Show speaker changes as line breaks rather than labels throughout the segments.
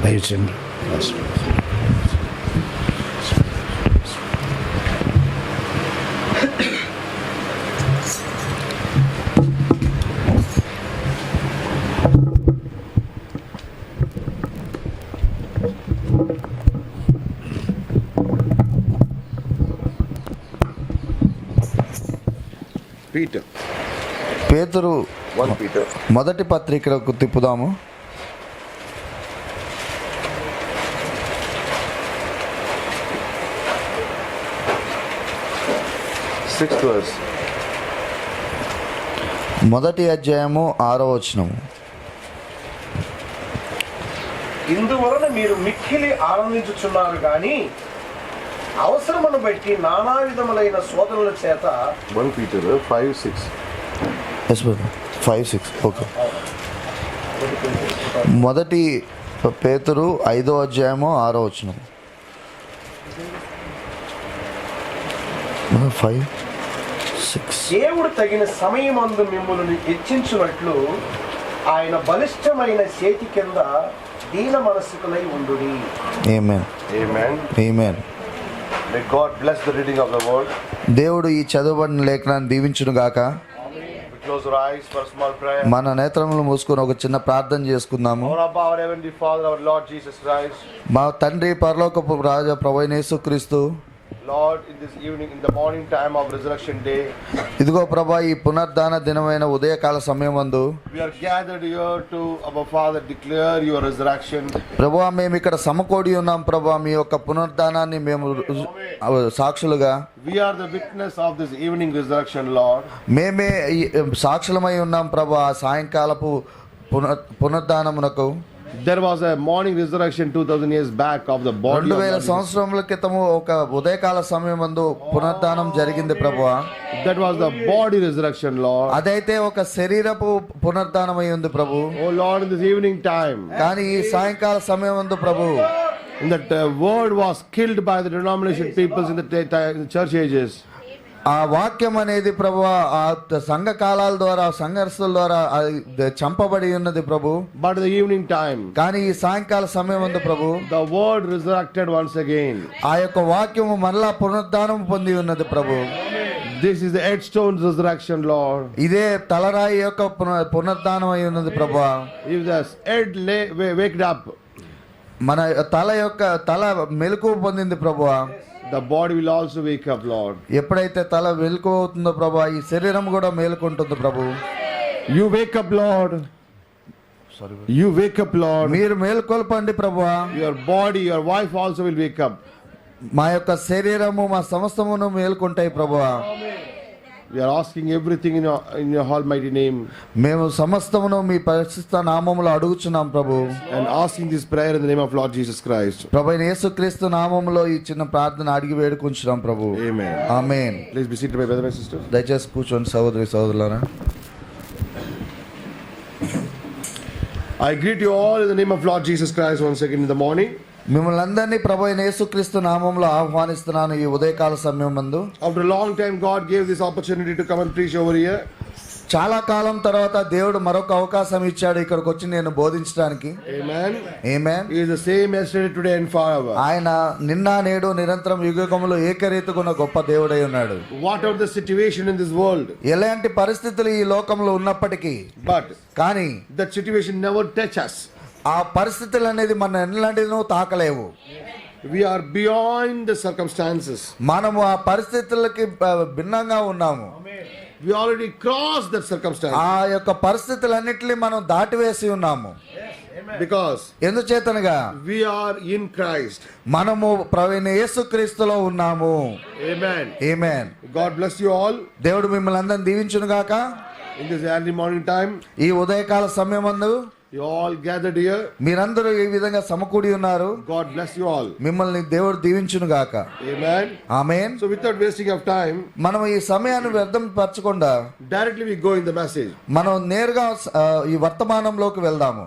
దయచేయండి.
పేతురు మొదటి పత్రికలకు తిప్పుదాము. మొదటి అధ్యాయము 6వ వచనము.
ఇందువలన మీరు మిక్కిలి ఆనందించుచున్నారు గాని అవసరమును బట్టి నానా విధములైన శోధనల చేత
1 Peter 5:6.
5:6 ఓకే. మొదటి పేతురు 5వ అధ్యాయము 6వ వచనం. 5:6.
దేవుడు తగిన సమయమందు మిమ్మల్ని హెచ్చించున్నట్లు ఆయన బలిష్టమైన చేతి కింద దీన మనస్సుకులై ఉండుడి.
ఆమేన్.
Amen.
Amen.
May God bless the reading of the word.
దేవుడు ఈ చదవబడిన లేఖనాన్ని దీవించును గాక.
We close our eyes for a small prayer.
మన నేత్రములు మూసుకొని ఒక చిన్న ప్రార్థన చేసుకుందాము.
Our Abba, our Heavenly Father, our Lord Jesus Christ.
మా తండ్రి పరలోకపు రాజా ప్రభువైన యేసుక్రీస్తు,
Lord, in this evening, in the morning time of resurrection day,
ఇదిగో ప్రభా, ఈ పునరుద్ధాన దినమైన ఉదయకాల సమయమందు
we are gathered here to, our Father, declare your resurrection.
ప్రభువా, మేము ఇక్కడ సమకూడి ఉన్నాం ప్రభా, మీ యొక్క పునరుద్ధానాన్ని మేము సాక్షులుగా.
We are the witness of this evening resurrection, Lord.
మేమే సాక్షులమై ఉన్నాం ప్రభా. సాయంకాలపు పునరుద్ధానమునకు
There was a morning resurrection 2000 years back of the body.
2000 సంవత్సరముల క్రితము ఒక ఉదయకాల సమయమందు పునరుద్ధానం జరిగింది ప్రభువా.
That was the body resurrection, Lord.
అదైతే ఒక శరీరపు పునరుద్ధానమై ఉంది ప్రభు.
Oh Lord, in this evening time,
కానీ ఈ సాయంకాల సమయమందు ప్రభు,
in that word was killed by the denomination peoples in the church ages.
ఆ వాక్యం అనేది ప్రభు ఆ సంఘ కాలాల ద్వారా, సంఘర్షుల ద్వారా చంపబడి ఉన్నది ప్రభు.
But in the evening time,
కానీ ఈ సాయంకాల సమయం ఉంది ప్రభు,
the word resurrected once again.
ఆ యొక్క వాక్యము మరలా పునరుద్ధానం పొంది ఉన్నది ప్రభు.
This is the headstone resurrection, Lord.
ఇదే తలరాయి యొక్క పునరుద్ధానం అయి ఉన్నది ప్రభు.
If the head waked up,
మన తల మెలకువ పొందింది ప్రభు.
the body will also wake up, Lord.
ఎప్పుడైతే తల మెలకువ అవుతుందో ప్రభు, ఈ శరీరం కూడా మేలుకుంటుంది ప్రభు.
You wake up, Lord. You wake up, Lord.
మీరు మేలుకొల్పండి ప్రభు.
Your body, your wife also will wake up.
మా యొక్క శరీరము, మా సమస్తమును మేలుకుంటాయి ప్రభు.
We are asking everything in your almighty name,
మేము సమస్తమును మీ పరిశుద్ధ నామములో అడుగుచున్నాం ప్రభు.
and asking this prayer in the name of Lord Jesus Christ.
ప్రభు యేసుక్రీస్తు నామములో ఈ చిన్న ప్రార్థన అడిగి వేడుకుంటున్నాం ప్రభు.
Amen.
Amen.
Please be seated, my brother and sister.
దయచేసి కూర్చోండి సహోదరి సహోదరులారా.
I greet you all in the name of Lord Jesus Christ once again in the morning.
మిమ్మల్ని అందరినీ ప్రభు అయిన యేసుక్రీస్తు నామములో ఆహ్వానిస్తున్నాను ఈ ఉదయకాల సమయం మందు.
After a long time, God gave this opportunity to come and preach over here.
చాలా కాలం తర్వాత దేవుడు మరొక అవకాశం ఇచ్చాడు ఇక్కడికి వచ్చి నేను బోధించడానికి.
Amen.
Amen.
He is the same yesterday, today and forever.
ఆయన నిన్న నేడు నిరంతరం యుగయుగములో ఏకరీతిగా ఉన్న గొప్ప దేవుడై ఉన్నాడు.
Whatever the situation in this world,
ఎలాంటి పరిస్థితులు ఈ లోకంలో ఉన్నప్పటికీ,
but
కానీ
that situation never touch us.
ఆ పరిస్థితులు అనేది మన ఎలాంటినో తాకలేవు.
We are beyond the circumstances.
మనము ఆ పరిస్థితులకి భిన్నంగా ఉన్నాము.
We already crossed that circumstance.
ఆ యొక్క పరిస్థితులన్నిటిని మనం దాటివేసి ఉన్నాము.
Because
ఎందుచేతనగా
we are in Christ.
మనము ప్రభువైన యేసుక్రీస్తులో ఉన్నాము.
Amen.
Amen.
God bless you all.
దేవుడు మిమ్మల్ని అందరిని దీవించును గాక.
In this early morning time,
ఈ ఉదయకాల సమయమందు
you all gathered here.
మీరందరూ ఈ విధంగా సమకూడి ఉన్నారు.
God bless you all.
మిమ్మల్ని దేవుడు దీవించును గాక.
Amen.
Amen.
So without wasting of time,
మనం ఈ సమయాన్ని వ్యర్థం పరచకుండా
directly we go in the message.
మనం నేరుగా ఈ వర్తమానంలోకి వెళ్దాము.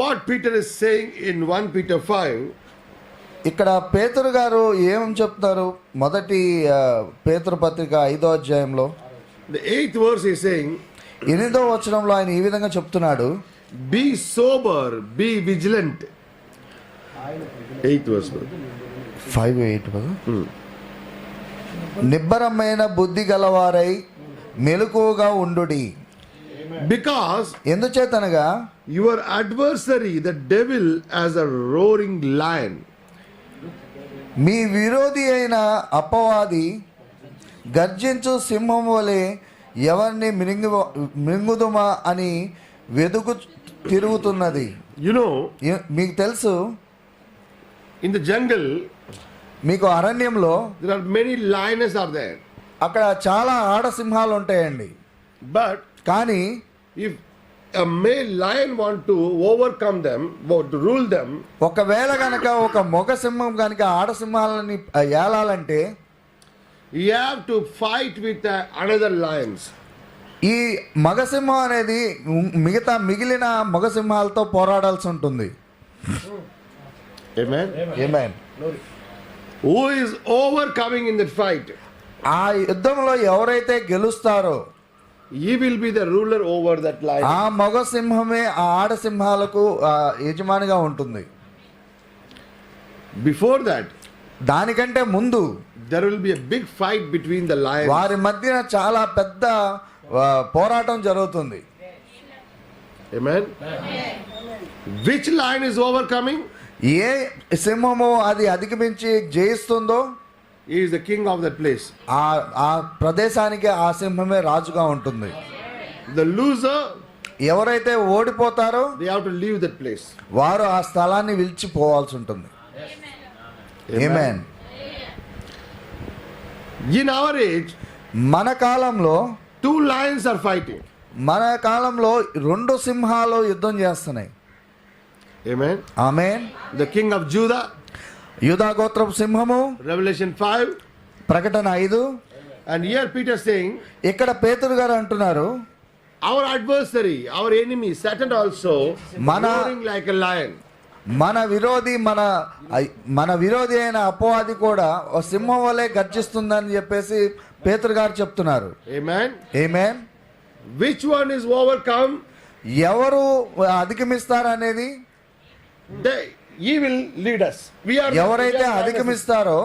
What Peter is saying in 1 Peter 5,
ఇక్కడ పేతురు గారు ఏమని చెప్తారు? మొదటి పేతురు పత్రిక 5వ అధ్యాయంలో
the 8th verse is saying,
8వ వచనంలో ఆయన ఈ విధంగా చెప్తున్నాడు.
Be sober, be vigilant. 8th verse.
5:8 కదా. నిబ్బరమైన బుద్ధి గలవారై మెలకువగా ఉండుడి.
Because
ఎందుచేతనగా
your adversary, the devil, as a roaring lion,
మీ విరోధి అయిన అపవాది గర్జించు సింహం వలె ఎవరిని మింగుదుమా అని వెదుకు తిరుగుతున్నది.
you know,
మీకు తెలుసు,
in the jungle,
మీకు అరణ్యంలో
there are many lioness are there.
అక్కడ చాలా ఆడసింహాలు ఉంటాయండి.
But
కానీ
if a male lion want to overcome them, or to rule them,
ఒకవేళ గనక ఒక మొగ సింహం గనక ఆడసింహాలని ఏలాలంటే
you have to fight with another lions.
ఈ మగసింహం అనేది మిగిలిన మగసింహాలతో పోరాడాల్సి ఉంటుంది.
Amen.
Amen.
Who is overcoming in that fight?
ఆ యుద్ధంలో ఎవరైతే గెలుస్తారో
He will be the ruler over that lion.
ఆ మగ సింహమే ఆ ఆడసింహాలకు యజమానిగా ఉంటుంది.
Before that,
దానికంటే ముందు
there will be a big fight between the lions.
వారి మధ్యన చాలా పెద్ద పోరాటం జరుగుతుంది.
Amen. Which lion is overcoming?
ఏ సింహము అది అధిగమించి జయిస్తుందో
He is the king of that place.
ఆ ప్రదేశానికి ఆ సింహమే రాజుగా ఉంటుంది.
The loser,
ఎవరైతే ఓడిపోతారో
they have to leave that place.
వారు ఆ స్థలాన్ని విడిచిపోవాల్సి ఉంటుంది. ఆమేన్.
In our age,
మన కాలంలో
2 lions are fighting.
మన కాలంలో 2 సింహాలు యుద్ధం చేస్తున్నాయి.
Amen.
Amen.
The king of Judah,
యూదా గోత్రపు సింహము,
Revelation 5.
ప్రకటన 5.
And here Peter saying,
ఇక్కడ పేతురు గారు అంటున్నారు,
our adversary, our enemy, Satan also,
Mana-
roaring like a lion.
మన విరోధి అయిన అపవాది కూడా ఓ సింహం వలె గర్జిస్తుందని చెప్పేసి పేతురు గారు చెప్తున్నారు.
Amen.
Amen.
Which one is overcome?
ఎవరు అధిగమిస్తారనేది,
He will lead us. We are
ఎవరైతే అధిగమిస్తారో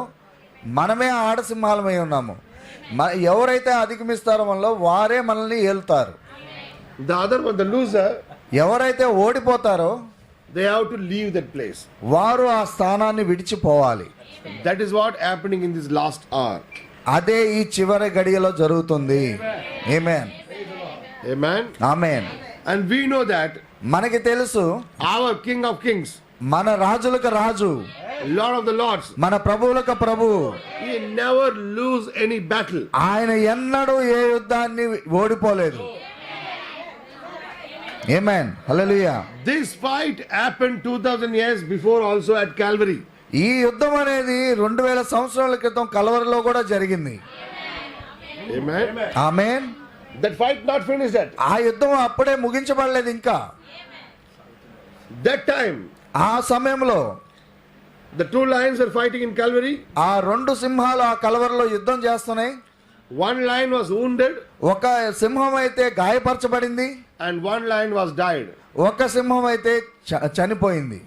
మనమే ఆడసింహాలమై ఉన్నాము. ఎవరైతే అధిగమిస్తారో మనలో వారే మనల్ని ఏలుతారు.
the other one, the loser,
ఎవరైతే ఓడిపోతారో
they have to leave that place.
వారు ఆ స్థానాన్ని విడిచిపోవాలి.
That is what happening in this last hour.
అదే ఈ చివరి గడియలో జరుగుతుంది. ఆమేన్.
Amen.
Amen.
And we know that
మనకి తెలుసు,
our King of Kings,
మన రాజులకు రాజు,
Lord of the Lords,
మన ప్రభువులకు ప్రభు,
he never lose any battle.
ఆయన ఎన్నడూ ఏ యుద్ధాన్ని ఓడిపోలేదు. ఆమేన్. హల్లెలూయా.
This fight happened 2000 years before also at Calvary.
ఈ యుద్ధం అనేది 2000 సంవత్సరాల క్రితం కలవరిలో కూడా జరిగింది.
Amen.
Amen.
That fight not finished yet.
ఆ యుద్ధం అప్పుడే ముగించబడలేదు ఇంకా.
That time,
ఆ సమయంలో
the 2 lions are fighting in Calvary.
ఆ 2 సింహాలు ఆ కలవరిలో యుద్ధం చేస్తున్నాయి.
One lion was wounded
ఒక సింహం అయితే గాయపరచబడింది,
and one lion was died.
ఒక సింహం అయితే చనిపోయింది.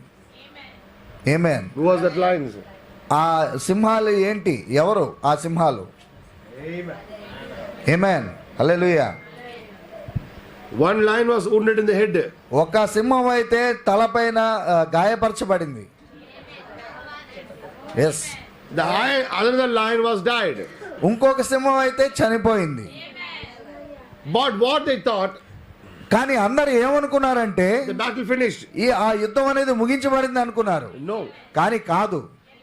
ఆమేన్.
Who was that lion?
ఆ సింహాలు ఏంటి, ఎవరు ఆ సింహాలు? ఆమేన్. హల్లెలూయా.
One lion was wounded in the head.
ఒక సింహం అయితే తలపైన గాయపరచబడింది. Yes.
Another lion was died.
ఇంకొక సింహం అయితే చనిపోయింది.
But what they thought,
కానీ అందరు ఏమనుకున్నారంటే
the battle finished.
ఆ యుద్ధం అనేది ముగించబడింది అనుకున్నారు.
No.
కానీ కాదు.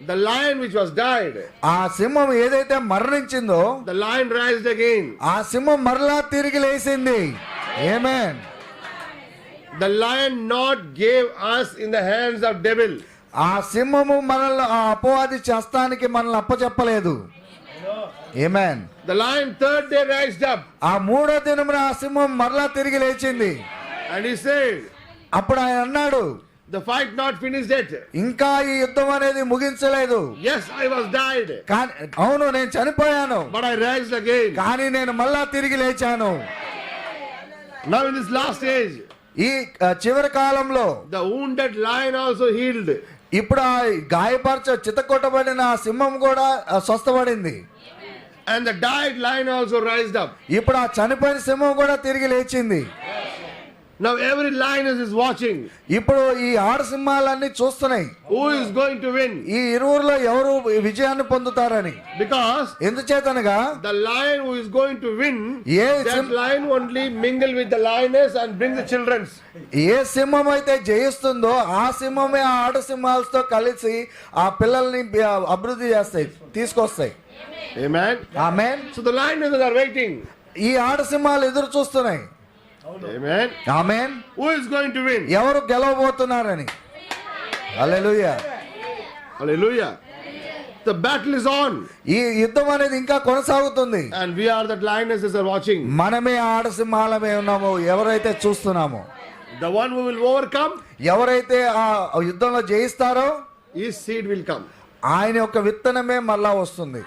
The lion which was died,
ఆ సింహం ఏదైతే మరణించిందో
the lion rised again.
ఆ సింహం మరలా తిరిగి లేచింది. ఆమేన్.
The lion not gave us in the hands of devil.
ఆ సింహము మనల్ని ఆ అపవాది చేస్తానికి మనల్ని అప్పచెప్పలేదు. ఆమేన్.
The lion third day raised up
ఆ 3వ దినమున ఆ సింహం మరలా తిరిగి లేచింది.
and he said,
అప్పుడు ఆయన అన్నాడు,
the fight not finished yet.
ఇంకా ఈ యుద్ధం అనేది ముగించలేదు.
Yes, I was died,
కానీ అవును, నేను చనిపోయాను,
but I raised again.
కానీ నేను మళ్ళా తిరిగి లేచాను.
Now in this last age,
ఈ చివరి కాలంలో
the wounded lion also healed.
ఇప్పుడు ఆ చితకొట్టబడిన ఆ సింహం కూడా స్వస్థపడింది.
And the died lion also rised up.
ఇప్పుడు ఆ చనిపోయిన సింహం కూడా తిరిగి లేచింది.
Now every lioness is watching.
ఇప్పుడు ఈ ఆడు సింహాలన్నీ చూస్తున్నాయి
Who is going to win?
ఈ ఇరువురులో ఎవరు విజయాన్ని పొందుతారని.
Because
ఎందుచేతనగా
the lion who is going to win,
A
that lion only mingle with the lioness and bring the children.
ఏ సింహం అయితే జయిస్తుందో ఆ సింహమే ఆ ఆడు సింహాలతో కలిసి ఆ పిల్లల్ని అభివృద్ధి చేస్తాయి, తీసుకొస్తాయి.
Amen.
Amen.
So the lionesses are waiting.
ఈ ఆడు సింహాలు ఎదురు చూస్తున్నాయి.
Amen.
Amen.
Who is going to win?
ఎవరు గెలవబోతున్నారని. హల్లెలూయా.
Hallelujah. The battle is on.
ఈ యుద్ధం అనేది ఇంకా కొనసాగుతుంది.
And we are the lionesses are watching.
మనమే ఆడ సింహాలమే ఉన్నాము, ఎవరైతే చూస్తున్నామో.
The one who will overcome,
ఎవరైతే ఆ యుద్ధంలో జయిస్తారో
his seed will come.
ఆయన యొక్క విత్తనమే మళ్ళా వస్తుంది.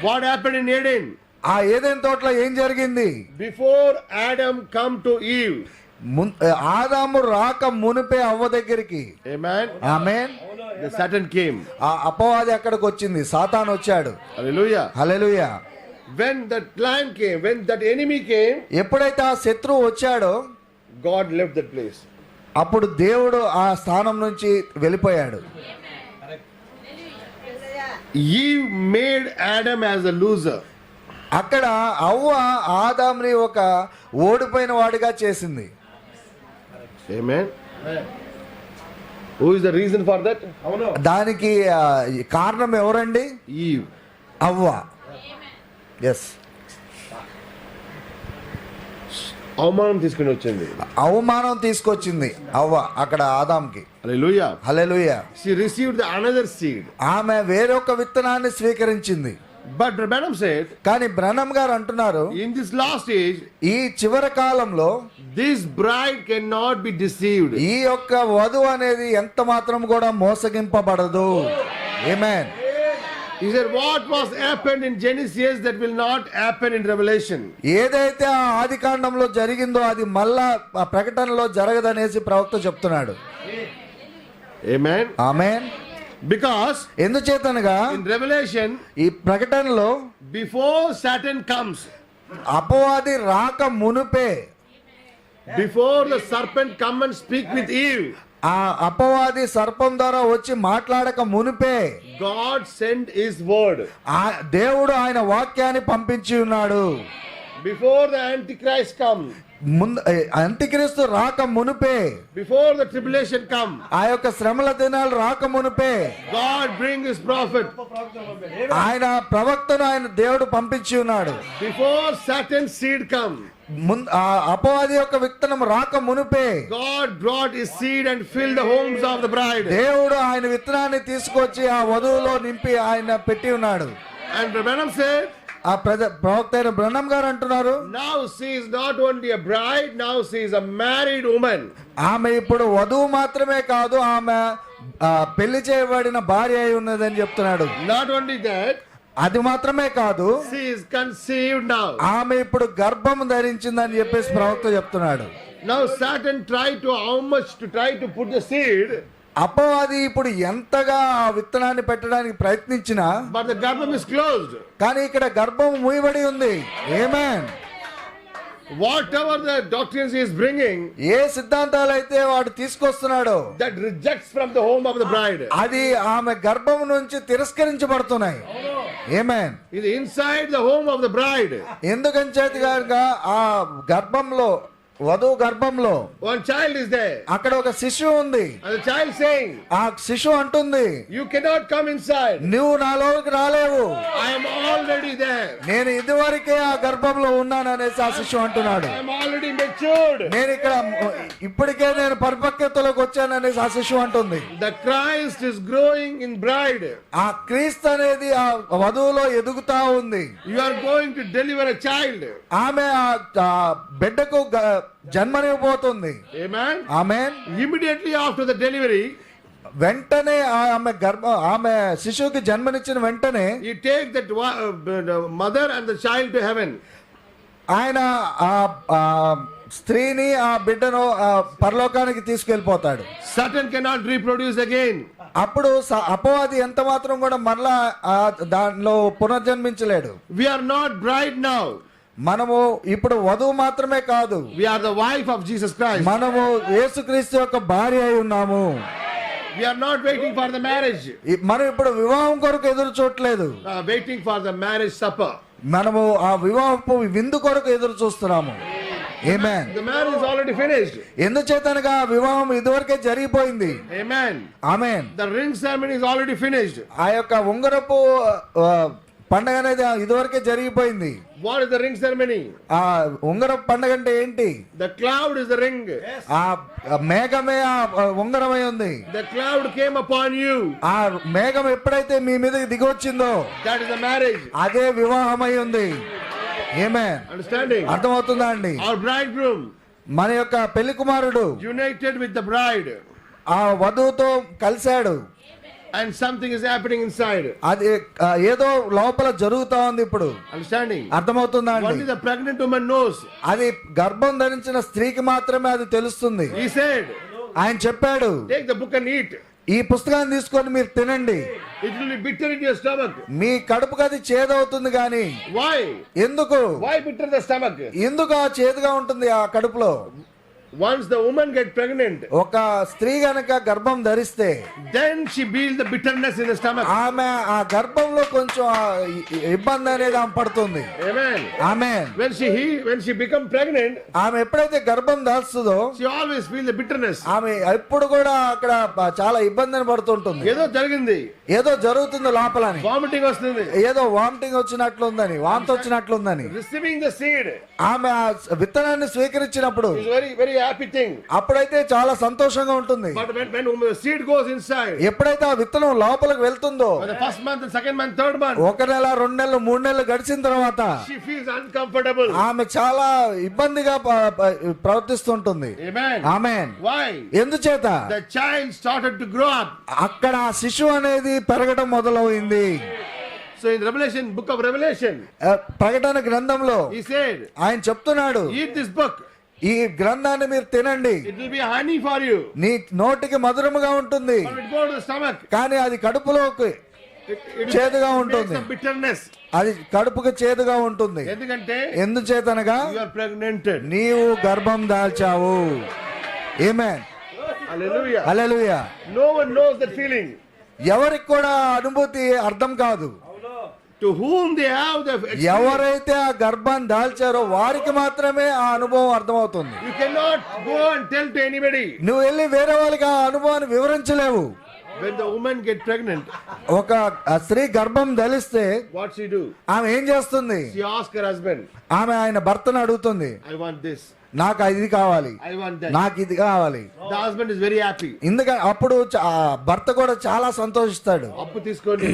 What happened in Eden?
ఆ ఏదెన్ తోటలో ఏం జరిగింది?
Before Adam come to Eve.
ఆదాము రాక మునిపే అవ్వ దగ్గరికి.
Amen.
Amen.
The Satan came.
ఆ అపవాది అక్కడికి వచ్చింది, సాతాను వచ్చాడు.
Hallelujah.
Hallelujah.
When that lion came, when that enemy came,
ఎప్పుడైతే ఆ శత్రువు వచ్చాడో
God left that place.
అప్పుడు దేవుడు ఆ స్థానం నుంచి వెళ్ళిపోయాడు.
Eve made Adam as a loser.
అక్కడ అవ్వ ఆదాముని ఒక ఓడిపోయిన వాడిగా చేసింది.
Amen. Who is the reason for that?
దానికి కారణం ఎవరండి?
Eve.
అవ్వ. ఎస్.
అవమానం తీసుకుని వచ్చింది.
అవమానం తీసుకొచ్చింది అవ్వ అక్కడ ఆదాంకి.
Hallelujah.
Hallelujah.
She received the another seed.
ఆమె వేరొక విత్తనాన్ని స్వీకరించింది.
But Branham said,
కానీ బ్రహ్నం గారు అంటున్నారు,
in this last age,
ఈ చివరి కాలంలో
this bride cannot be deceived.
ఈ యొక్క వధువు అనేది ఎంత మాత్రం కూడా మోసగింపబడదు. ఆమేన్.
He said, what was happened in Genesis that will not happen in Revelation.
ఏదైతే ఆ ఆది కాండంలో జరిగిందో అది మళ్ళా ఆ ప్రకటనలో జరగదనేసి ప్రవక్త చెప్తున్నాడు.
Amen.
Amen.
Because
ఎందుచేతనగా
in Revelation,
ఈ ప్రకటనలో
before Satan comes,
అపవాది రాక మునుపే,
before the serpent come and speak with Eve,
ఆ అపవాది సర్పం ద్వారా వచ్చి మాట్లాడక మునుపే
God sent his word.
ఆ దేవుడు ఆయన వాక్యాన్ని పంపించి ఉన్నాడు.
Before the Antichrist comes,
అంత్యక్రీస్తు రాక మునుపే,
before the tribulation come,
ఆ యొక్క శ్రమల దినాలు రాక మునుపే
God bring his prophet.
ఆయన ప్రవక్తను ఆయన దేవుడు పంపించి ఉన్నాడు.
Before Satan's seed come,
ఆ అపవాది యొక్క విత్తనం రాక మునుపే
God brought his seed and filled the homes of the bride.
దేవుడు ఆయన విత్తనాన్ని తీసుకొచ్చి ఆ వధువులో నింపి ఆయన పెట్టి ఉన్నాడు.
And Branham said,
ఆ ప్రవక్త అయిన బ్రహ్నం గారు అంటున్నారు,
now she is not only a bride, now she is a married woman.
ఆమె ఇప్పుడు వధువు మాత్రమే కాదు, ఆమె పెళ్లి చేయబడిన భార్య అయి ఉన్నదని చెప్తున్నాడు.
Not only that,
అది మాత్రమే కాదు,
she is conceived now.
ఆమె ఇప్పుడు గర్భం ధరించిందని చెప్పేసి ప్రవక్త చెప్తున్నాడు.
Now Satan tried to try to put the seed,
అపవాది ఇప్పుడు ఎంతగా ఆ విత్తనాన్ని పెట్టడానికి ప్రయత్నించినా,
but the garbam is closed.
కానీ ఇక్కడ గర్భం మూయబడి ఉంది. ఆమేన్.
Whatever the doctrines he is bringing,
ఏ సిద్ధాంతాలు అయితే వాడు తీసుకొస్తున్నాడో
that rejects from the home of the bride,
అది ఆమె గర్భం నుంచి తిరస్కరించబడుతున్నాయి. ఆమేన్.
is inside the home of the bride.
ఎందుకని చేతిగా ఆ గర్భంలో, వధువు గర్భంలో
One child is there,
అక్కడ ఒక శిశువు ఉంది.
and the child saying,
ఆ శిశువు అంటుంది,
you cannot come inside,
నువ్వు నాలోకి రాలేవు,
I am already there,
నేను ఇదివరకే ఆ గర్భంలో ఉన్నాను అనేసి ఆ శిశువు అంటున్నాడు.
I am already matured.
నేను ఇక్కడ ఇప్పటికే నేను పరిపక్వతలోకి వచ్చాను అనేసి ఆ శిశువు అంటుంది.
The Christ is growing in bride.
ఆ క్రీస్తు అనేది ఆ వధువులో ఎదుగుతా ఉంది.
You are going to deliver a child.
ఆమె ఆ బిడ్డకు జన్మనివ్వబోతుంది.
Amen.
Amen.
Immediately after the delivery,
వెంటనే ఆమె శిశువుకి జన్మనిచ్చిన వెంటనే
you take that mother and the child to heaven.
ఆయన స్త్రీని ఆ బిడ్డను పరలోకానికి తీసుకెళ్లిపోతాడు.
Satan cannot reproduce again.
అప్పుడు అపవాది ఎంత మాత్రం కూడా మరలా దానిలో పునర్జన్మించలేడు.
We are not bride now.
మనము ఇప్పుడు వధువు మాత్రమే కాదు,
We are the wife of Jesus Christ.
మనము యేసుక్రీస్తు యొక్క భార్య అయి ఉన్నాము.
We are not waiting for the marriage.
మనం ఇప్పుడు వివాహం కొరకు ఎదురు చూడట్లేదు,
Waiting for the marriage supper.
మనము ఆ వివాహపు విందు కొరకు ఎదురు చూస్తున్నాము. ఆమేన్.
The marriage is already finished.
ఎందుచేతనగా వివాహం ఇదివరకే జరిగిపోయింది.
Amen.
Amen.
The ring ceremony is already finished.
ఆ యొక్క ఉంగరపు పండగ అనేది ఇదివరకే జరిగిపోయింది.
What is the ring ceremony?
ఆ ఉంగరపు పండగ అంటే ఏంటి?
The cloud is the ring.
ఆ మేఘమే ఆ ఉంగరమై ఉంది.
The cloud came upon you.
ఆ మేఘం ఎప్పుడైతే మీ మీదకి దిగొచ్చిందో
That is the marriage.
అదే వివాహమై ఉంది. ఆమేన్.
Understanding?
అర్థమవుతుందా అండి?
Our bridegroom
మన యొక్క పెళ్లి కుమారుడు
united with the bride,
ఆ వధువుతో కలిశాడు.
and something is happening inside.
అది ఏదో లోపల జరుగుతా ఉంది ఇప్పుడు.
Understanding?
అర్థమవుతుందా
Only
అండి?
the pregnant woman knows.
అది గర్భం ధరించిన స్త్రీకి మాత్రమే అది తెలుస్తుంది.
He said,
ఆయన చెప్పాడు,
take the book and eat.
ఈ పుస్తకాన్ని తీసుకొని మీరు తినండి,
It will be bitter in your stomach.
మీ కడుపుకి అది చేదవుతుంది. కానీ
Why?
ఎందుకు
Why bitter the stomach?
ఎందుకు ఆ చేదుగా ఉంటుంది ఆ కడుపులో?
Once the woman get pregnant,
ఒక స్త్రీ గనక గర్భం ధరిస్తే
then she feels the bitterness in the stomach.
ఆమె ఆ గర్భంలో కొంచెం ఇబ్బంది అనేది ఆమె పడుతుంది.
Amen.
Amen.
When she become pregnant,
ఆమె ఎప్పుడైతే గర్భం దాల్స్తుందో
she always feels the bitterness.
ఆమె ఎప్పుడు కూడా అక్కడ చాలా ఇబ్బందిని పడుతుంటుంది.
ఏదో జరిగింది,
ఏదో జరుగుతుంది లోపలని,
వామిటింగ్ వస్తుంది,
ఏదో వామిటింగ్ వచ్చినట్లుందని, వాంతి వచ్చినట్లుందని.
receiving the seed
ఆమె ఆ విత్తనాన్ని స్వీకరించినప్పుడు
is very very happy thing.
అప్పుడైతే చాలా సంతోషంగా ఉంటుంది.
But when the seed goes inside,
ఎప్పుడైతే ఆ విత్తనం లోపలికి వెళ్తుందో,
for the first month and second month, third month,
ఒక నెల, 2 నెలలు, 3 నెలలు గడిచిన తర్వాత
she feels uncomfortable.
ఆమె చాలా ఇబ్బందిగా ప్రవర్తిస్తుంటుంది.
Amen.
ఆమేన్.
Why?
ఎందుచేత
The child started to grow up.
అక్కడ ఆ శిశువు అనేది పెరగడం మొదలైంది.
So in Revelation, book of Revelation,
ప్రకటన గ్రంథంలో
he said,
ఆయన చెప్తున్నాడు,
eat this book.
ఈ గ్రంథాన్ని మీరు తినండి,
It will be honey for you.
నీ నోటికి మధురముగా ఉంటుంది,
But it go to the stomach.
కానీ అది కడుపులోకి చేదుగా
It makes
ఉంటుంది.
some bitterness.
అది కడుపుకి చేదుగా ఉంటుంది.
ఎందుకంటే
ఎందుచేతనగా
you are pregnant.
నీవు గర్భం దాల్చావు. ఆమేన్.
Hallelujah.
Hallelujah.
No one knows that feeling.
ఎవరికి కూడా అనుభూతి అర్థం కాదు.
To whom they have the experience.
ఎవరైతే ఆ గర్భాన్ని దాల్చారో వారికి మాత్రమే ఆ అనుభవం అర్థమవుతుంది.
You cannot go and tell to anybody.
నువ్వు వెళ్ళి వేరే వాళ్ళకి ఆ అనుభవాన్ని వివరించలేవు.
When the woman get pregnant,
ఒక స్త్రీ గర్భం ధరిస్తే
what she do?
ఆమె ఏం చేస్తుంది?
She ask her husband,
ఆమె ఆయన భర్తను అడుగుతుంది,
I want this,
నాకు ఇది కావాలి,
I want that.
నాకు ఇది కావాలి.
The husband is very happy.
ఎందుకంటే అప్పుడు భర్త కూడా చాలా సంతోషిస్తాడు.
అప్పు తీసుకొని,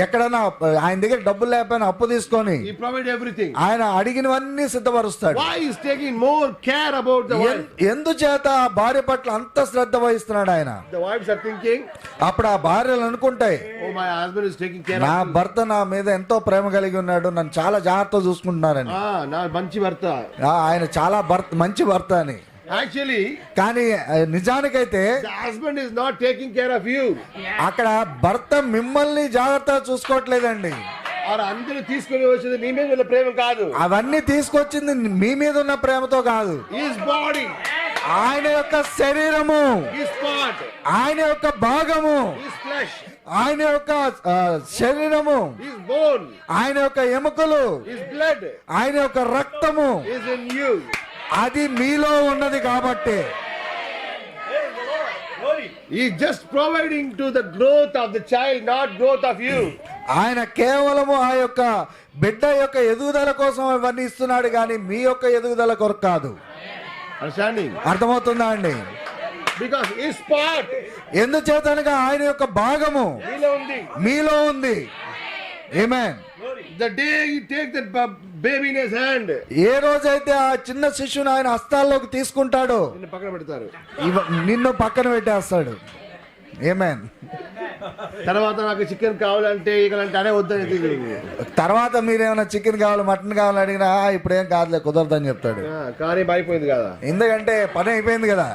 ఎక్కడైనా ఆయన దగ్గర డబ్బులు లేకపోయినా అప్పు తీసుకొని
he provide everything.
ఆయన అడిగినవన్నీ సిద్ధపరుస్తాడు.
Why is taking more care about the wife?
ఎందుచేత ఆ భార్య పట్ల అంత శ్రద్ధ వహిస్తున్నాడు ఆయన?
The wives are thinking,
అప్పుడు ఆ భార్యలు అనుకుంటాయి,
oh my husband is taking care
నా
of me.
భర్త నా మీద ఎంతో ప్రేమ కలిగి ఉన్నాడు, నన్ను చాలా జాగ్రత్తగా చూసుకుంటున్నారని.
నా మంచి భర్త.
ఆయన చాలా మంచి భర్త అని.
Actually,
కానీ నిజానికైతే
the husband is not taking care of you.
అక్కడ భర్త మిమ్మల్ని జాగ్రత్తగా చూసుకోవట్లేదండి.
or అందరూ తీసుకొని వచ్చేది నీ మీద ఉన్న ప్రేమ కాదు.
అవన్నీ తీసుకొచ్చింది మీ మీద ఉన్న ప్రేమతో కాదు.
His body,
ఆయన యొక్క శరీరము,
his part,
ఆయన యొక్క భాగము,
his flesh,
ఆయన యొక్క శరీరము,
his bone,
ఆయన యొక్క ఎముకలు,
his blood
ఆయన యొక్క రక్తము
is in you.
అది మీలో ఉన్నది కాబట్టి
He is just providing to the growth of the child, not growth of you.
ఆయన కేవలము ఆ యొక్క బిడ్డ యొక్క ఎదుగుదల కోసం ఇవన్నీ ఇస్తున్నాడు, కానీ మీ యొక్క ఎదుగుదల కొరకు కాదు.
Understanding?
అర్థమవుతుందా అండి?
Because his part
ఎందుచేతనగా ఆయన యొక్క భాగము
మీలో ఉంది.
మీలో ఉంది. ఆమేన్.
The day you take that baby in his hand,
ఏ రోజైతే ఆ చిన్న శిశువుని ఆయన హస్తాల్లోకి తీసుకుంటాడో
నిన్ను పక్కన పెడతారు.
నిన్ను పక్కన పెట్టేస్తాడు. ఆమేన్.
తర్వాత నాకు చికెన్ కావాలంటే ఇకలంటే అనే వద్దని
తర్వాత మీరేమైనా చికెన్ కావాలి మటన్ కావాలని అడిగినా ఇప్పుడేం కాదులే కుదరదని చెప్తాడు.
కార్యం అయిపోయింది కదా.
ఎందుకంటే పని అయిపోయింది కదా.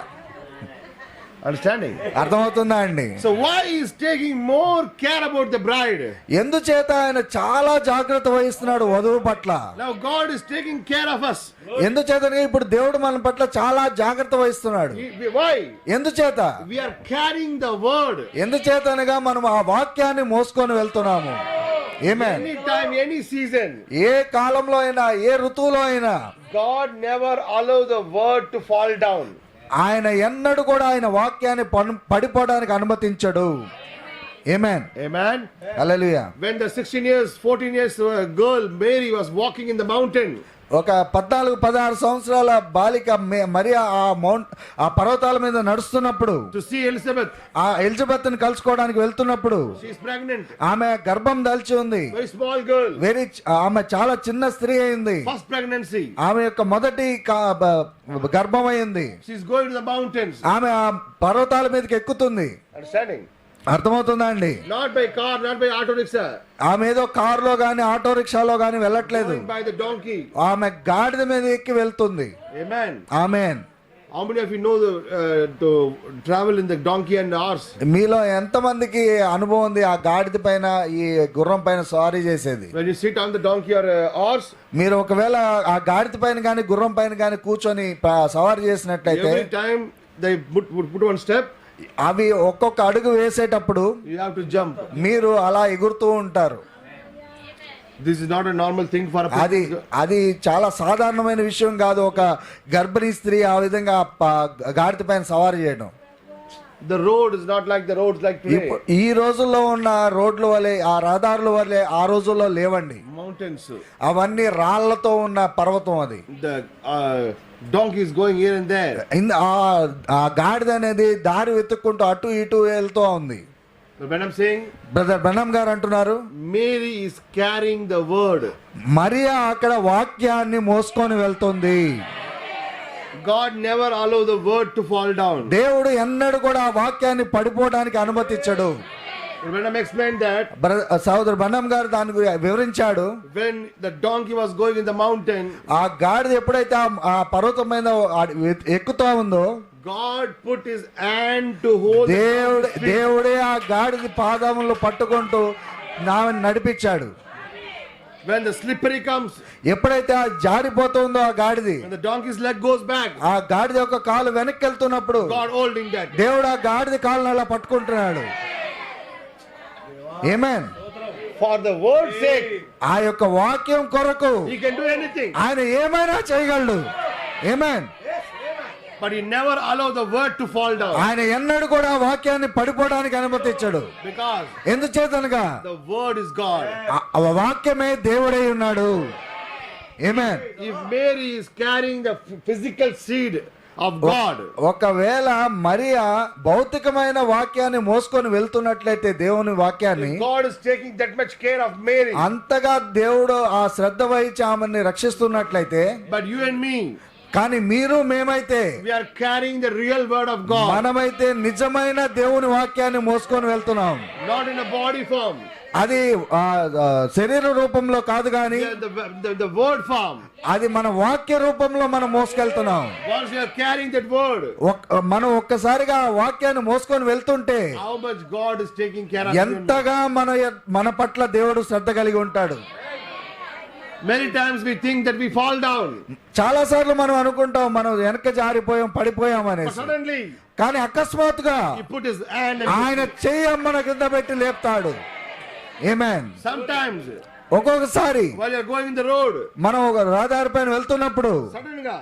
అండర్స్టాండింగ్?
అర్థమవుతుందా అండి?
So why is taking more care about the bride?
ఎందుచేత ఆయన చాలా జాగ్రత్త వహిస్తున్నాడు వధువు పట్ల.
Now God is taking care of us.
ఎందుచేతనే ఇప్పుడు దేవుడు మన పట్ల చాలా జాగ్రత్త వహిస్తున్నాడు.
వై?
ఎందుచేత?
We are carrying the word.
ఎందుచేతనగా మనం ఆ వాక్యాన్ని మోసుకొని వెళ్తున్నాము. Amen.
Any time, any season,
ఏ కాలంలో అయినా, ఏ ఋతువులో అయినా
God never allow the word to fall down.
ఆయన ఎన్నడూ కూడా ఆయన వాక్యాన్ని పడిపోవడానికి అనుమతించడు. ఆమేన్.
Amen.
Hallelujah.
When the 16 years, 14 years girl Mary was walking in the mountain,
ఒక 14-16 సంవత్సరాల బాలిక మరియా ఆ పర్వతాల మీద నడుస్తున్నప్పుడు
to see Elizabeth,
ఆ ఎలిజబెత్ ని కలుసుకోవడానికి వెళ్తున్నప్పుడు
she is pregnant,
ఆమె గర్భం దాల్చి ఉంది.
very small girl,
ఆమె చాలా చిన్న స్త్రీ అయింది.
first pregnancy,
ఆమె యొక్క మొదటి గర్భం అయింది.
she is going to the mountains.
ఆమె ఆ పర్వతాల మీదకి ఎక్కుతుంది.
Understanding?
అర్థమవుతుందా అండి?
Not by car, not by auto rickshaw,
ఆమె ఏదో కారులో గాని ఆటో రిక్షాలో గాని వెళ్ళట్లేదు.
going by the donkey.
ఆమె గాడిద మీద ఎక్కి వెళ్తుంది.
Amen.
Amen.
How many of you know to travel in the donkey and horse?
మీలో ఎంతమందికి అనుభవం ఉంది ఆ గాడిద పైన ఈ గుర్రం పైన సవారీ చేసేది?
When you sit on the donkey or horse,
మీరు ఒకవేళ ఆ గాడిద పైన గాని గుర్రం పైన గాని కూర్చొని సవారీ చేసినట్లయితే
every time they put one step,
అవి ఒక్కొక్క అడుగు వేసేటప్పుడు
you have to jump.
మీరు అలా ఎగురుతూ ఉంటారు.
This is not a normal thing for a person.
అది చాలా సాధారణమైన విషయం కాదు. ఒక గర్భిణీ స్త్రీ ఆ విధంగా గాడిద పైన సవారీ చేయడం.
The road is not like the roads like today.
ఈ రోజుల్లో ఉన్న రోడ్ల వలె, ఆ రహదారుల వలె ఆ రోజుల్లో లేవండి.
Mountains.
అవన్నీ రాళ్లతో ఉన్న పర్వతం అది.
The donkey is going here and there.
ఆ గాడిద అనేది దారి వెతుక్కుంటూ అటు ఇటు వెళ్తూ ఉంది.
But when I'm saying,
brother బ్రహ్నం గారు అంటున్నారు,
Mary is carrying the word.
Mariya అక్కడ వాక్యాన్ని మోసుకొని వెళ్తుంది.
God never allow the word to fall down.
దేవుడు ఎన్నడూ కూడా ఆ వాక్యాన్ని పడిపోవడానికి అనుమతించడు.
When I'm explained that,
సోదరు బ్రహ్నం గారు దాని గురించి వివరించాడు.
when the donkey was going in the mountain,
ఆ గాడిద ఎప్పుడైతే ఆ పర్వతం మీద ఎక్కుతా ఉందో
God put his hand to hold
దేవుడే ఆ గాడిద పాదములు పట్టుకుంటూ నడిపించాడు.
when the slippery comes,
ఎప్పుడైతే ఆ జారిపోతుందో ఆ గాడిది,
when the donkey's leg goes back,
ఆ గాడిద యొక్క కాలు వెనక్కి వెళ్తున్నప్పుడు
God holding that.
దేవుడు ఆ గాడిద కాలును అలా పట్టుకుంటున్నాడు. ఆమేన్.
For the word's sake,
ఆ యొక్క వాక్యం కొరకు
he can do anything.
ఆయన ఏమైనా చేయగలడు. ఆమేన్.
But he never allow the word to fall down.
ఆయన ఎన్నడూ కూడా వాక్యాన్ని పడిపోవడానికి అనుమతించడు.
Because
ఎందుచేతనగా
the word is God.
ఆ వాక్యమే దేవుడై ఉన్నాడు. ఆమేన్.
If Mary is carrying the physical seed of God,
ఒకవేళ మరియా భౌతికమైన వాక్యాన్ని మోసుకొని వెళ్తున్నట్లయితే దేవుని వాక్యాన్ని,
God is taking that much care of Mary.
అంతగా దేవుడు ఆ శ్రద్ధ వహించి ఆమెని రక్షిస్తున్నట్లయితే,
But you and me,
కానీ మీరు మేమైతే
we are carrying the real word of God.
మనమైతే నిజమైన దేవుని వాక్యాన్ని మోసుకొని వెళ్తున్నాం.
Not in a body form.
అది శరీర రూపంలో కాదు కానీ
The word form.
అది మన వాక్య రూపంలో మనం మోసుకెళ్తున్నాం.
Once you are carrying that word,
మనం ఒక్కసారిగా వాక్యాన్ని మోసుకొని వెళ్తుంటే
how much God is taking care of you.
ఎంతగా మన పట్ల దేవుడు శ్రద్ధ కలిగి ఉంటాడు.
Many times we think that we fall down.
చాలా సార్లు మనం అనుకుంటాం మనం వెనక జారిపోయాం, పడిపోయాం
But
అనేసి.
suddenly,
కానీ అకస్మాత్తుగా
he put his hand and
ఆయన చెయ్యి మన కింద పెట్టి లేపుతాడు. ఆమేన్.
sometimes,
ఒక్కొక్కసారి
while you are going in the road,
మనం ఒక రహదారి పైన వెళ్తున్నప్పుడు
suddenly,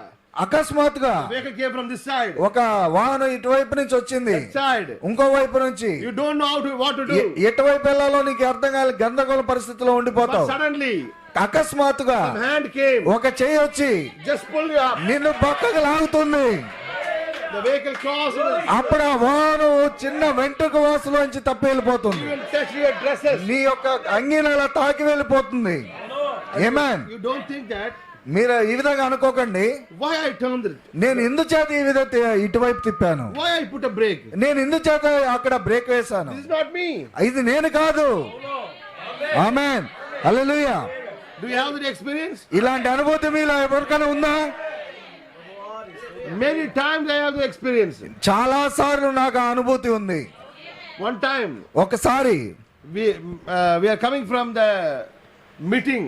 అకస్మాత్తుగా
vehicle came from this side,
ఒక వాహనం ఇటువైపు నుంచి వచ్చింది,
that side.
ఇంకో వైపు నుంచి.
You don't know what to do.
ఎటువైపు వెళ్ళాలో నీకు అర్థం కాదు, గందరగోళ పరిస్థితిలో
But
ఉండిపోతావు.
suddenly,
అకస్మాత్తుగా
some hand came,
ఒక చెయ్యి వచ్చి
just pull you up.
నిన్ను పక్కకు లాగుతుంది.
The vehicle crossed,
అప్పుడు ఆ వాహనం చిన్న వెంట్రుక వాసులోంచి తప్పి వెళ్ళిపోతుంది.
even touch your dresses.
నీ యొక్క అంగీని అలా తాకి వెళ్ళిపోతుంది. ఆమేన్.
You don't think that
మీరు ఈ విధంగా అనుకోకండి,
Why I turned it?
నేను ఇందుచేత ఈ విధంగా ఇటువైపు తిప్పాను,
Why I put a brake?
నేను ఇందుచేత అక్కడ బ్రేక్ వేశాను.
This is not me.
ఇది నేను కాదు. ఆమేన్, హల్లెలూయా.
Do you have that experience?
ఇలాంటి అనుభూతి మీలో ఎవరికైనా ఉందా?
Many times I have the experience.
చాలా సార్లు నాకు ఆ అనుభూతి ఉంది.
One time
ఒకసారి
we are coming from the meeting.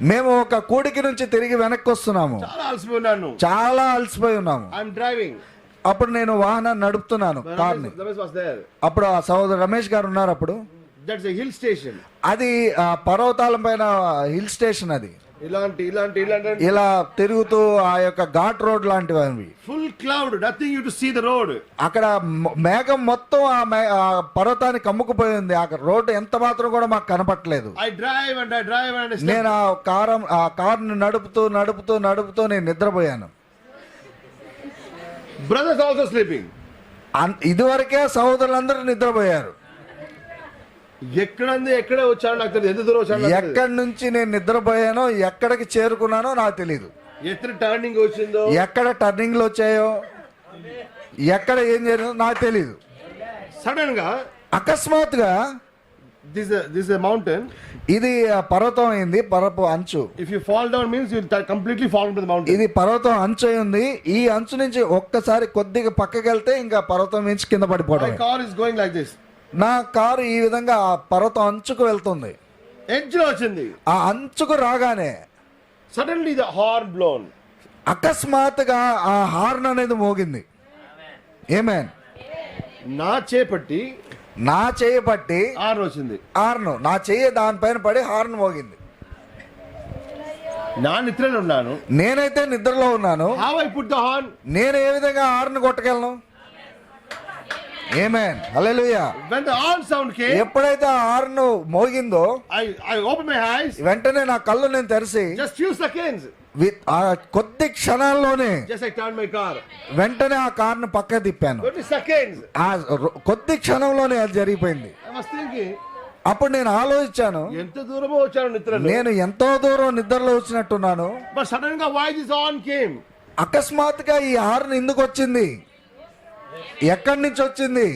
మేము ఒక కూడికి నుంచి తిరిగి వెనక్కి వస్తున్నాము.
చాలా అలసిపోయి ఉన్నాను.
చాలా అలసిపోయి ఉన్నాము.
I'm driving.
అప్పుడు నేను వాహనాన్ని నడుపుతున్నాను, కార్ని.
Ramesh was there.
అప్పుడు ఆ సహోదరు రమేష్ గారు ఉన్నారు. అప్పుడు
That's a hill station.
అది ఆ పర్వతాల పైన హిల్ స్టేషన్. అది
ఇలాంటి
ఇలా తిరుగుతూ ఆ యొక్క ఘాట్ రోడ్ లాంటివి అవి.
full cloud, nothing you to see the road.
అక్కడ మేఘం మొత్తం ఆ పర్వతానికి కమ్ముకుపోయి ఉంది. ఆ రోడ్డు ఎంత మాత్రం కూడా మాకు కనపట్లేదు.
I drive and I step.
నేను ఆ కారుని నడుపుతూ నేను నిద్రపోయాను.
Brothers also sleeping.
ఇదివరకే సహోదరులందరూ నిద్రపోయారు.
ఎక్కడ వచ్చాను నాకు తెలియదు. ఎంత దూరం వచ్చాను
ఎక్కడి నుంచి నేను నిద్రపోయానో, ఎక్కడికి చేరుకున్నానో నాకు తెలియదు.
ఎక్కడ టర్నింగ్ వచ్చిందో,
ఎక్కడ టర్నింగ్లు వచ్చాయో, ఎక్కడ ఏం జరిగిందో నాకు తెలియదు.
సడన్ గా
అకస్మాత్తుగా
this a mountain.
ఇది పర్వతం అయింది, పర్వతం అంచు.
If you fall down means you completely fall into the mountain.
ఇది పర్వతం అంచు అయి ఉంది. ఈ అంచు నుంచి ఒక్కసారి కొద్దిగా పక్కకి వెళ్తే ఇంకా పర్వతం నుంచి కింద
My
పడిపోవడం.
car is going like this.
నా కారు ఈ విధంగా ఆ పర్వతం అంచుకు వెళ్తుంది.
ఎడ్జ్ లో వచ్చింది.
ఆ అంచుకు రాగానే
సడన్లీ ద హార్న్ బ్లోన్.
అకస్మాత్తుగా ఆ హార్న్ అనేది మోగింది. ఆమేన్.
నా చేపట్టి
హార్న్
వచ్చింది.
నా చెయ్యి దానిపైన పడి హార్న్ మోగింది.
నా నిద్రలో ఉన్నాను.
నేనైతే నిద్రలో ఉన్నాను.
How I put the horn?
నేను ఏ విధంగా హార్న్ కొట్టగలను? Amen, hallelujah.
When the horn sound came,
ఎప్పుడైతే ఆ హార్న్ మోగిందో
I opened my eyes.
వెంటనే నా కళ్ళు నేను తెరిచి
Just few seconds.
ఆ కొద్ది క్షణాల్లోనే
Just I turned my car.
వెంటనే ఆ కార్ను పక్క తిప్పాను.
20 seconds.
ఆ కొద్ది క్షణంలోనే అది జరిగిపోయింది.
I was thinking,
అప్పుడు నేను ఆలోచించాను,
ఎంత దూరమో వచ్చాను నిద్రలో.
నేను ఎంతో దూరం నిద్రలో వచ్చినట్టున్నాను.
But suddenly why this horn came?
అకస్మాత్తుగా ఈ హార్న్ ఎందుకు వచ్చింది? ఎక్కడి నుంచి వచ్చింది?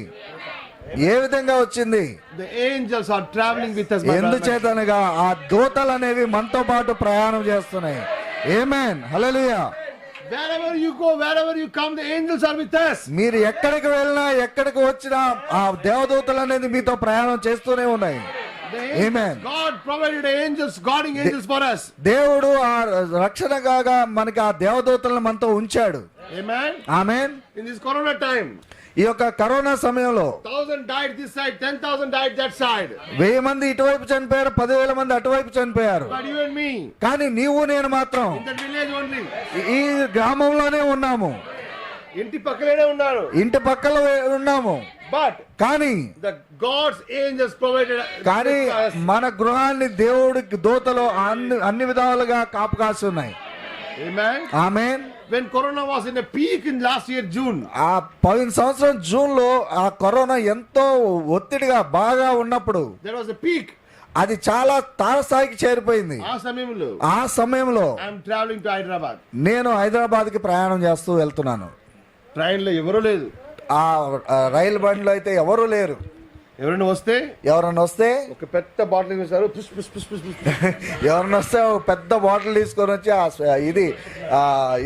ఏ విధంగా వచ్చింది?
The angels are traveling with us.
ఎందుచేతనగా ఆ దూతలు అనేవి మనతో పాటు ప్రయాణం చేస్తున్నాయి. ఆమేన్, హల్లెలూయా.
Wherever you go, wherever you come, the angels are with us.
మీరు ఎక్కడికి వెళ్ళినా, ఎక్కడికి వచ్చినా ఆ దేవదూతలు అనేది మీతో ప్రయాణం చేస్తూనే ఉన్నాయి. Amen.
God provided angels, guarding angels for us.
దేవుడు ఆ రక్షణగా మనకి ఆ దేవదూతలను మనతో ఉంచాడు.
Amen.
Amen.
In this corona time,
ఈ యొక్క కరోనా సమయంలో
1,000 died this side, 10,000 died that side.
1000 మంది ఇటువైపు చనిపోయారు, 10,000 మంది అటువైపు చనిపోయారు.
But you and me,
కానీ నీవు నేను మాత్రం
in that village only.
ఈ గ్రామంలోనే ఉన్నాము,
ఇంటి పక్కనే ఉన్నారు.
ఇంటి పక్కల ఉన్నాము.
But
కానీ
the God's angels provided us.
మన గృహాన్ని దేవుడికి దూతలు అన్ని విధాలుగా కాపు కాసి ఉన్నాయి.
Amen.
Amen.
When corona was in a peak in last year June,
ఆ పోయిన సంవత్సరం జూన్ లో ఆ కరోనా ఎంతో ఒత్తిడిగా బాగా ఉన్నప్పుడు,
there was a peak.
అది చాలా తారస్థాయికి చేరిపోయింది. ఆ సమయంలో
I am traveling to Hyderabad.
నేను హైదరాబాద్ కి ప్రయాణం చేస్తూ వెళ్తున్నాను.
ట్రైన్ లో ఎవరు లేదు.
ఆ రైలు బండిలో అయితే ఎవరు లేరు.
ఎవరైనా వస్తే ఒక పెద్ద బాటిల్ వేశారు.
ఎవరైనా వస్తే ఒక పెద్ద బాటిల్ తీసుకొని వచ్చి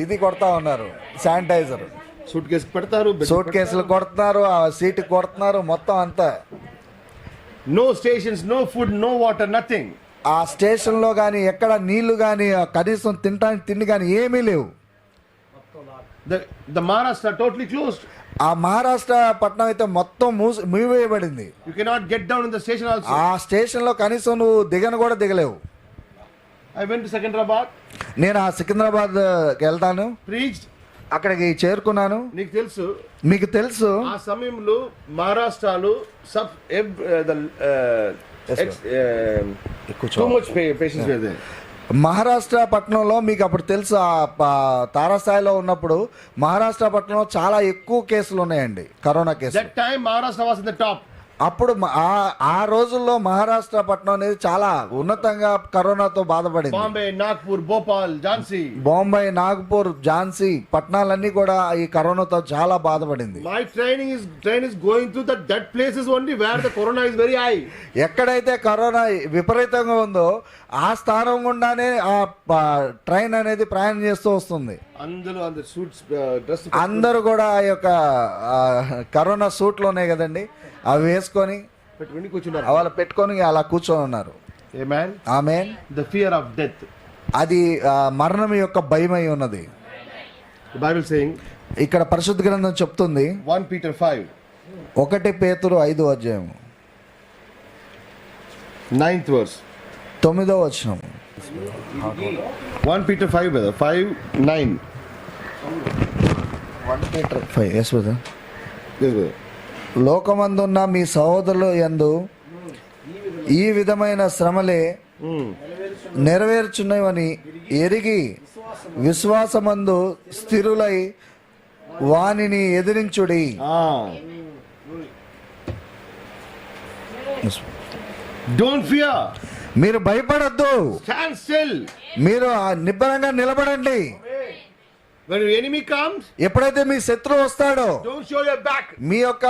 ఇది కొడతా ఉన్నారు, శానిటైజర్.
సూట్ కేసు పెడతారు,
సూట్ కేసులు కొడుతున్నారు, ఆ సీట్ కొడుతున్నారు, మొత్తం అంతా.
No stations, no food, no water, nothing.
ఆ స్టేషన్ లో గానీ ఎక్కడ నీళ్లు గానీ కనీసం తినడానికి తిండి గానీ ఏమీ లేవు.
The Maharashtra totally closed.
ఆ మహారాష్ట్ర పట్టణం అయితే మొత్తం మూసివేయబడింది.
You cannot get down in the station also.
ఆ స్టేషన్ లో కనీసం నువ్వు కూడా దిగలేవు.
I went to Secunderabad.
నేను ఆ సికింద్రాబాద్ వెళ్తాను,
preached.
అక్కడికి చేరుకున్నాను. మీకు తెలుసు
ఆ సమయంలో మహారాష్ట్రలో too much patients were there.
Maharashtra పట్టణంలో మీకు అప్పుడు తెలుసు, తారాస్థాయిలో ఉన్నప్పుడు మహారాష్ట్ర పట్టణంలో చాలా ఎక్కువ కేసులు ఉన్నాయండి, కరోనా కేసులు.
That time Maharashtra was in the top.
అప్పుడు ఆ రోజుల్లో మహారాష్ట్ర పట్టణం అనేది చాలా ఉన్నతంగా కరోనాతో బాధపడింది.
Bombay, Nagpur, Bhopal, Jhansi.
Bombay, Nagpur, Jhansi పట్టణాలన్నీ కూడా ఈ కరోనాతో చాలా బాధపడింది.
My train is going through that places only where the corona is very high.
ఎక్కడైతే కరోనా విపరీతంగా ఉందో ఆ స్థానం గుండానే ఆ ట్రైన్ అనేది ప్రయాణం చేస్తూ వస్తుంది.
అందరూ suits dress.
అందరూ కూడా ఆ యొక్క కరోనా సూట్లు ఉన్నాయి కదండి, అవి వేసుకొని
పెట్టుకొని కూర్చున్నారు.
వాళ్ళు పెట్టుకొని అలా కూర్చొని ఉన్నారు.
Amen.
Amen.
The fear of death.
అది మరణం యొక్క భయమై ఉన్నది.
The Bible saying
ఇక్కడ పరిశుద్ధ గ్రంథం చెప్తుంది
1 Peter 5,
1 పేతురు 5వ అధ్యాయం
9th verse.
9వ వచనం.
1 Peter 5, brother. 5, 9.
1 Peter 5. Yes, brother.
Yes, brother.
లోకమందున్న మీ సహోదరులు యందు ఈ విధమైన శ్రమలే నెరవేర్చున్నవని ఎరిగి విశ్వాసమందు స్థిరులై వానిని ఎదిరించుడి.
Don't fear.
మీరు భయపడొద్దు,
Stand still.
మీరు నిబ్బరంగా నిలబడండి.
When your enemy comes,
ఎప్పుడైతే మీ శత్రువు వస్తాడో
don't show your back.
మీ యొక్క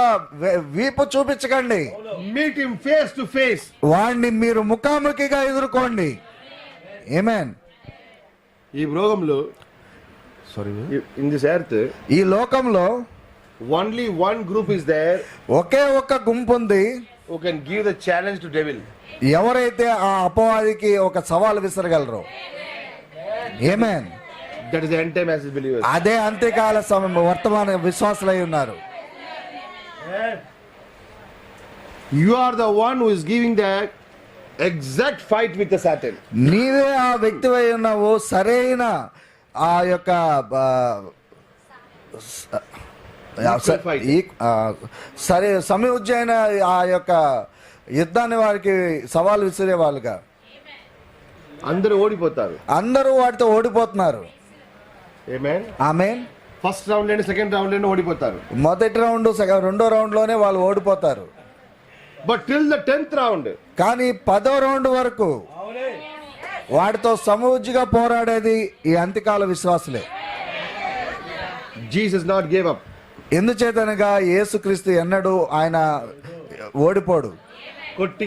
వీపు చూపించకండి,
Meet him face to face.
వాడిని మీరు ముఖాముఖిగా ఎదుర్కోండి. ఆమేన్.
ఈ భోగంలో in this earth,
ఈ లోకంలో
only one group is there
ఒకే ఒక్క గుంపు ఉంది
who can give the challenge to devil.
ఎవరైతే ఆ అపవాదికి ఒక సవాల్ విసరగలరు. ఆమేన్.
That is the end time as believers.
అదే అంత్యకాల సమయం వర్తమాన విశ్వాసులై ఉన్నారు.
You are the one who is giving the exact fight with the Satan.
నీవే ఆ వ్యక్తివై ఉన్నావు, సరైన ఆ యొక్క సరే సమయోజ్జైన ఆ యొక్క యుద్ధాన్ని వారికి సవాల్ విసిరే వాళ్ళుగా.
అందరూ ఓడిపోతారు.
అందరూ వాటితో ఓడిపోతున్నారు.
Amen.
ఆమేన్.
ఫస్ట్ రౌండ్ లోనే సెకండ్ రౌండ్ లోనే ఓడిపోతారు.
మొదటి రౌండ్ రెండో రౌండ్ లోనే వాళ్ళు ఓడిపోతారు.
But till the 10th round,
కానీ 10వ రౌండ్ వరకు వాటితో సమూజ్జిగా పోరాడేది ఈ అంత్యకాల విశ్వాసులే.
Jesus not give up.
ఎందుచేతనగా యేసుక్రీస్తు ఎన్నడూ ఆయన ఓడిపోడు.
కొట్టి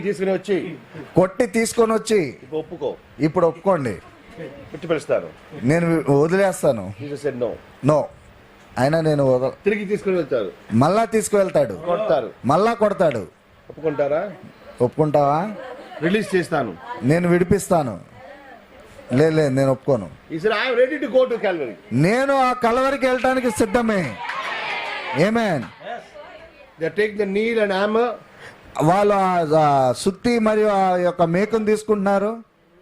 తీసుకొని వచ్చి
ఒప్పుకో,
ఇప్పుడు ఒప్పుకోండి,
పిచ్చిపరుస్తారు,
నేను వదిలేస్తాను.
Jesus said no.
నో, అయినా నేను
తిరిగి తీసుకుని వెళ్తారు.
మళ్ళా తీసుకువెళ్తాడు,
కొడతారు,
మళ్ళా కొడతాడు.
ఒప్పుకుంటారా?
ఒప్పుకుంటావా?
రిలీజ్ చేస్తాను,
నేను విడిపిస్తాను. లేదు నేను ఒప్పుకోను.
He said, I am ready to go to Calvary.
నేను ఆ కలవరికి వెళ్ళటానికి సిద్ధమే. ఆమేన్.
They take the nail and hammer.
వాళ్ళు ఆ సుత్తి మరియు ఆ యొక్క మేకును తీసుకుంటున్నారు.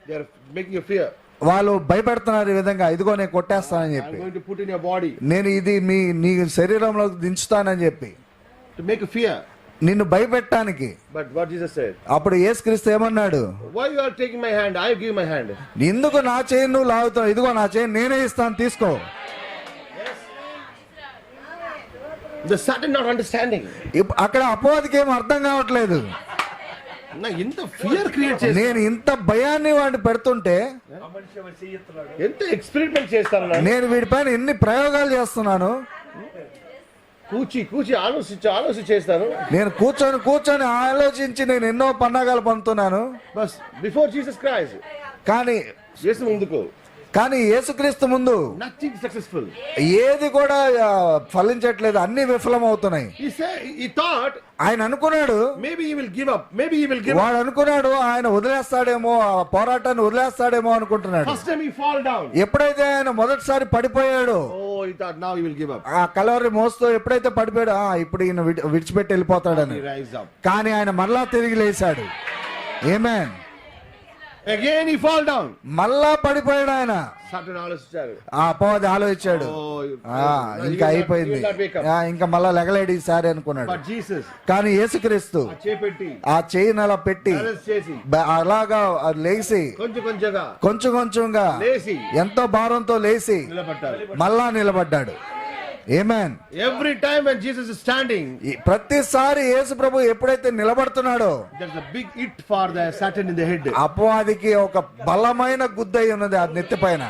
They are making you fear.
వాళ్ళు భయపెడుతున్నారు ఈ విధంగా, ఇదిగో నేను కొట్టేస్తానని
I am
చెప్పి,
going to put in your body
నేను ఇది నీ శరీరంలోకి దించుతానని చెప్పి,
to make you fear.
నిన్ను భయపెట్టడానికి.
But what Jesus said,
అప్పుడు యేసుక్రీస్తు ఏమన్నాడు?
why you are taking my hand? I give my hand.
ఎందుకు నా చేయి నువ్వు లాగుతావు? ఇదిగో నా చేయి నేనే ఇస్తాను, తీసుకో.
The Satan not understanding.
అక్కడ అపవాదికి ఏం అర్థం కావట్లేదు.
ఎంత ఫియర్ క్రియేట్ చేసి,
నేను ఇంత భయాన్ని వాడిని పెడుతుంటే,
ఎంత ఎక్స్పెరిమెంట్ చేస్తాను,
నేను వీడిపైన ఎన్ని ప్రయోగాలు చేస్తున్నాను,
కూచి ఆలోచించి చేస్తాను.
నేను కూర్చొని ఆలోచించి నేను ఎన్నో పన్నాగాలు పంపుతున్నాను.
బస్ బిఫోర్ జీసస్ క్రైస్ట్,
కానీ యేసుక్రీస్తు ముందు
నథింగ్ సక్సెస్ఫుల్.
ఏది కూడా ఫలించట్లేదు, అన్ని విఫలం అవుతున్నాయి. ఆయన అనుకున్నాడు వాడు అనుకున్నాడు ఆయన వదిలేస్తాడేమో, ఆ పోరాటాన్ని వదిలేస్తాడేమో అనుకుంటున్నాడు. ఎప్పుడైతే ఆయన మొదటిసారి పడిపోయాడు, ఆ కలవరి మోస్తూ ఎప్పుడైతే పడిపోయాడు, ఇప్పుడు ఈయన విడిచిపెట్టి వెళ్ళిపోతాడని, కానీ ఆయన మరలా తిరిగి లేచాడు. ఆమేన్.
Again he fall down.
మళ్ళా పడిపోయాడు ఆయన. ఆ అపవాది ఆలోచించాడు, ఇంకా అయిపోయింది, ఇంకా మళ్ళా లెగలేడు ఈసారి అనుకున్నాడు. కానీ యేసుక్రీస్తు ఆ చేయిని అలా పెట్టి అలాగా లేచి కొంచెంగా ఎంతో భారంతో లేచి మళ్ళా నిలబడ్డాడు. ఆమేన్.
Every time when Jesus is standing,
ప్రతిసారి యేసు ప్రభు ఎప్పుడైతే నిలబడుతున్నాడో
there's a big hit for the Satan in the head.
అపవాదికి ఒక బలమైన గుద్దై ఉన్నది ఆ నెత్తి పైన.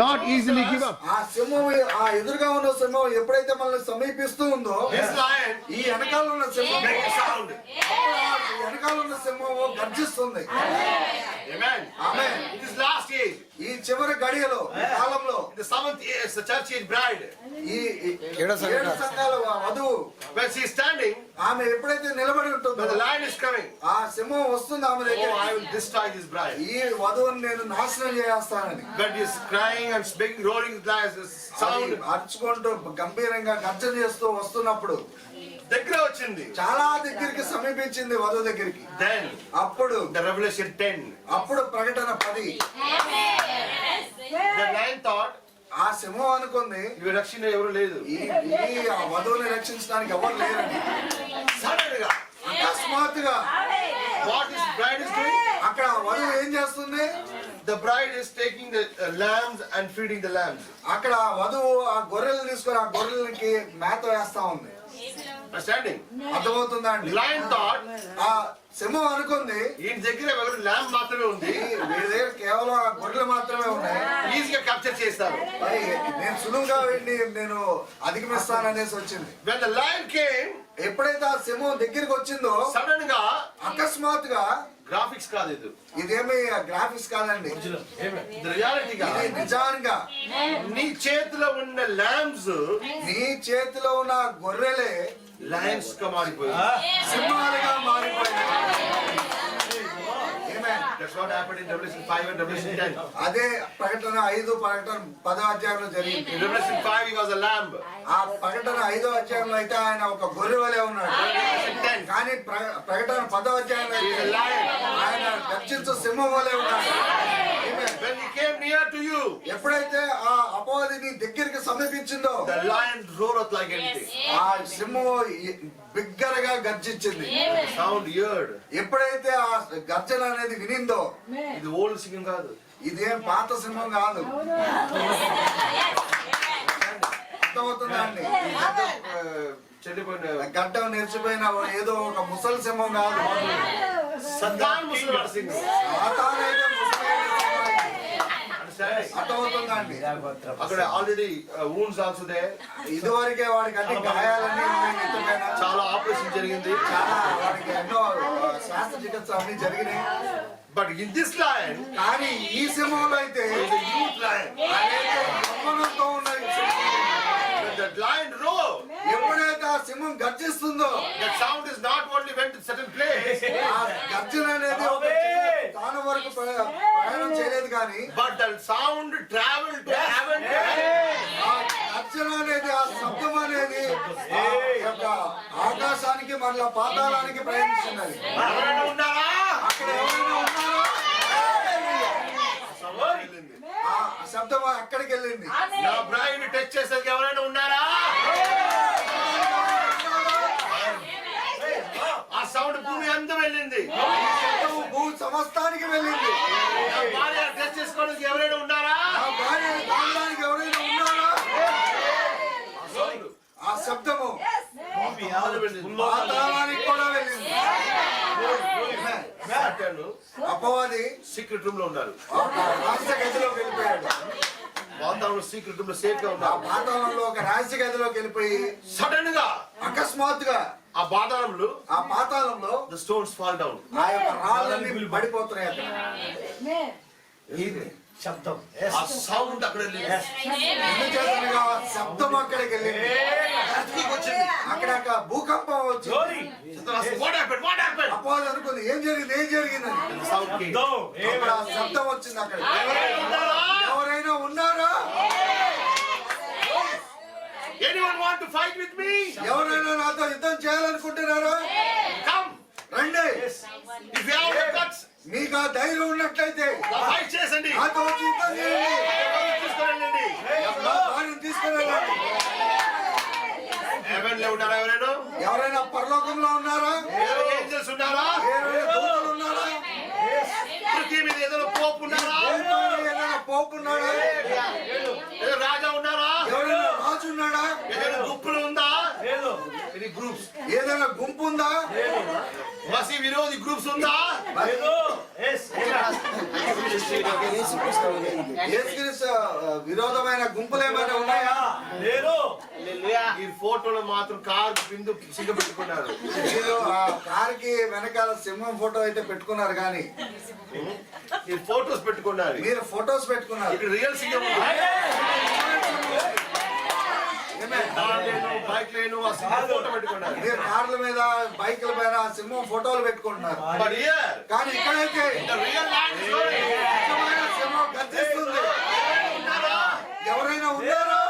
Not easily give up.
ఆ సింహం, ఆ ఎదురుగా ఉన్న సింహం ఎప్పుడైతే మనల్ని సమీపిస్తూ ఉందో,
This lion
ఈ వెనకాల ఉన్న సింహం
make a sound.
ఈ వెనకాల ఉన్న సింహం గర్జిస్తుంది.
Amen.
Amen.
It is last age.
ఈ చివరి గడియలో, ఈ కాలంలో
In the seventh age, the church age bride.
ఈ ఏడు సంఘాల వధువు
When she is standing,
ఆమె ఎప్పుడైతే నిలబడి ఉంటుందో,
when the lion is coming,
ఆ సింహం వస్తుంది ఆమె
oh,
దగ్గర.
I will destroy this bride.
ఈ వధువుని నేను నాశనం చేస్తానని.
But he is crying and speaking, roaring like this sound.
అది అరుచుకుంటూ గంభీరంగా గర్జన చేస్తూ వస్తున్నప్పుడు
దగ్గర వచ్చింది.
చాలా దగ్గరికి సమీపించింది వధువు దగ్గరికి.
Then
అప్పుడు
the Revelation 10.
అప్పుడు ప్రకటన 10.
The lion thought,
ఆ సింహం అనుకుంది
ఇవి రక్షణ ఎవరు లేదు.
ఈ ఆ వధువుని రక్షించడానికి ఎవరు లేరని.
Suddenly గా,
అకస్మాత్తుగా
what is bride is doing?
అక్కడ ఆ వధువు ఏం చేస్తుంది?
The bride is taking the lambs and feeding the lambs.
అక్కడ ఆ వధువు ఆ గొర్రెలు తీసుకొని ఆ గొర్రెలకి మేత వేస్తా ఉంది.
Understanding?
అర్థమవుతుందా అండి?
Lion thought,
ఆ సింహం అనుకుంది
ఈ దగ్గర ఎవరు lamb మాత్రమే ఉంది,
వీడి దగ్గర కేవలం ఆ గొర్రెలు మాత్రమే ఉన్నాయి,
ఈజీగా క్యాప్చర్ చేస్తారు.
మరి నేను సులువుగా వెళ్ళి నేను అధిగమిస్తాననేసి వచ్చింది.
When the lion came,
ఎప్పుడైతే ఆ సింహం దగ్గరికి వచ్చిందో
సడన్ గా
అకస్మాత్తుగా,
గ్రాఫిక్స్ కాదు ఇది,
ఇదేమి గ్రాఫిక్స్ కాదండి,
రియాలిటీగా
ఇది నిజంగా
నీ చేతిలో ఉన్న ల్యాంబ్స్
నీ చేతిలో ఉన్న గొర్రెలే
లయన్స్ గా మారిపోయాయి.
సింహాలుగా మారిపోయాయి. Amen.
That's what happened in Revelation 5 and Revelation 10.
అదే ప్రకటన 5 ప్రకటన 10 అధ్యాయంలో జరిగింది.
In Revelation 5 he was a lamb.
ఆ ప్రకటన 5 అధ్యాయంలో అయితే ఆయన ఒక గొర్రె వలె ఉన్నాడు. కానీ ప్రకటన 10 అధ్యాయంలో అయితే ఆయన గర్జించు సింహం వలె ఉన్నాడు. Amen.
When he came near to you,
ఎప్పుడైతే ఆ అపవాది నీ దగ్గరికి సమీపించిందో,
the lion roared like anything.
ఆ సింహం బిగ్గరగా గర్జించింది.
The sound heard.
ఎప్పుడైతే ఆ గర్జన అనేది వినిందో,
ఇది ఓల్డ్ సింగింగ్ కాదు,
ఇదేం పాత సింహం కాదు. అర్థమవుతుందా అండి?
చెల్లిపోయిన
గడ్డం నేర్చిపోయిన ఏదో ఒక ముసలి సింహం కాదు.
సద్దాన్ ముసలివాడు సింగింగ్.
సాతానైతే ముసలైన సింహం.
Understanding?
అర్థమవుతుందా అండి?
అక్కడ ఆల్రెడీ wounds also there.
ఇదివరకే వాడికి అన్ని గాయాలన్నీ ఉన్నాయి నెత్తి పైన.
చాలా ఆపరేషన్ జరిగింది.
చాలా వాడికి ఎన్నో శస్త్రచికిత్స అన్ని జరిగినాయి.
But in this lion,
కానీ ఈ సింహంలో అయితే
is a youth lion.
అదైతే యవ్వనంతో ఉన్న ఈ సింహం.
When the lion roared,
ఎప్పుడైతే ఆ సింహం గర్జిస్తుందో,
that sound is not only went to certain place,
ఆ గర్జన అనేది ఒక స్థానం వరకు ప్రయాణం చేయలేదు కానీ,
but the sound traveled to heaven.
ఆ గర్జన అనేది, ఆ శబ్దం అనేది ఆ యొక్క ఆకాశానికి మరలా పాతాళానికి ప్రయాణిస్తున్నది.
ఎవరైనా ఉన్నారా?
అక్కడ ఎవరైనా ఉన్నారా?
వెళ్ళింది.
ఆ శబ్దం అక్కడికి వెళ్ళింది.
నా బ్రైడ్ టచ్ చేసేందుకు ఎవరైనా ఉన్నారా? ఆ సౌండ్ భూమి అంతా వెళ్ళింది.
శబ్దం భూ సమస్తానికి వెళ్ళింది.
నా భార్య టచ్ చేసుకోవడానికి ఎవరైనా ఉన్నారా?
ఆ భార్యను తాగడానికి ఎవరైనా ఉన్నారా? ఆ శబ్దము పాతాళానికి కూడా వెళ్ళింది. అపవాది
సీక్రెట్ రూమ్ లో ఉన్నారు.
ఒక రహస్య గదిలోకి వెళ్ళిపోయాడు.
వాతావరణం సీక్రెట్ రూమ్ లో సేఫ్ గా
ఆ
ఉన్నారు.
పాతాళంలో ఒక రహస్య గదిలోకి వెళ్ళిపోయి
సడన్ గా
అకస్మాత్తుగా
ఆ పాతాళంలో
ఆ పాతాళంలో
the stones fall down.
ఆ యొక్క రాళ్ళన్నీ పడిపోతున్నాయి అక్కడ.
శబ్దం
ఆ సౌండ్ అక్కడ వెళ్ళింది.
ఎందుచేతనగా ఆ శబ్దం అక్కడికి వెళ్ళింది.
Earthquake వచ్చింది.
అక్కడ ఒక భూకంపం వచ్చింది.
What happened? What happened?
అపవాది అనుకుంది ఏం జరిగింది, ఏం జరిగిందని.
The sound came.
అక్కడ ఆ శబ్దం వచ్చింది. అక్కడ
ఎవరైనా ఉన్నారా?
ఎవరైనా ఉన్నారా?
Anyone want to fight with me?
ఎవరైనా నాతో యుద్ధం చేయాలనుకుంటున్నారా?
Come.
రండి.
If you have the guts,
మీకు ఆ ధైర్యం ఉన్నట్లయితే
fight చేసండి.
నాతో వచ్చి యుద్ధం చేయండి.
తీసుకెళ్ళండి.
నా భార్యను తీసుకుని వెళ్ళండి.
Heaven లో ఉన్నారా ఎవరైనా?
ఎవరైనా పరలోకంలో ఉన్నారా?
Angels ఉన్నారా?
ఎవరైనా దూతలు ఉన్నారా?
పృథ్వీ మీద ఏదైనా పోపు ఉన్నారా?
భూమిపైన ఏదైనా పోపు నౌకున్నాడా?
ఏదో రాజా ఉన్నారా?
ఎవరైనా రాజు ఉన్నాడా?
ఏదైనా గుంపులు ఉందా? Any groups?
ఏదైనా గుంపు ఉందా?
మసీ విరోధి గ్రూప్స్ ఉందా?
యేసుక్రీస్తు విరోధమైన గుంపులు ఏమైనా ఉన్నాయా?
ఈ ఫోటోలో మాత్రం కార్ బిందు సిగ్గపెట్టుకున్నారు.
మీరు ఆ కారుకి వెనకాల సింహం ఫోటో అయితే పెట్టుకున్నారు కానీ
ఈ ఫోటోస్ పెట్టుకున్నారు.
మీరు ఫోటోస్ పెట్టుకున్నారు.
ఇక్కడ రియల్ సింగం బైక్ లేను ఆ సింగం ఫోటో పెట్టుకున్నారు.
మీరు కార్ల మీద బైకుల మీద ఆ సింహం ఫోటోలు పెట్టుకుంటున్నారు.
But here,
కానీ ఇక్కడైతే
the real life story.
నిజమైన సింహం గర్జిస్తుంది. ఎవరైనా ఉన్నారా?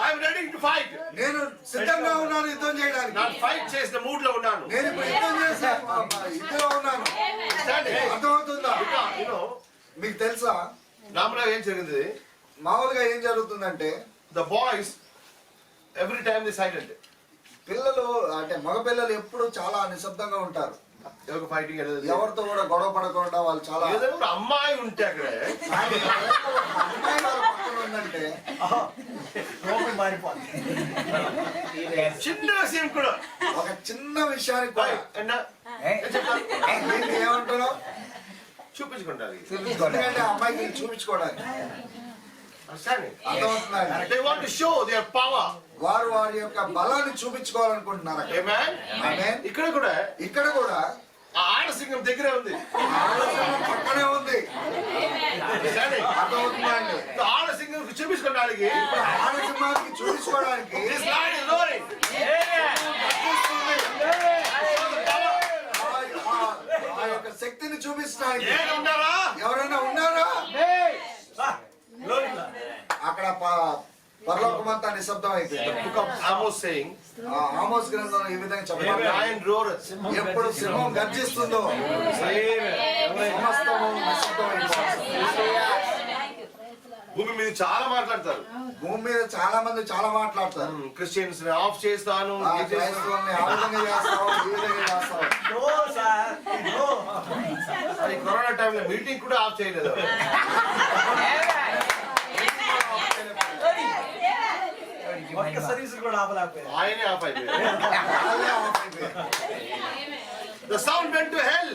I am ready to fight.
నేను సిద్ధంగా ఉన్నాను యుద్ధం చేయడానికి.
నా ఫైట్ చేసిన మూడ్ లో ఉన్నాను.
నేను ఇప్పుడు యుద్ధం చేసే ఇదిలో ఉన్నాను. అర్థమవుతుందా?
You know,
మీకు తెలుసా
నార్మల్గా ఏం జరిగింది?
మామూలుగా ఏం జరుగుతుందంటే
The boys every time they silent.
పిల్లలు అంటే మగ పిల్లలు ఎప్పుడు చాలా నిశ్శబ్దంగా ఉంటారు.
ఎవరికి ఫైటింగ్
ఎవరితో కూడా గొడవ పడకుండా వాళ్ళు చాలా
ఏదైనా ఒక అమ్మాయి ఉంటే అక్కడ
కానీ ఒక అమ్మాయి వాళ్ళ పక్కన ఉందంటే
చిన్న విషయం కూడా
ఒక చిన్న విషయానికి కూడా దీన్ని ఏమంటున్నావు?
చూపించుకుంటారు.
ఎందుకంటే ఆ అమ్మాయికి చూపించుకోవడానికి అర్థమవుతుందండి.
They want to show their power.
వారు వారి యొక్క బలాన్ని చూపించుకోవాలనుకుంటున్నారు అక్కడ.
Amen.
Amen.
ఇక్కడ కూడా
ఇక్కడ కూడా
ఆ ఆడసింగం దగ్గరే ఉంది.
ఆలోచన పక్కనే ఉంది. అర్థమవుతుందండి.
ఆడసింగం చూపించుకోవడానికి
ఆడసింహానికి చూపించుకోవడానికి
this line is roaring.
ఆ యొక్క శక్తిని చూపించడానికి
ఉన్నారా?
ఎవరైనా ఉన్నారా? అక్కడ పరలోకమంతా నిశ్శబ్దం అయిపోయింది.
Book of Amos saying,
Amos గ్రంథంలో ఈ విధంగా చెప్పబడింది.
lion roareth.
ఎప్పుడు సింహం గర్జిస్తుందో సమస్తము నిశ్శబ్దం అయిపోతుంది.
భూమి మీద చాలా మాట్లాడతారు.
భూమి మీద చాలా మంది చాలా మాట్లాడతారు.
క్రిస్టియన్స్ ఆఫ్ చేస్తాను,
క్రైస్తవుల్ని ఆ విధంగా చేస్తావు, ఈ విధంగా చేస్తావు.
అది కరోనా టైంలో మీటింగ్ కూడా ఆఫ్ చేయలేదు. ఆయనే ఆఫ్ అయిపోయారు.
వాళ్ళే ఆఫ్ అయిపోయారు.
The sound went to hell.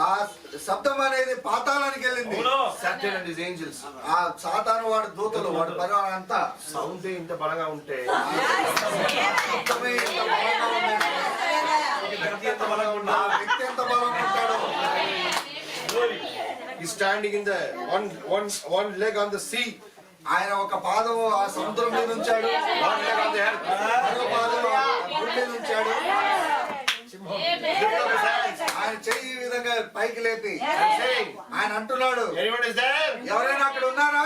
ఆ శబ్దం అనేది పాతాళానికి వెళ్ళింది.
Satan and his angels.
ఆ సాతాను వాడి దూతలు వాడి పరివారం అంతా
సౌండ్ ఇంత బలంగా ఉంటే
శబ్దమే ఇంత బలంగా ఉందంటే ఆ వ్యక్తి ఎంత బలంగా ఉంటాడో.
He's standing in the one leg on the sea,
ఆయన ఒక పాదం ఆ సముద్రం మీద ఉంచాడు,
one leg on the earth.
మరో పాదం ఆ భూమి మీద ఉంచాడు.
Lift up his hands
ఆయన చెయ్యి ఈ విధంగా పైకి లేపి
and saying,
ఆయన అంటున్నాడు,
anyone is there?
ఎవరైనా అక్కడ ఉన్నారా?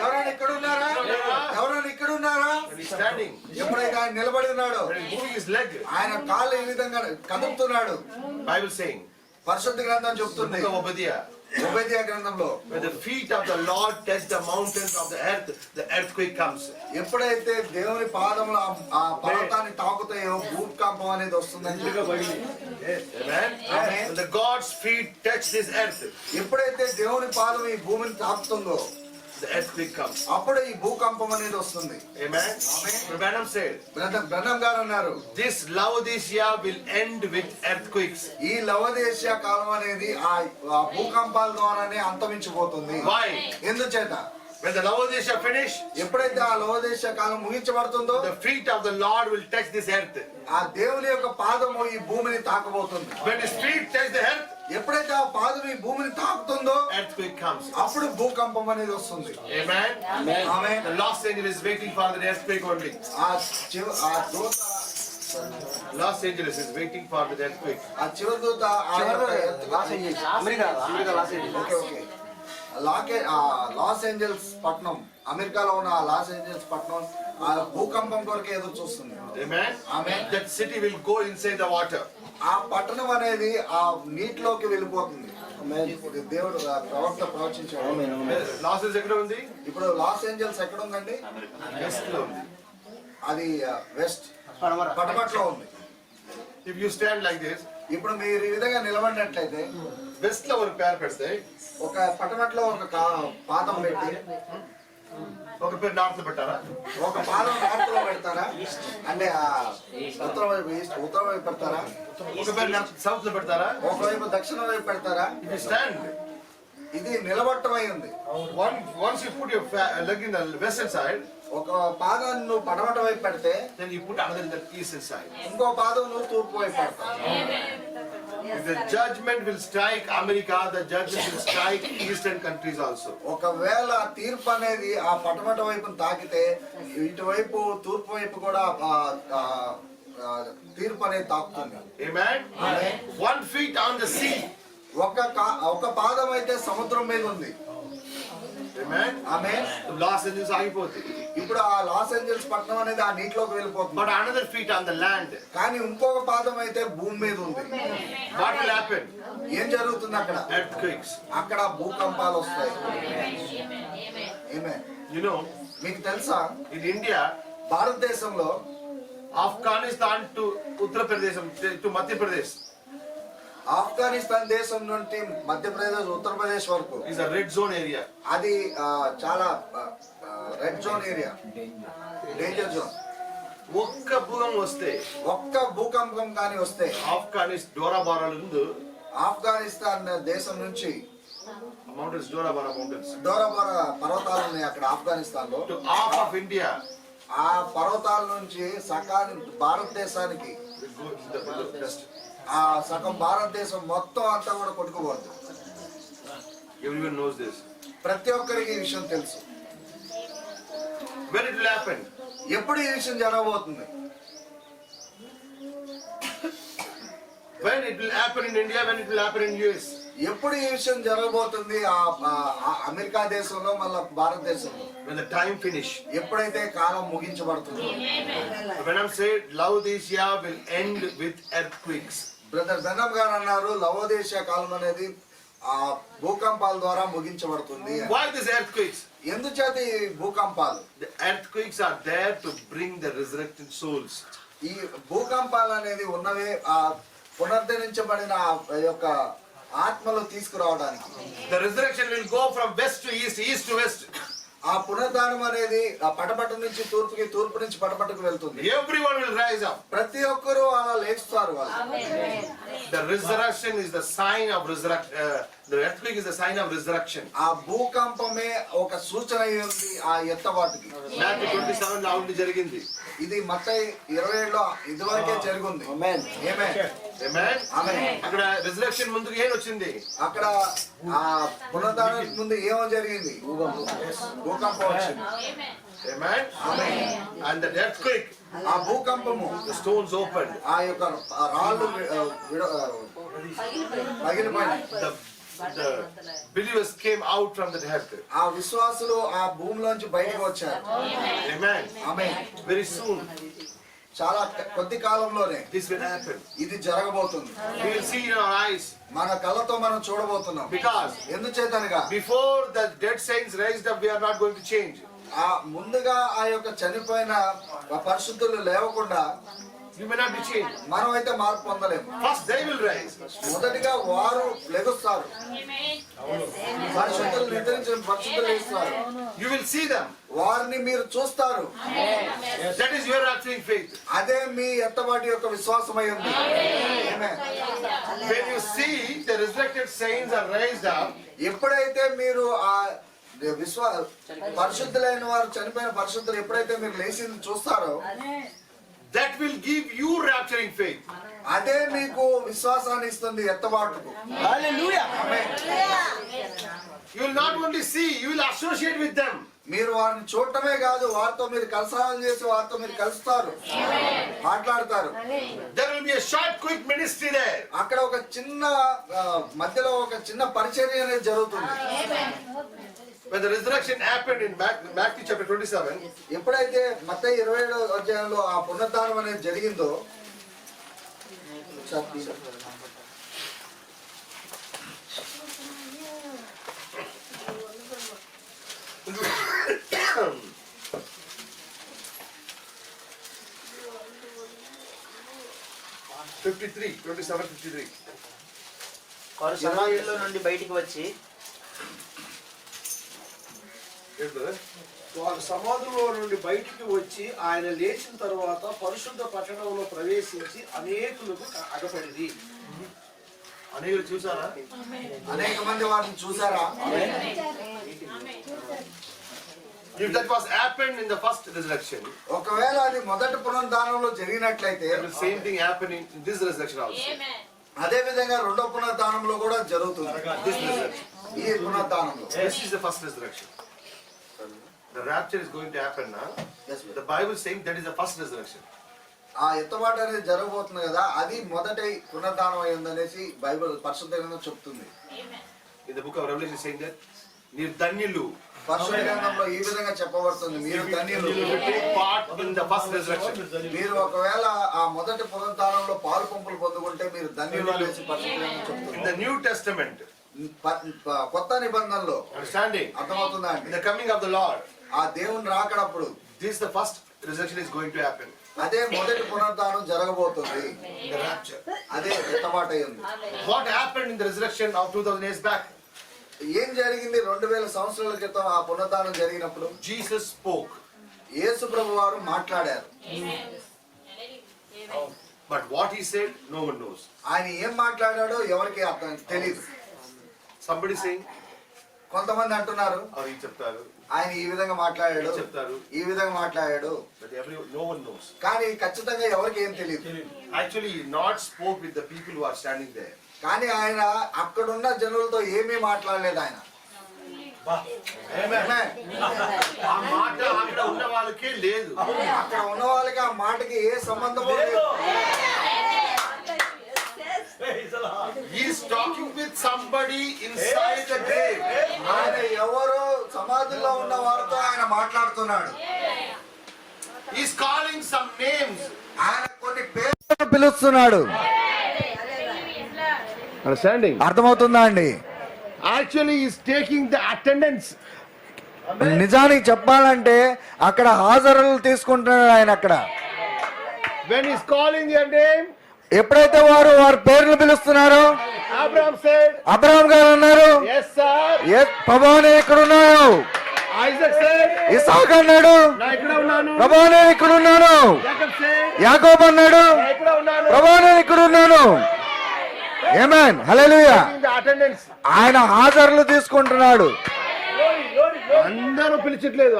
ఎవరైనా ఇక్కడ ఉన్నారా? ఎవరైనా ఇక్కడ ఉన్నారా?
And he's standing.
ఎప్పుడైతే ఆయన నిలబడి ఉన్నాడో
When he's moving his leg,
ఆయన కాళ్ళు ఈ విధంగా కదుపుతున్నాడు.
Bible saying,
పరిశుద్ధ గ్రంథం చెప్తుంది
Book of Obadiah,
ఉపదేశ గ్రంథంలో
when the feet of the Lord touch the mountains of the earth, the earthquake comes.
ఎప్పుడైతే దేవుని పాదములు ఆ పర్వతాన్ని తాకుతాయో భూకంపం అనేది వస్తుందని
Amen. When the God's feet touch this earth,
ఎప్పుడైతే దేవుని పాదం ఈ భూమిని తాకుతుందో
the earthquake comes.
అప్పుడు ఈ భూకంపం అనేది వస్తుంది.
Amen.
Amen.
Branham said,
బ్రహ్నం గారు అన్నారు,
this Laodicea will end with earthquakes.
ఈ లవదేశీయ కాలం అనేది ఆ భూకంపాల ద్వారానే అంతమించిపోతుంది.
Why?
ఎందుచేత
When the Laodicea finish,
ఎప్పుడైతే ఆ లవదేశీయ కాలం ముగించబడుతుందో
the feet of the Lord will touch this earth.
ఆ దేవుని యొక్క పాదము ఈ భూమిని తాకబోతుంది.
When his feet touch the earth,
ఎప్పుడైతే ఆ పాదం ఈ భూమిని తాకుతుందో
earthquake comes.
అప్పుడు భూకంపం అనేది వస్తుంది.
Amen.
ఆమె
The Los Angeles is waiting for the earthquake only.
ఆ దూత
Los Angeles is waiting for the earthquake.
ఆ చివరి దూత లాస్ ఏంజల్స్ పట్టణం, అమెరికాలో ఉన్న ఆ లాస్ ఏంజల్స్ పట్టణం ఆ భూకంపం కొరకే ఎదురు చూస్తుంది.
Amen.
Amen.
That city will go inside the water.
ఆ పట్టణం అనేది ఆ నీటిలోకి వెళ్ళిపోతుంది. దేవుడు ప్రవక్త ప్రవచించాడు.
లాస్ ఏంజల్స్ ఎక్కడ ఉంది?
ఇప్పుడు లాస్ ఏంజల్స్ ఎక్కడ ఉందండి?
వెస్ట్ లో ఉంది.
అది వెస్ట్ పడమట్లో ఉంది.
If you stand like this,
ఇప్పుడు మీరు ఈ విధంగా నిలబడినట్లయితే
వెస్ట్ లో ఒక పేరు పెడితే
ఒక పటమట్లో ఒక పాదం పెట్టి
ఒక పేరు నార్త్ లో పెట్టారా?
ఒక పాదం నార్త్ లో పెడతారా? అంటే ఉత్తరం వైపు ఉత్తరం వైపు పెడతారా?
ఒక పేరు సౌత్ లో పెడతారా?
ఒకవైపు దక్షిణం వైపు పెడతారా?
స్టాండ్.
ఇది నిలబట్టమై ఉంది.
Once you put your leg in the western side,
ఒక పాదం నువ్వు పడమట వైపు పెడితే
then you put another in the eastern side.
ఇంకో పాదం నువ్వు తూర్పు వైపు పెడతావు.
If the judgment will strike America, the judgment will strike eastern countries also.
ఒకవేళ తీర్పు అనేది ఆ పటమట వైపును తాకితే ఇటువైపు తూర్పు వైపు కూడా తీర్పు అనేది తాకుతుంది.
Amen. 1 feet on the sea.
ఒక పాదం అయితే సముద్రం మీద ఉంది.
Amen.
ఆమేన్.
లాస్ ఏంజల్స్ ఆగిపోతుంది.
ఇప్పుడు ఆ లాస్ ఏంజల్స్ పట్టణం అనేది ఆ నీటిలోకి వెళ్ళిపోతుంది.
But another feet on the land.
కానీ ఇంకొక పాదం అయితే భూమి మీద ఉంది.
What will happen?
ఏం జరుగుతుంది అక్కడ?
Earthquakes.
అక్కడ భూకంపాలు వస్తాయి. ఆమేన్.
You know,
మీకు తెలుసా
in India,
భారతదేశంలో
Afghanistan to Uttar Pradesh to Madhya Pradesh
Afghanistan దేశం నుండి మధ్యప్రదేశ్ ఉత్తరప్రదేశ్ వరకు
is a red zone area.
అది చాలా red zone area, danger zone.
ఒక్క భూకంపం వస్తే
ఒక్క భూకంపం కానీ వస్తే
ఆఫ్ఘనిస్తాన్ డోరా బారాల నుండి
ఆఫ్ఘనిస్తాన్ దేశం నుంచి
మౌంటైన్స్ డోరా బారా మౌంటైన్స్
డోరాబోర పర్వతాలు ఉన్నాయి అక్కడ ఆఫ్ఘనిస్తాన్ లో.
to half of India
ఆ పర్వతాల నుంచి సకాని భారతదేశానికి
will go to the dust.
ఆ సగం భారతదేశం మొత్తం అంతా కూడా కొట్టుకుపోతుంది.
Everyone knows this.
ప్రతి ఒక్కరికి ఈ విషయం తెలుసు.
When it will happen?
ఎప్పుడు ఈ విషయం జరగబోతుంది?
When it will happen in India? When it will happen in US?
ఎప్పుడు ఈ విషయం జరగబోతుంది అమెరికా దేశంలో మళ్ళా భారతదేశంలో?
When the time finish.
ఎప్పుడైతే కాలం ముగించబడుతుందో.
When I'm saying Laodicea will end with earthquakes.
Brother Benam గారు అన్నారు లవోదేశియా కాలం అనేది ఆ భూకంపాల ద్వారా ముగించబడుతుంది.
Why these earthquakes?
ఎందుచేత ఈ భూకంపాలు?
The earthquakes are there to bring the resurrected souls.
ఈ భూకంపాలు అనేది ఉన్నవే ఆ పునరుద్ధరించబడిన యొక్క ఆత్మలు తీసుకురావడానికి.
The resurrection will go from west to east, east to west.
ఆ పునరుద్ధానం అనేది ఆ పటపట నుంచి తూర్పుకి, తూర్పు నుంచి పటపటకు వెళ్తుంది.
Everyone will rise up.
ప్రతి ఒక్కరూ అలా లేస్తారు వాళ్ళు.
The resurrection is the sign of resurrection. The earthquake is the sign of resurrection.
ఆ భూకంపమే ఒక సూచన అయి ఉంది ఆ ఎత్తబాటుకి.
Matthew 27 లో అవును జరిగింది.
ఇది మత్తయి 27లో ఇదివరకే జరిగింది. ఆమేన్.
Amen.
ఆమేన్.
అక్కడ రిజరక్షన్ ముందుకు ఏం వచ్చింది?
అక్కడ ఆ పునరుద్ధానానికి ముందు ఏమో జరిగింది? భూకంపం వచ్చింది.
Amen.
Amen.
And the earthquake,
ఆ భూకంపము
the stones opened.
ఆ యొక్క రాళ్ళు పగిలిపోయినాయి.
The believers came out from the earth.
ఆ విశ్వాసులు ఆ భూమిలోంచి బయటకు వచ్చారు.
Amen.
ఆమేన్.
Very soon
చాలా కొద్ది కాలంలోనే
this will happen.
ఇది జరగబోతుంది.
We will see in our eyes.
మన కళ్ళతో మనం చూడబోతున్నాం.
Because
ఎందుచేతనగా
before the dead saints raised up, we are not going to change.
ఆ ముందుగా ఆ యొక్క చనిపోయిన పరిశుద్ధులు లేవకుండా
You may not be changed.
మనం అయితే మార్పు పొందలేము.
First they will rise.
మొదటిగా వారు లెగుస్తారు. పరిశుద్ధులు నిద్రించిన పరిశుద్ధులు లేస్తారు.
You will see them.
వారిని మీరు చూస్తారు.
That is your acting faith.
అదే మీ ఎత్తబాటి యొక్క విశ్వాసమై ఉంది. ఆమేన్.
When you see the resurrected saints are raised up,
ఎప్పుడైతే మీరు ఆ పరిశుద్ధులైన వారు చనిపోయిన పరిశుద్ధులు ఎప్పుడైతే మీరు లేచింది చూస్తారో
that will give you rapturing faith.
అదే మీకు విశ్వాసాన్ని ఇస్తుంది ఎత్తబాటుకు.
Hallelujah.
Amen.
You will not only see, you will associate with them.
మీరు వారిని చూడటమే కాదు, వారితో మీరు కలసాలు చేసి వారితో మీరు కలుస్తారు, మాట్లాడతారు.
There will be a short quick ministry there.
అక్కడ ఒక చిన్న మధ్యలో ఒక చిన్న పరిచర్య అనేది జరుగుతుంది.
When the resurrection happened in Matthew chapter 27,
ఎప్పుడైతే మత్తయి 27వ అధ్యాయంలో ఆ పునరుద్ధానం అనేది జరిగిందో
53, 27, 53.
వారు సమాధిలో నుండి బయటికి వచ్చి
Yes, brother.
వారు సమాధిలో నుండి బయటికి వచ్చి ఆయన లేచిన తర్వాత పరిశుద్ధ పట్టణంలో ప్రవేశించి అనేకులకు అగపడింది.
అనేకులు చూసారా?
అనేక మంది వారిని చూసారా?
If that was happened in the first resurrection,
ఒకవేళ అది మొదటి పునరుద్ధానంలో జరిగినట్లయితే
the same thing happened in this resurrection also.
అదే విధంగా రెండో పునరుద్ధానంలో కూడా జరుగుతుంది.
This resurrection.
ఈ పునరుద్ధానంలో
This is the first resurrection. The rapture is going to happen now.
Yes, sir.
The Bible is saying that is the first resurrection.
ఆ ఎత్తబాటు అనేది జరగబోతుంది కదా, అది మొదటి పునరుద్ధానం అయిందనేసి బైబిల్ పరిశుద్ధ గ్రంథం చెప్తుంది.
In the book of Revelation is saying that నిర్ధన్యులు
పరిశుద్ధ గ్రంథంలో ఈ విధంగా చెప్పబడుతుంది, మీరు ధన్యులు.
take part in the first resurrection.
మీరు ఒకవేళ ఆ మొదటి పునరుద్ధానంలో పాలు పంపులు పొందుకుంటే మీరు ధన్యులు అనేసి పరిశుద్ధ గ్రంథం
In
చెప్తుంది.
the New Testament,
కొత్త నిబంధనలో
understanding,
అర్థమవుతుందా
in
అండి?
the coming of the Lord,
ఆ దేవుని రాకడప్పుడు
this the first resurrection is going to happen.
అదే మొదటి పునరుద్ధానం జరగబోతుంది.
The rapture.
అదే ఎత్తబాటు అయింది.
What happened in the resurrection of 2000 years back?
ఏం జరిగింది 2000 సంవత్సరాల క్రితం ఆ పునరుద్ధానం జరిగినప్పుడు?
Jesus spoke.
యేసు ప్రభు వారు మాట్లాడారు.
But what he said, no one knows.
ఆయన ఏం మాట్లాడాడో ఎవరికి అర్థం తెలియదు.
Somebody saying,
కొంతమంది అంటున్నారు
or he చెప్తారు,
ఆయన ఈ విధంగా మాట్లాడాడు,
చెప్తారు.
ఈ విధంగా మాట్లాడాడు,
but no one knows.
కానీ ఖచ్చితంగా ఎవరికి ఏం తెలియదు.
Actually, he not spoke with the people who are standing there.
కానీ ఆయన అక్కడున్న జనులతో ఏమీ మాట్లాడలేదు ఆయన. Amen.
ఆ మాట అక్కడ ఉన్న వాళ్ళకే లేదు.
అక్కడ ఉన్న వాళ్ళకి ఆ మాటకి ఏ సంబంధమో లేదు.
He is talking with somebody inside the grave.
ఆయన ఎవరో సమాధుల్లో ఉన్న వారితో ఆయన మాట్లాడుతున్నాడు.
He is calling some names.
ఆయన కొన్ని పేర్లను పిలుస్తున్నాడు.
Understanding?
అర్థమవుతుందా అండి?
Actually, he is taking the attendance.
నిజానికి చెప్పాలంటే అక్కడ హాజరులు తీసుకుంటున్నాడు ఆయన. అక్కడ
When he is calling your name,
ఎప్పుడైతే వారి పేర్లు పిలుస్తున్నారో,
Abraham said,
అబ్రహాం గారు అన్నారు,
yes sir.
ప్రభు నేను ఇక్కడ ఉన్నాను.
Isaac said,
ఇసాక్ అన్నాడు,
నా ఇక్కడ ఉన్నాను.
ప్రభు నేను ఇక్కడ ఉన్నాను.
Jacob said,
యాకోబు అన్నాడు,
నా ఇక్కడ ఉన్నాను.
ప్రభు నేను ఇక్కడ ఉన్నాను. ఆమేన్, హల్లెలూయా.
Taking the attendance.
ఆయన హాజరులు తీసుకుంటున్నాడు.
అందరూ పిలిచట్లేదు,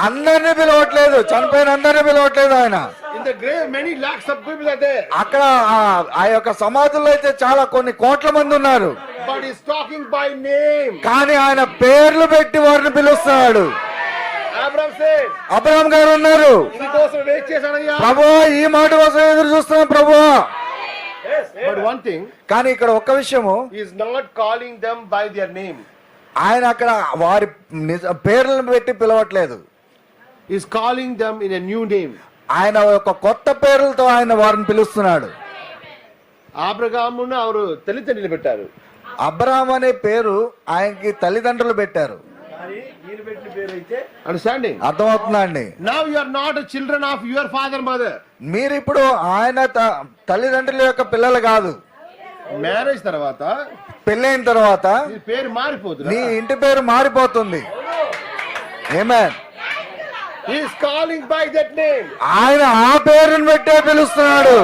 అందరినీ పిలవట్లేదు, చనిపోయిన అందరినీ పిలవట్లేదు ఆయన.
In the grave, many lakhs of people are there.
అక్కడ ఆ యొక్క సమాధుల్లో అయితే చాలా కొన్ని కోట్ల మంది ఉన్నారు.
But he is talking by name.
కానీ ఆయన పేర్లు పెట్టి వారిని పిలుస్తున్నాడు.
Abraham said,
అబ్రహాం గారు ఉన్నారు,
ఇందుకోసం వెయిట్ చేశానయ్యా.
ప్రభువా ఈ మాట కోసం ఎదురు చూస్తున్నాం ప్రభువా.
But one thing,
కానీ ఇక్కడ ఒక్క విషయము,
he is not calling them by their name.
ఆయన అక్కడ వారి పేర్లను పెట్టి పిలవట్లేదు.
He is calling them in a new name.
ఆయన ఒక కొత్త పేర్లతో ఆయన వారిని పిలుస్తున్నాడు.
ఆబ్రహామును అవరు తల్లిదండ్రులు పెట్టారు.
అబ్రహాం అనే పేరు ఆయనకి తల్లిదండ్రులు పెట్టారు.
Understanding?
అర్థమవుతుందా అండి?
Now you are not a children of your father mother.
మీరు ఇప్పుడు ఆయన తల్లిదండ్రుల యొక్క పిల్లలు కాదు.
మ్యారేజ్ తర్వాత
పెళ్ళైన తర్వాత
మీ పేరు మారిపోతుంది.
నీ ఇంటి పేరు మారిపోతుంది. ఆమేన్.
He is calling by that name.
ఆయన ఆ పేరుని పెట్టే పిలుస్తున్నాడు.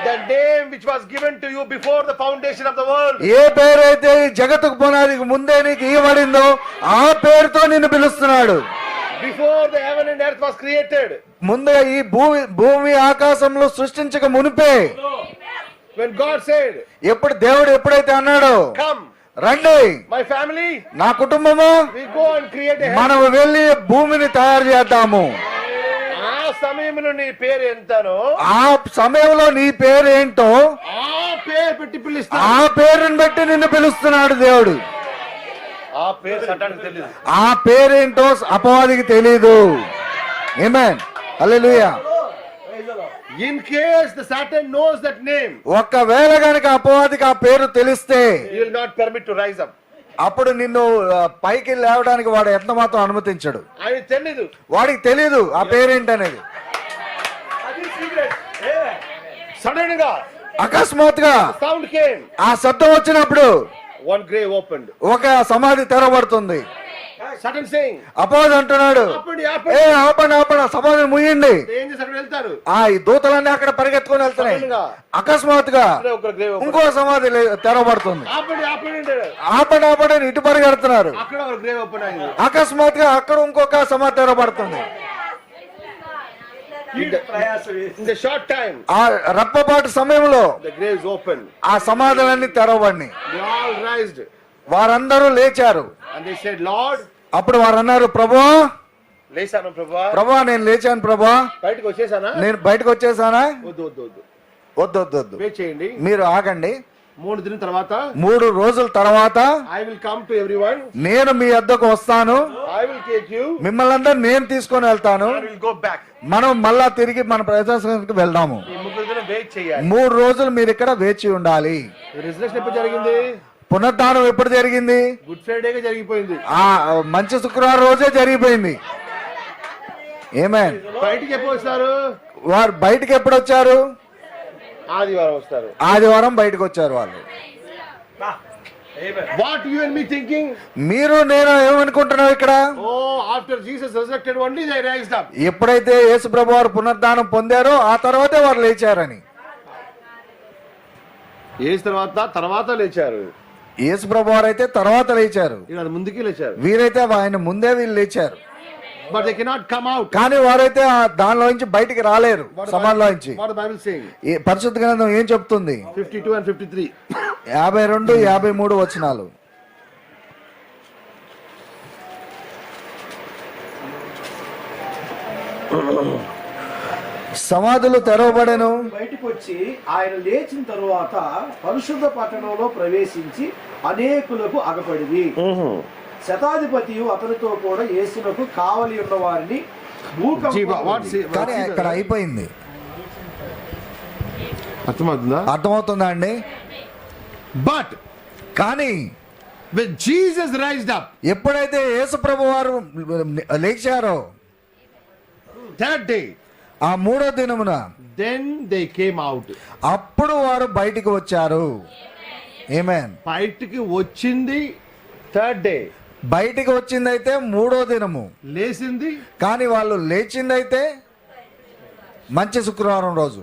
The name which was given to you before the foundation of the world.
ఏ పేరైతే ఈ జగత్తుకు పునాదికి ముందే నీకు ఇవ్వబడిందో ఆ పేరుతో నిన్ను పిలుస్తున్నాడు.
Before the heaven and earth was created.
ముందుగా ఈ భూమి ఆకాశంలో సృష్టించక మునిపే,
When God said,
దేవుడు ఎప్పుడైతే అన్నాడో,
come
రండి
my family,
నా కుటుంబము,
we go and create a heaven.
మనం వెళ్ళి భూమిని తయారు చేద్దాము.
ఆ సమయంలో నీ పేరు ఎంతనో
ఆ సమయంలో నీ పేరు ఏంటో
ఆ పేరు పెట్టి పిలుస్తా.
ఆ పేరుని బట్టి నిన్ను పిలుస్తున్నాడు దేవుడు.
ఆ పేరు సటానికి తెలియదు.
ఆ పేరేంటో అపవాదికి తెలీదు. ఆమేన్, హల్లెలూయా.
In case the Satan knows that name,
ఒకవేళ గనక అపవాదికి ఆ పేరు తెలిస్తే
he will not permit to rise up.
అప్పుడు నిన్ను పైకి లేవడానికి వాడు ఎంత మాత్రం అనుమతించడు.
ఆయన తెలీదు,
వాడికి తెలీదు ఆ పేరేంటనేది.
సడన్ గా
అకస్మాత్తుగా
sound came.
ఆ శబ్దం వచ్చినప్పుడు
One grave opened.
ఒక సమాధి తెరవబడుతుంది.
Satan saying,
అపవాది అంటున్నాడు,
ఆపండి,
ఏ ఆపండి ఆపండి, సమాధిని ముయ్యండి.
angels అక్కడ వెళ్తారు.
ఈ దూతలన్నీ అక్కడ పరిగెత్తుకొని వెళ్తున్నాయి.
Suddenగా
అకస్మాత్తుగా
ఒక grave opened.
ఇంకో సమాధి తెరవబడుతుంది.
ఆపండి అంటారు.
ఆపండి ఆపండి అని ఇటు పరిగెడుతున్నారు.
అక్కడ ఒక grave open అయింది.
అకస్మాత్తుగా అక్కడ ఇంకొక సమాధి తెరవబడుతుంది.
In the short time,
ఆ రప్పపాటు సమయంలో
the graves opened.
ఆ సమాధులన్నీ తెరవబడినాయి.
They all raised.
వారందరూ లేచారు.
And they said, Lord,
అప్పుడు వారు అన్నారు, ప్రభువా
లేచాను ప్రభువా.
ప్రభువా నేను లేచాను ప్రభువా,
బయటకు వచ్చేసానా?
నేను బయటకు వచ్చేసానా?
వద్దు వద్దు వద్దు,
వద్దు వద్దు వద్దు,
వెయిట్ చేయండి.
మీరు ఆగండి.
3 దినం తర్వాత
3 రోజుల తర్వాత
I will come to everyone.
నేను మీ వద్దకు వస్తాను,
I will take you.
మిమ్మల్ని అందరూ నేను తీసుకొని వెళ్తాను.
I will go back.
మనం మళ్ళా తిరిగి మన ప్రదేశానికి వెళ్దాము.
ఈ 3 దినం వెయిట్ చేయాలి.
3 రోజులు మీరు ఇక్కడ వేచి ఉండాలి.
రిజర్వేషన్ ఎప్పుడు జరిగింది?
పునరుద్ధానం ఎప్పుడు జరిగింది?
గుడ్ ఫ్రైడేగా జరిగిపోయింది.
మంచి శుక్రవారం రోజే జరిగిపోయింది. ఏమేన్.
బయటికి ఎప్పుడు వస్తారు?
వారు బయటికి ఎప్పుడు వచ్చారు?
ఆదివారం వస్తారు.
ఆదివారం బయటకు వచ్చారు వాళ్ళు.
What you and me thinking?
మీరు నేను ఏమనుకుంటున్నావు ఇక్కడ?
Oh after Jesus resurrected only they raised up.
ఎప్పుడైతే యేసు ప్రభు వారు పునరుద్ధానం పొందారో ఆ తర్వాతే వారు లేచారని.
యేసు తర్వాత లేచారు.
యేసు ప్రభు వారు అయితే తర్వాత లేచారు,
ఇలా ముందుకి లేచారు.
వీరైతే ఆయన ముందే వీళ్ళు లేచారు.
But they cannot come out.
కానీ వారైతే దానిలో నుంచి బయటికి రాలేరు. సమాధిలో నుంచి.
What the Bible saying?
పరిశుద్ధ గ్రంథం ఏం చెప్తుంది?
52 and 53.
52, 53 వచనాలు. సమాధులు తెరవబడెను.
బయటకు వచ్చి ఆయన లేచిన తరువాత పరిశుద్ధ పట్టణంలో ప్రవేశించి అనేకులకు అగపడింది. శతాధిపతియు అతనితో కూడా యేసునకు కావలి ఉన్న వారిని
కానీ అక్కడ అయిపోయింది.
అర్థమవుతుందా?
అర్థమవుతుందా అండి?
బట్
కానీ
when Jesus raised up,
ఎప్పుడైతే యేసు ప్రభు వారు లేచారో
that day,
ఆ 3వ దినమున
then they came out.
అప్పుడు వారు బయటికి వచ్చారు. ఆమేన్.
బయటికి వచ్చింది 3rd day.
బయటికి వచ్చిందైతే 3వ దినము.
లేచింది
కానీ వాళ్ళు లేచిందైతే మంచి శుక్రవారం రోజు.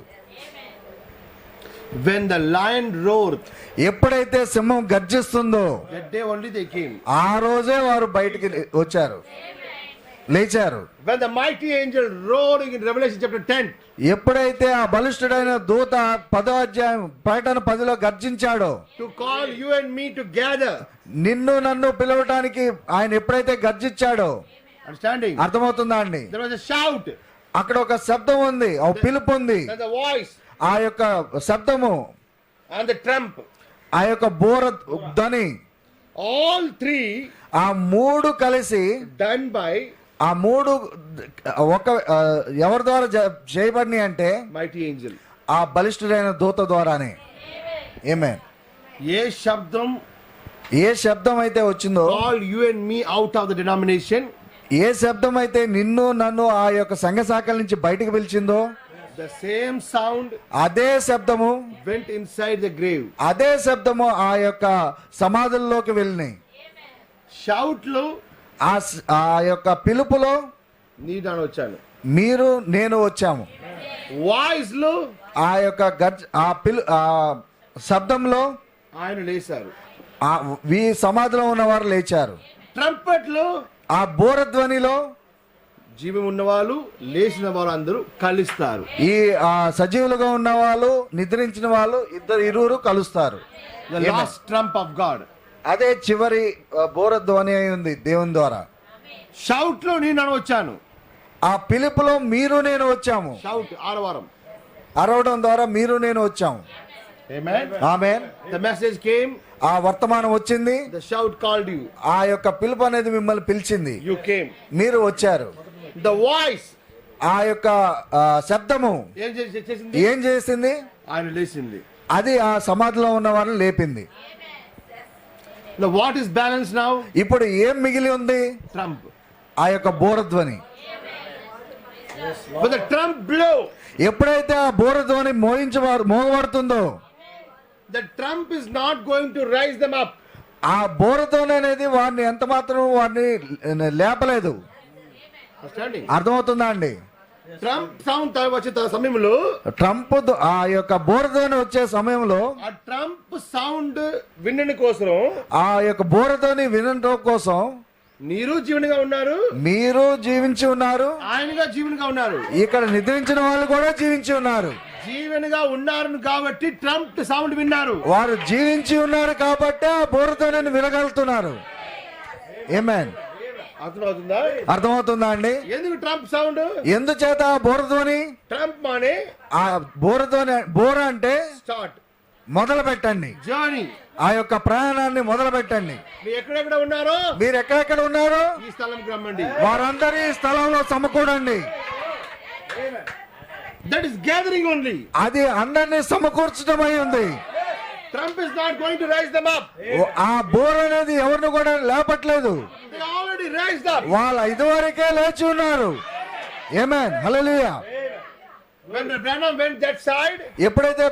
when the lion roared,
ఎప్పుడైతే సింహం గర్జిస్తుందో
that day only they came.
ఆ రోజే వారు బయటికి వచ్చారు, లేచారు.
When the mighty angel roaring in Revelation chapter 10,
ఎప్పుడైతే ఆ బలిష్ఠుడైన దూత 10వ అధ్యాయం ప్రకటన 10లో గర్జించాడో,
to call you and me to gather,
నిన్ను నన్ను పిలవటానికి ఆయన ఎప్పుడైతే గర్జించాడో,
understanding,
అర్థమవుతుందా అండి?
there was a shout
అక్కడ ఒక శబ్దం ఉంది, ఒక పిలుపు ఉంది.
and the voice
ఆ యొక్క శబ్దము,
and the trump,
ఆ యొక్క బోర ధ్వని,
all 3
ఆ 3 కలిసి
done by
ఆ 3 ఒక ఎవరి ద్వారా చేయబడి అంటే
mighty angel.
ఆ బలిష్ఠుడైన దూత ద్వారానే. ఆమేన్. ఏ శబ్దం అయితే వచ్చిందో,
call you and me out of the denomination,
ఏ శబ్దం అయితే నిన్ను నన్ను ఆ యొక్క సంఘ శాఖల నుంచి బయటకు పిలిచిందో,
the same sound
అదే శబ్దము
went inside the grave.
అదే శబ్దము ఆ యొక్క సమాధుల్లోకి వెళ్ళినాయి.
షౌట్ లో
ఆ యొక్క పిలుపులో
నీదాను వచ్చాను,
మీరు నేను వచ్చాము.
వాయిస్ లో
ఆ యొక్క శబ్దంలో
ఆయన లేచారు.
ఈ సమాధిలో ఉన్నవారు లేచారు.
ట్రంపెట్ లో
ఆ బోరధ్వనిలో
జీవం ఉన్నవాళ్ళు లేచిన వాళ్ళు అందరూ కలుస్తారు.
ఈ సజీవులుగా ఉన్న వాళ్ళు నిద్రించిన వాళ్ళు ఇరువురు కలుస్తారు.
The last trump of God.
అదే చివరి బోరధ్వని అయి ఉంది దేవుని ద్వారా.
షౌట్ లో నేను వచ్చాను,
ఆ పిలుపులో మీరు నేను వచ్చాము.
షౌట్ ఆరవారం
అరవడం ద్వారా మీరు నేను వచ్చాము.
Amen.
Amen.
The message came.
ఆ వర్తమానం వచ్చింది.
The shout called you.
ఆ యొక్క పిలుపు అనేది మిమ్మల్ని పిలిచింది.
You came.
మీరు వచ్చారు.
The voice,
ఆ యొక్క శబ్దము ఏం చేసింది?
ఆయన లేచింది.
అది ఆ సమాధిలో ఉన్న వారిని లేపింది.
Now what is balance now?
ఇప్పుడు ఏం మిగిలి ఉంది?
Trump.
ఆ యొక్క బోరధ్వని.
When the trump blew,
ఎప్పుడైతే ఆ బోరధ్వని మోగబడుతుందో,
the trump is not going to rise them up.
ఆ బోరధ్వని అనేది వారిని ఎంత మాత్రం వారిని లేపలేదు.
Understanding?
అర్థమవుతుందా అండి?
ట్రంప్ సౌండ్ వచ్చే సమయంలో,
ట్రంప్ ఆ యొక్క బోరధ్వని వచ్చే సమయంలో,
ఆ ట్రంప్ సౌండ్ వినడం కోసం,
ఆ యొక్క బోరధ్వని వినడం కోసం
మీరు జీవనగా ఉన్నారు,
మీరు జీవించి ఉన్నారు,
ఆయనగా జీవనగా ఉన్నారు,
ఇక్కడ నిద్రించిన వాళ్ళు కూడా జీవించి ఉన్నారు.
జీవనగా ఉన్నారు కాబట్టి ట్రంప్ సౌండ్ విన్నారు.
వారు జీవించి ఉన్నారు కాబట్టి ఆ బోరధ్వనిని వినగలుగుతున్నారు. ఆమేన్.
అర్థమవుతుందా?
అర్థమవుతుందా అండి?
ఎందుకు ట్రంప్ సౌండ్?
ఎందుచేత ఆ బోరధ్వని?
ట్రంప్ మానే
ఆ బోరధ్వని, బోర అంటే
స్టార్ట్,
మొదలు పెట్టండి,
జర్నీ.
ఆ యొక్క ప్రయాణాన్ని మొదలు పెట్టండి.
మీరు ఎక్కడెక్కడ ఉన్నారో,
మీరు ఎక్కడెక్కడ ఉన్నారో
ఈ స్థలంకి రమ్మండి.
వారందరి స్థలంలో సమకూడండి.
That is gathering only.
అది అందరినీ సమకూర్చడం అయి ఉంది.
Trump is not going to raise them up.
ఆ బోర్ అనేది ఎవరిని కూడా లేపట్లేదు.
They already raised up.
వాళ్ళు ఇదివరకే లేచి ఉన్నారు. ఆమేన్. Hallelujah.
When Branham went that side,
ఎప్పుడైతే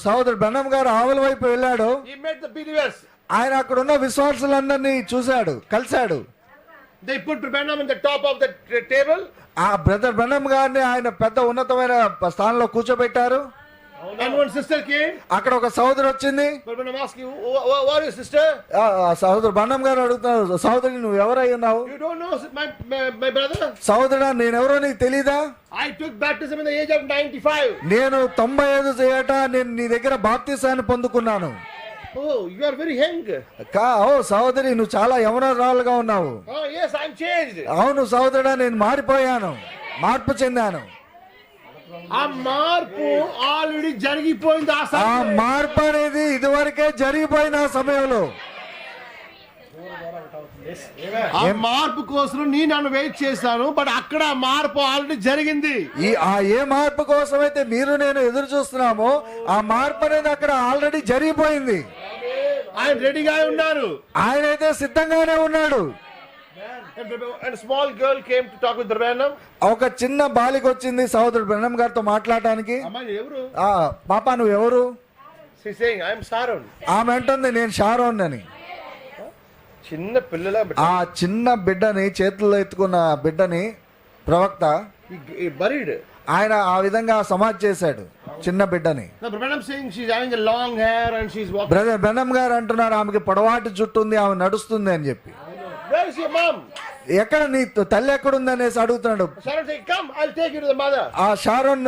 సహోదరుడు బ్రహ్నం గారు ఆవుల వైపు వెళ్ళాడో,
he met the believers.
ఆయన అక్కడ ఉన్న విశ్వాసులందరినీ చూశాడు, కలిశాడు.
They put Branham in the top of the table.
ఆ బ్రదర్ బ్రహ్నం గారిని ఆయన పెద్ద ఉన్నతమైన స్థానంలో కూర్చోబెట్టారు.
And one sister came.
అక్కడ ఒక సహోదరు వచ్చింది.
But Branham asked you, who are you, sister?
ఆ సహోదరు బ్రహ్నం గారు అడుగుతున్నారు, సహోదరి నువ్వు ఎవరై ఉన్నావు?
You don't know my brother?
సహోదరా నేనెవరో నీకు తెలీదా?
I took baptism in the age of 95.
నేను 95 ఏట నేను నీ దగ్గర బాప్తిసాన్ని పొందుకున్నాను.
Oh, you are very young.
ఓ సహోదరి నువ్వు చాలా యవనరాలుగా ఉన్నావు.
Oh, yes, I'm changed.
అవును సహోదరా నేను మారిపోయాను, మార్పు చెందాను.
ఆ మార్పు ఆల్రెడీ జరిగిపోయింది.
ఆ మార్పు అనేది ఇదివరకే జరిగిపోయిన ఆ సమయంలో.
ఆ మార్పు కోసం నేను వెయిట్ చేశాను, బట్ అక్కడ ఆ మార్పు ఆల్రెడీ జరిగింది.
ఏ మార్పు కోసం అయితే మీరు నేను ఎదురు చూస్తున్నామో ఆ మార్పు అనేది అక్కడ ఆల్రెడీ జరిగిపోయింది.
ఆయన రెడీగా ఉన్నారు,
ఆయన అయితే సిద్ధంగానే ఉన్నాడు.
And a small girl came to talk with Branham.
ఒక చిన్న బాలిక వచ్చింది సహోదరుడు బ్రహ్నం గారితో మాట్లాడటానికి.
అమ్మాయి ఎవరు?
పాపా నువ్వు ఎవరు?
She is saying, I am Sharon.
ఆమె అంటుంది నేను షారోన్ అని.
చిన్న పిల్లల
ఆ చిన్న బిడ్డని చేతుల్లో ఎత్తుకున్న బిడ్డని ప్రవక్త
buried.
ఆయన ఆ విధంగా సమాధి చేశాడు చిన్న బిడ్డని.
Branham saying she is having a long hair and she is walking.
Brother బ్రహ్నం గారు అంటున్నారు ఆమెకి పొడవాటి జుట్టు ఉంది, ఆమె నడుస్తుంది అని చెప్పి.
Where is your mom?
ఎక్కడ నీ తల్లి ఎక్కడుంది అనేసి అడుగుతున్నాడు.
Sharon said, come, I'll take you to the mother.
ఆ షారోన్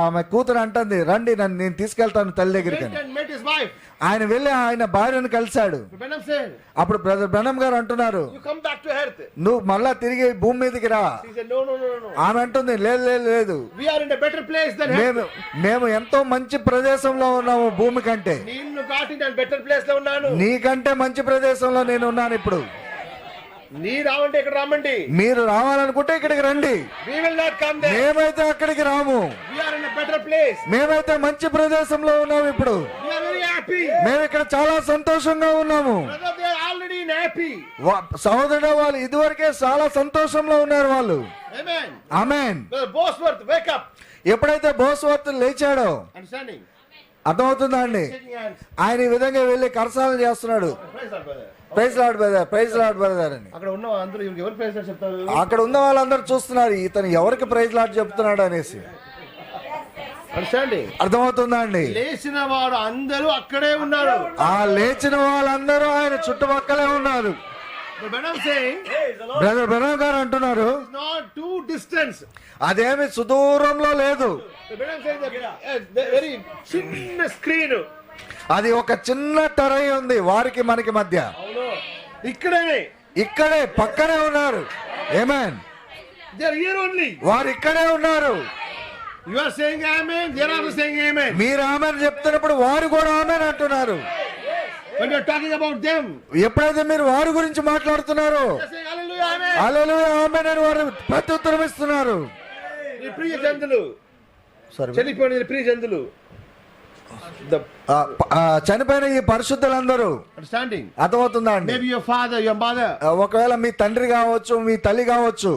ఆమె కూతురు అంటుంది రండి నేను తీసుకెళ్తాను తల్లి దగ్గరికి.
And met his wife.
ఆయన వెళ్ళి ఆయన భార్యను కలిశాడు.
Branham said,
అప్పుడు బ్రదర్ బ్రహ్నం గారు అంటున్నారు
you come back to earth.
నువ్వు మళ్ళా తిరిగి భూమి మీదకి రా.
He said, no.
ఆమె అంటుంది లేదు లేదు లేదు,
We are in a better place than earth.
మేము ఎంతో మంచి ప్రదేశంలో ఉన్నాము భూమి కంటే.
నేను కాటి నేను బెటర్ ప్లేస్ లో ఉన్నాను.
నీకంటే మంచి ప్రదేశంలో నేను ఉన్నాను ఇప్పుడు.
నీ రావంటే ఇక్కడ రమ్మండి.
మీరు రావాలనుకుంటే ఇక్కడికి రండి.
We will not come there.
మేమైతే అక్కడికి రాము.
We are in a better place.
మేమైతే మంచి ప్రదేశంలో ఉన్నాము ఇప్పుడు.
We are very happy.
మేము ఇక్కడ చాలా సంతోషంగా ఉన్నాము.
Brother, they are already in happy.
సహోదరుడు వాళ్ళు ఇదివరకే చాలా సంతోషంలో ఉన్నారు వాళ్ళు.
Amen.
ఆమేన్.
Brother Bosworth, wake up.
ఎప్పుడైతే బోస్వర్త్ లేచాడో
Understanding?
అర్థమవుతుందా అండి?
Shaking hands.
ఆయన ఈ విధంగా వెళ్ళి కరసాలను చేస్తున్నాడు.
Praise God, brother.
Praise Lord brother అని.
అక్కడ ఉన్న అందరూ ఎవరు ప్రైజ్ లార్డ్ చెప్తారు?
అక్కడ ఉన్న వాళ్ళందరూ చూస్తున్నారు ఇతను ఎవరికి ప్రైజ్ లార్డ్ చెప్తున్నాడు అనేసి.
Understanding?
అర్థమవుతుందా అండి?
లేచిన వారు అందరూ అక్కడే ఉన్నారు.
ఆ లేచిన వాళ్ళందరూ ఆయన చుట్టుపక్కలే ఉన్నారు. బ్రదర్ బ్రహ్మ గారు అంటున్నారు
not too distance.
అదేమి సుదూరంలో లేదు.
వెరీ చిన్న స్క్రీన్,
అది ఒక చిన్న టెరై ఉంది వారికి మనకి మధ్య. ఇక్కడే పక్కనే ఉన్నారు. ఆమేన్.
They are here only.
వారు ఇక్కడే ఉన్నారు.
You are saying amen, they are also saying amen.
మీరు ఆమేన్ చెప్తున్నప్పుడు వారు కూడా ఆమేన్ అంటున్నారు.
When you are talking about them,
ఎప్పుడైతే మీరు వారి గురించి మాట్లాడుతున్నారో
they are saying hallelujah, amen.
హల్లెలూయా ఆమేన్ అని వారు ప్రత్యుత్తరం ఇస్తున్నారు.
ఈ ప్రియ జంతులు, చెల్లిపోయిన ప్రియ జంతులు, the
చనిపోయిన ఈ పరిశుద్ధులందరూ
understanding.
అర్థమవుతుందా అండి?
Maybe your father, your mother,
ఒకవేళ మీ తండ్రి కావచ్చు, మీ తల్లి కావచ్చు,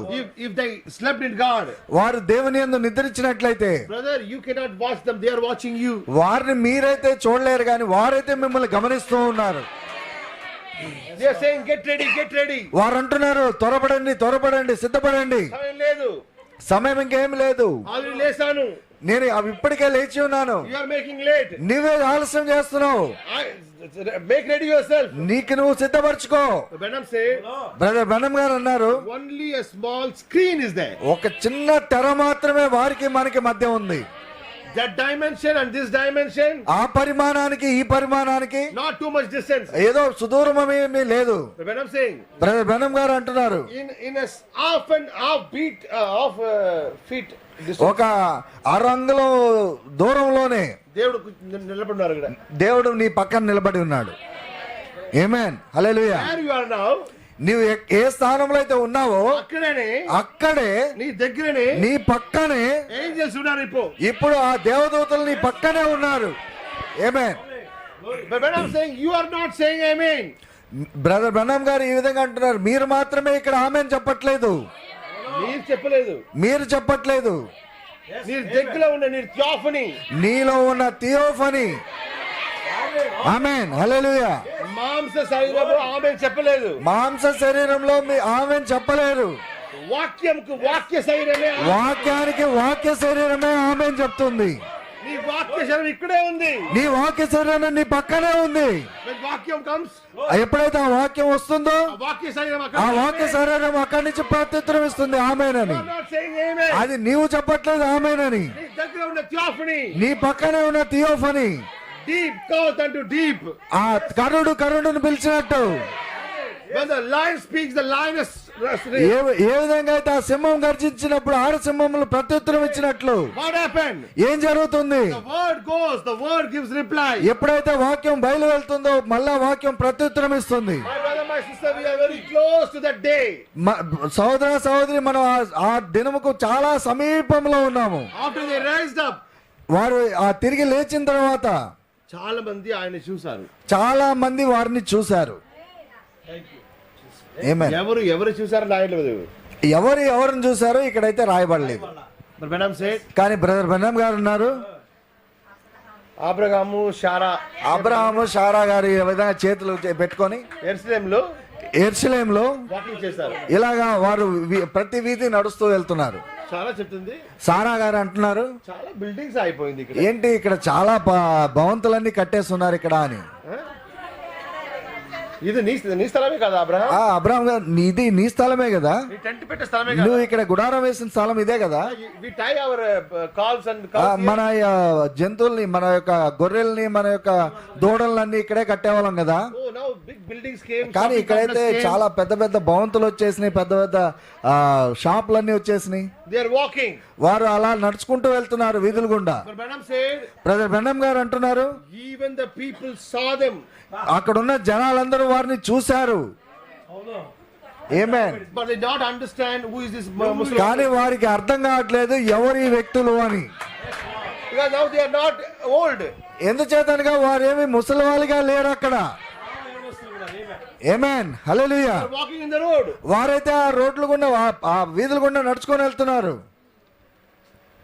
if they slept in God,
వారు దేవుని యందు నిద్రించినట్లయితే
brother, you cannot watch them, they are watching you.
వారిని మీరైతే చూడలేరు, కానీ వారైతే మిమ్మల్ని గమనిస్తూ ఉన్నారు.
They are saying, get ready, get ready.
వారు అంటున్నారు, త్వరపడండి, త్వరపడండి, సిద్ధపడండి,
సమయం లేదు,
సమయం ఇంకేం లేదు,
ఆల్రెడీ లేసాను,
నేను ఇప్పటికే లేచి ఉన్నాను,
you are making late.
నువ్వే ఆలస్యం చేస్తున్నావు,
Make ready yourself.
నీకు నువ్వు సిద్ధపరచుకో.
Branham said,
బ్రదర్ బ్రహ్నం గారు అన్నారు,
only a small screen is there.
ఒక చిన్న తెర మాత్రమే వారికి మనకి మధ్య ఉంది.
That dimension and this dimension,
ఆ పరిమాణానికి ఈ పరిమాణానికి
not too much distance.
ఏదో సుదూరమేమీ లేదు.
Branham saying,
బ్రదర్ బ్రహ్నం గారు అంటున్నారు,
in a half beat of feet distance.
ఒక అరంగులో దూరంలోనే
దేవుడు నిలబడినారు ఇక్కడ.
దేవుడు నీ పక్కన నిలబడి ఉన్నాడు. ఆమేన్, హల్లెలూయా.
Where you are now,
నీవు ఏ స్థానంలో అయితే ఉన్నావో అక్కడే
నీ దగ్గరనే
నీ పక్కనే
ఏంజెల్స్ ఉన్నారు.
ఇప్పుడు ఆ దేవదూతలు నీ పక్కనే ఉన్నారు. Amen.
But when I'm saying, you are not saying amen.
Brother బ్రహ్నం గారు ఈ విధంగా అంటున్నారు, మీరు మాత్రమే ఇక్కడ ఆమేన్ చెప్పట్లేదు,
మీరు చెప్పలేదు,
మీరు చెప్పట్లేదు,
నీ దగ్గర ఉన్న నీ థియోఫనీ,
నీలో ఉన్న థియోఫనీ. ఆమేన్, హల్లెలూయా.
మాంస శరీరము ఆమేన్ చెప్పలేదు,
మాంస శరీరంలో మీ ఆమేన్ చెప్పలేరు.
వాక్యంకు వాక్య శరీరమే,
వాక్యానికి వాక్య శరీరమే ఆమేన్ చెప్తుంది.
నీ వాక్య శరీరం ఇక్కడే ఉంది,
నీ వాక్య శరీరం నీ పక్కనే ఉంది.
when వాక్యం comes,
ఎప్పుడైతే ఆ వాక్యం వస్తుందో
ఆ వాక్య శరీరం
ఆ వాక్య శరీరం అక్కడి నుంచి ప్రత్యుత్తరం ఇస్తుంది ఆమేనని. అది నీవు చెప్పట్లేదు ఆమేనని,
నీ దగ్గర ఉన్న థియోఫనీ,
నీ పక్కనే ఉన్న థియోఫనీ.
డీప్ కాల్స్ అంటూ డీప్.
ఆ కరుడు కరుడును పిలిచినట్టు,
when the lion speaks, the lioness
ఏ విధంగా అయితే ఆ సింహం గర్జించినప్పుడు ఆడ సింహములు ప్రత్యుత్తరం ఇచ్చినట్లు
what happened?
ఏం జరుగుతుంది?
The word goes, the word gives reply.
ఎప్పుడైతే వాక్యం బయలు వెళ్తుందో మళ్ళా వాక్యం ప్రత్యుత్తరం ఇస్తుంది.
My brother, my sister, we are very close to that day.
సహోదర సహోదరి, మనం ఆ దినముకు చాలా సమీపంలో ఉన్నాము.
After they raised up,
వారు ఆ తిరిగి లేచిన తర్వాత
చాలా మంది ఆయన చూశారు,
చాలా మంది వారిని చూశారు. ఆమేన్.
ఎవరు చూశారు రాయలేదు,
ఎవరిని చూశారో ఇక్కడైతే రాయబడలేదు. కానీ బ్రదర్ బ్రహ్నం గారు ఉన్నారు,
అబ్రహాము
షారా గారు ఈ విధంగా చేతులు పెట్టుకొని యెరూషలేములో
వాకింగ్ చేశారు.
ఇలాగా వారు ప్రతి వీధి నడుస్తూ వెళ్తున్నారు.
చాలా చెప్తుంది,
సారా గారు అంటున్నారు,
చాలా బిల్డింగ్స్ అయిపోయింది ఇక్కడ,
ఏంటి ఇక్కడ చాలా భవంతులన్నీ కట్టేస్తున్నారు ఇక్కడ అని.
ఇది నీ స్థలమే కదా అబ్రహాం?
అబ్రహాం గారు, ఇది నీ స్థలమే కదా,
టెంట్ పెట్టే స్థలమే,
నువ్వు ఇక్కడ గుడారం వేసిన స్థలం ఇదే కదా. మన జంతువుల్ని, మన యొక్క గొర్రెల్ని, మన యొక్క దూడలన్నీ ఇక్కడే కట్టేవాళ్ళం కదా. కానీ ఇక్కడైతే చాలా పెద్ద పెద్ద భవంతులు వచ్చేసినాయి, పెద్ద పెద్ద షాపులన్నీ వచ్చేసినాయి. వారు అలా నడుచుకుంటూ వెళ్తున్నారు వీధుల గుండా. బ్రదర్ బ్రహ్నం గారు అంటున్నారు,
even the people saw them,
అక్కడున్న జనాలందరూ వారిని చూశారు. Amen.
But they don't understand who is this Muslim.
కానీ వారికి అర్థం కావట్లేదు ఎవరు ఈ వ్యక్తులు అని.
Because now they are not old.
ఎందుచేతనగా వారేమి ముసలి వాళ్ళుగా లేరు అక్కడ. Amen, hallelujah.
Walking in the road.
వారైతే ఆ రోడ్ల గుండా, ఆ వీధుల గుండా నడుచుకొని వెళ్తున్నారు.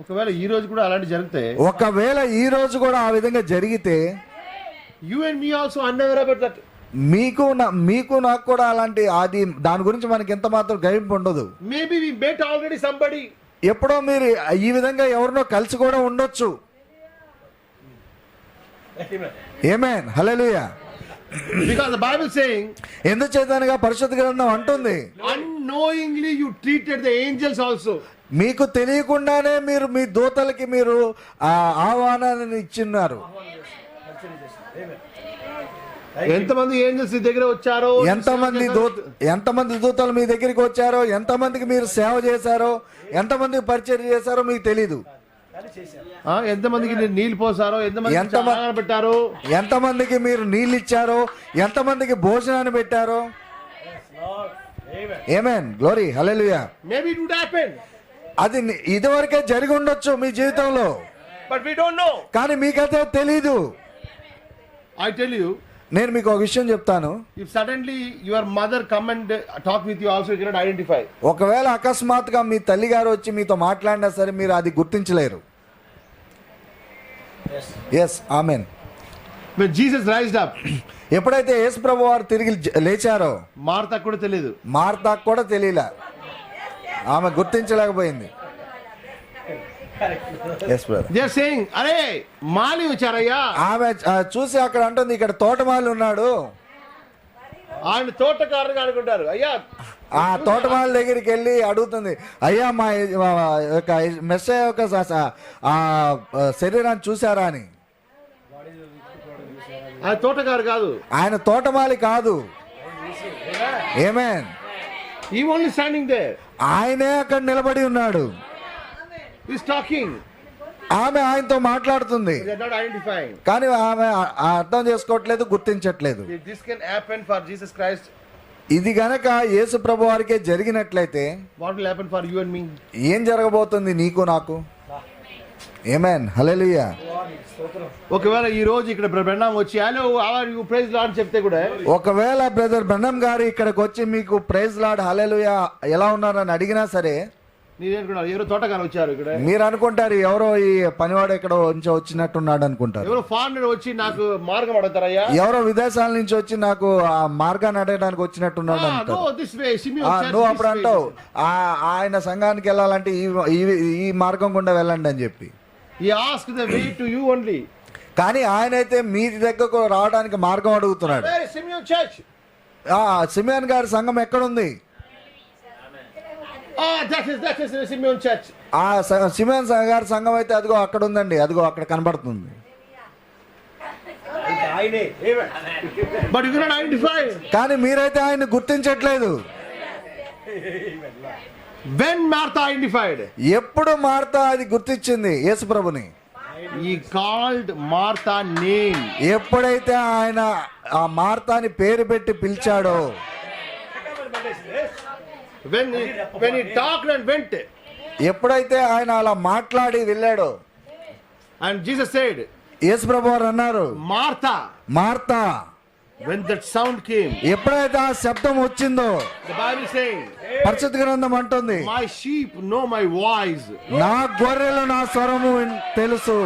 ఒకవేళ ఈ రోజు కూడా అలాంటి జరిగితే,
ఒకవేళ ఈ రోజు కూడా ఆ విధంగా జరిగితే,
you and me also unaware about that.
మీకు నాకు కూడా అలాంటి దాని గురించి మనకి ఎంత మాత్రం గ్రహింపు ఉండదు.
Maybe we met already somebody.
ఎప్పుడో మీరు ఈ విధంగా ఎవరినో కలిసి కూడా ఉండొచ్చు. ఆమేన్, హల్లెలూయా.
Because the Bible saying,
ఎందుచేతనగా పరిశుద్ధ గ్రంథం అంటుంది,
unknowingly you treated the angels also.
మీకు తెలియకుండానే మీరు మీ దూతలకి మీరు ఆహ్వానాన్ని ఇచ్చిన్నారు.
ఎంతమంది ఏంజల్స్ మీ దగ్గర వచ్చారో,
ఎంతమంది దూతలు మీ దగ్గరికి వచ్చారో, ఎంతమందికి మీరు సేవ చేశారో, ఎంతమందికి పరిచయం చేశారో మీకు తెలీదు.
ఎంతమందికి నీళ్లు పోసారో, ఎంతమంది పెట్టారో,
ఎంతమందికి మీరు నీళ్ళు ఇచ్చారో, ఎంతమందికి భోజనాన్ని పెట్టారో. Amen, glory, hallelujah.
Maybe it would happen.
అది ఇదివరకే జరిగి ఉండొచ్చు మీ జీవితంలో.
But we don't know.
కానీ మీకైతే తెలీదు.
I tell you,
నేను మీకు ఒక విషయం చెప్తాను.
if suddenly your mother come and talk with you also, you cannot identify.
ఒకవేళ అకస్మాత్తుగా మీ తల్లి గారు వచ్చి మీతో మాట్లాడినా సరే మీరు అది గుర్తించలేరు. Yes amen.
When Jesus rised up,
ఎప్పుడైతే యేసు ప్రభు వారు తిరిగి లేచారో
మార్తా కూడా తెలియదు.
మార్తాకు కూడా తెలియలే, ఆమె గుర్తించలేకపోయింది. Yes brother.
They are saying, అరే మాలి వచ్చారయ్యా.
ఆమె చూసి అక్కడ అంటుంది, ఇక్కడ తోటమాలి ఉన్నాడు.
ఆయన తోటకారుగా అనుకుంటారు. అయ్యా
ఆ తోటమాలి దగ్గరికి వెళ్ళి అడుగుతుంది, అయ్యా మా యొక్క మెస్సయ్య యొక్క ఆ శరీరాన్ని చూసారా అని.
ఆయన తోటకారు కాదు,
ఆయన తోటమాలి కాదు. ఆమేన్.
he only standing there,
ఆయనే అక్కడ నిలబడి ఉన్నాడు.
he's talking,
ఆమె ఆయనతో మాట్లాడుతుంది,
they are not identifying.
కానీ ఆమె అర్థం చేసుకోవట్లేదు, గుర్తించట్లేదు.
If this can happen for Jesus Christ,
ఇది గనక యేసు ప్రభు వారికే జరిగినట్లయితే
what will happen for you and me?
ఏం జరగబోతుంది నీకు నాకు? ఆమేన్. హల్లెలూయా.
ఒకవేళ ఈ రోజు ఇక్కడ బ్రహ్మం వచ్చి hello how are you praise Lord చెప్తే కూడా,
ఒకవేళ బ్రదర్ బ్రహ్మం గారు ఇక్కడికి వచ్చి మీకు ప్రైజ్ లార్డ్ హల్లెలూయా ఎలా ఉన్నారని అడిగినా సరే
నేనేనుకున్నాను ఎవరో తోటకారు వచ్చారు ఇక్కడ,
మీరు అనుకుంటారు ఎవరో ఈ పనివాడు ఎక్కడో నుంచి వచ్చినట్టున్నాడు అనుకుంటారు.
ఎవరో ఫారినర్ వచ్చి నాకు మార్గం అడుగుతారయ్యా,
ఎవరో విదేశాల నుంచి వచ్చి నాకు ఆ మార్గాన్ని అడగడానికి వచ్చినట్టున్నాడు అంటారు. నువ్వు అప్పుడు అంటావు ఆయన సంఘానికి వెళ్ళాలంటే ఈ మార్గం గుండా వెళ్ళండి అని చెప్పి.
he asked the way to you only.
కానీ ఆయన అయితే మీ దగ్గరకు రావడానికి మార్గం అడుగుతున్నాడు.
Where is Simeon church?
Simeon గారి సంఘం ఎక్కడుంది?
that is the Simeon church.
Simeon గారి సంఘం అయితే అదిగో అక్కడ ఉందండి, అదిగో అక్కడ కనబడుతుంది.
But you cannot identify.
కానీ మీరైతే ఆయన గుర్తించట్లేదు.
When Martha identified,
ఎప్పుడు మార్తా అది గుర్తించింది యేసు ప్రభుని?
he called Martha name.
ఎప్పుడైతే ఆయన ఆ మార్తాని పేరు పెట్టి పిలిచాడో,
When he talked and went,
ఎప్పుడైతే ఆయన అలా మాట్లాడి వెళ్ళాడో,
and Jesus said,
యేసు ప్రభు వారు అన్నారు,
Martha.
Martha.
When that sound came,
ఎప్పుడైతే ఆ శబ్దం వచ్చిందో,
the Bible is saying,
పరిశుద్ధ గ్రంథం అంటుంది,
my sheep know my voice.
నా గొర్రెలు నా స్వరము తెలుసు.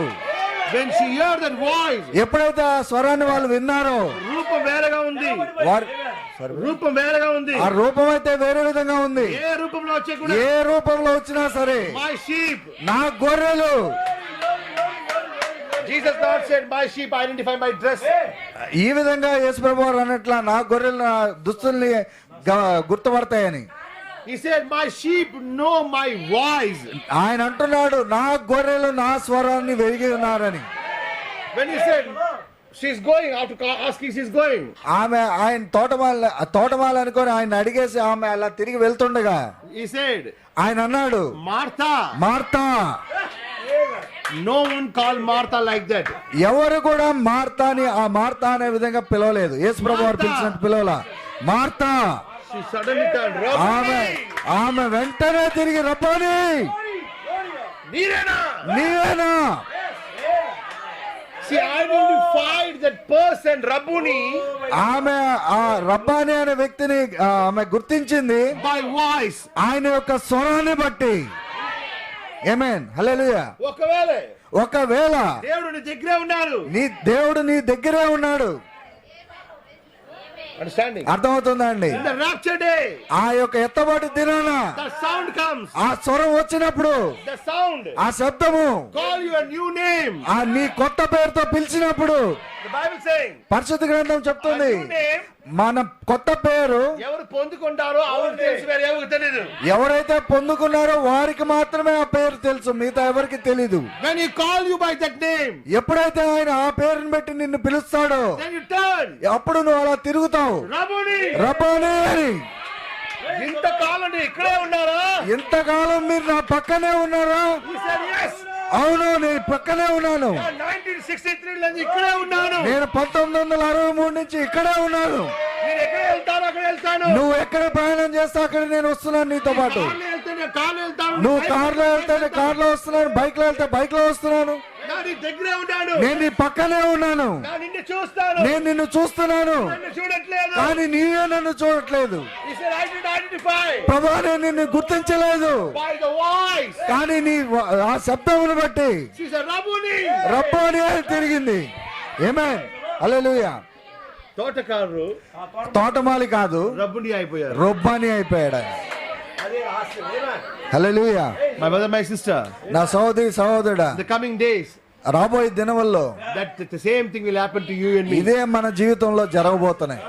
When she heard that voice,
ఎప్పుడైతే ఆ స్వరాన్ని వాళ్ళు విన్నారో,
రూపం వేరేగా ఉంది, రూపం వేరేగా ఉంది,
ఆ రూపం అయితే వేరే విధంగా ఉంది.
ఏ రూపంలో వచ్చే కూడా,
ఏ రూపంలో వచ్చినా సరే
my sheep.
నా గొర్రెలు.
Jesus Lord said, my sheep identify my dress.
ఈ విధంగా యేసు ప్రభు వారు అన్నట్ల నా గొర్రెలు నా దుస్తుల్ని గుర్తుపడతాయని.
He said, my sheep know my voice.
ఆయన అంటున్నాడు నా గొర్రెలు నా స్వరాన్ని వెలిగి ఉన్నారని.
When he said, she's going, after asking, she's going.
ఆమె ఆయన తోటమాల అనుకొని ఆయన అడిగేసి ఆమె అలా తిరిగి వెళ్తుండగా
He said,
ఆయన అన్నాడు,
Martha.
Martha.
No one called Martha like that.
ఎవరు కూడా మార్తాని ఆ మార్తా అనే విధంగా పిలవలేదు. యేసు ప్రభు వారు పిలిచినట్టు పిలవలా. మార్తా.
She suddenly turned.
ఆమె వెంటనే తిరిగి రబ్బోని, నీవేనా?
She identified that person, Rabboni,
ఆమె ఆ రబ్బాని అనే వ్యక్తిని ఆమె గుర్తించింది
by voice.
ఆయన యొక్క స్వరాన్ని బట్టి. ఆమేన్. హల్లెలూయా. ఒకవేళ
దేవుడు నీ దగ్గరే ఉన్నారు,
దేవుడు నీ దగ్గరే ఉన్నాడు.
Understanding?
అర్థమవుతుందా అండి?
In the rapture day,
ఆ యొక్క ఎత్తబడి దినాన
the sound comes.
ఆ స్వరం వచ్చినప్పుడు,
The sound
ఆ శబ్దము
call you a new name.
ఆ నీ కొత్త పేరుతో పిలిచినప్పుడు,
The Bible saying,
పరిశుద్ధ గ్రంథం చెప్తుంది,
a new name.
మన కొత్త పేరు
ఎవరు పొందుకుంటారో ఎవరికి తెలుసు, వేరే ఎవరికి తెలియదు.
ఎవరైతే పొందుకున్నారో వారికి మాత్రమే ఆ పేరు తెలుసు, మిగతా ఎవరికి తెలీదు.
When he call you by that name,
ఎప్పుడైతే ఆయన ఆ పేరుని బట్టి నిన్ను పిలుస్తాడో,
then you turn.
అప్పుడు నువ్వు అలా తిరుగుతావు.
Rabboni.
రబ్బోని అని.
ఇంతకాలం ఇక్కడే ఉన్నారా?
ఎంతకాలం మీరు నా పక్కనే ఉన్నారా?
He said yes.
అవును, నేను పక్కనే ఉన్నాను.
1963 నుంచి ఇక్కడే ఉన్నాను.
నేను 1963 నుంచి ఇక్కడే ఉన్నాను.
నేను ఎక్కడ వెళ్తాను అక్కడ వెళ్తాను.
నువ్వు ఎక్కడ ప్రయాణం చేస్తా అక్కడ నేను వస్తున్నాను నీతో పాటు.
కార్లో వెళ్తాను, కార్లో వెళ్తాను.
నువ్వు కార్లో వెళ్తే కార్లో వస్తున్నాను, బైక్ లో వెళ్తే బైక్ లో వస్తున్నాను.
నా
నీ దగ్గరే ఉన్నాను,
నేను నీ పక్కనే ఉన్నాను,
నా నిన్ను చూస్తాను,
నేను నిన్ను చూస్తున్నాను,
నన్ను చూడట్లేదు.
కానీ నీవే నన్ను చూడట్లేదు.
He said, I did identify
ప్రభా నేను నిన్ను గుర్తించలేదు,
by the voice.
కానీ నీ ఆ శబ్దమును బట్టి
She said, Rabuni.
రబ్బోని అని తిరిగింది. ఆమేన్, హల్లెలూయా.
తోటకారు
తోటమాలి కాదు,
రబ్బుని అయిపోయారు.
రొబ్బాని అయిపోయాడు ఆయన.
అదే రహస్యం. Amen.
Hallelujah.
My brother, my sister,
నా సహోదరుడా,
the coming days,
రాబోయే దినముల్లో
that the same thing will happen to you and me.
ఇదే మన జీవితంలో జరగబోతున్నాయి.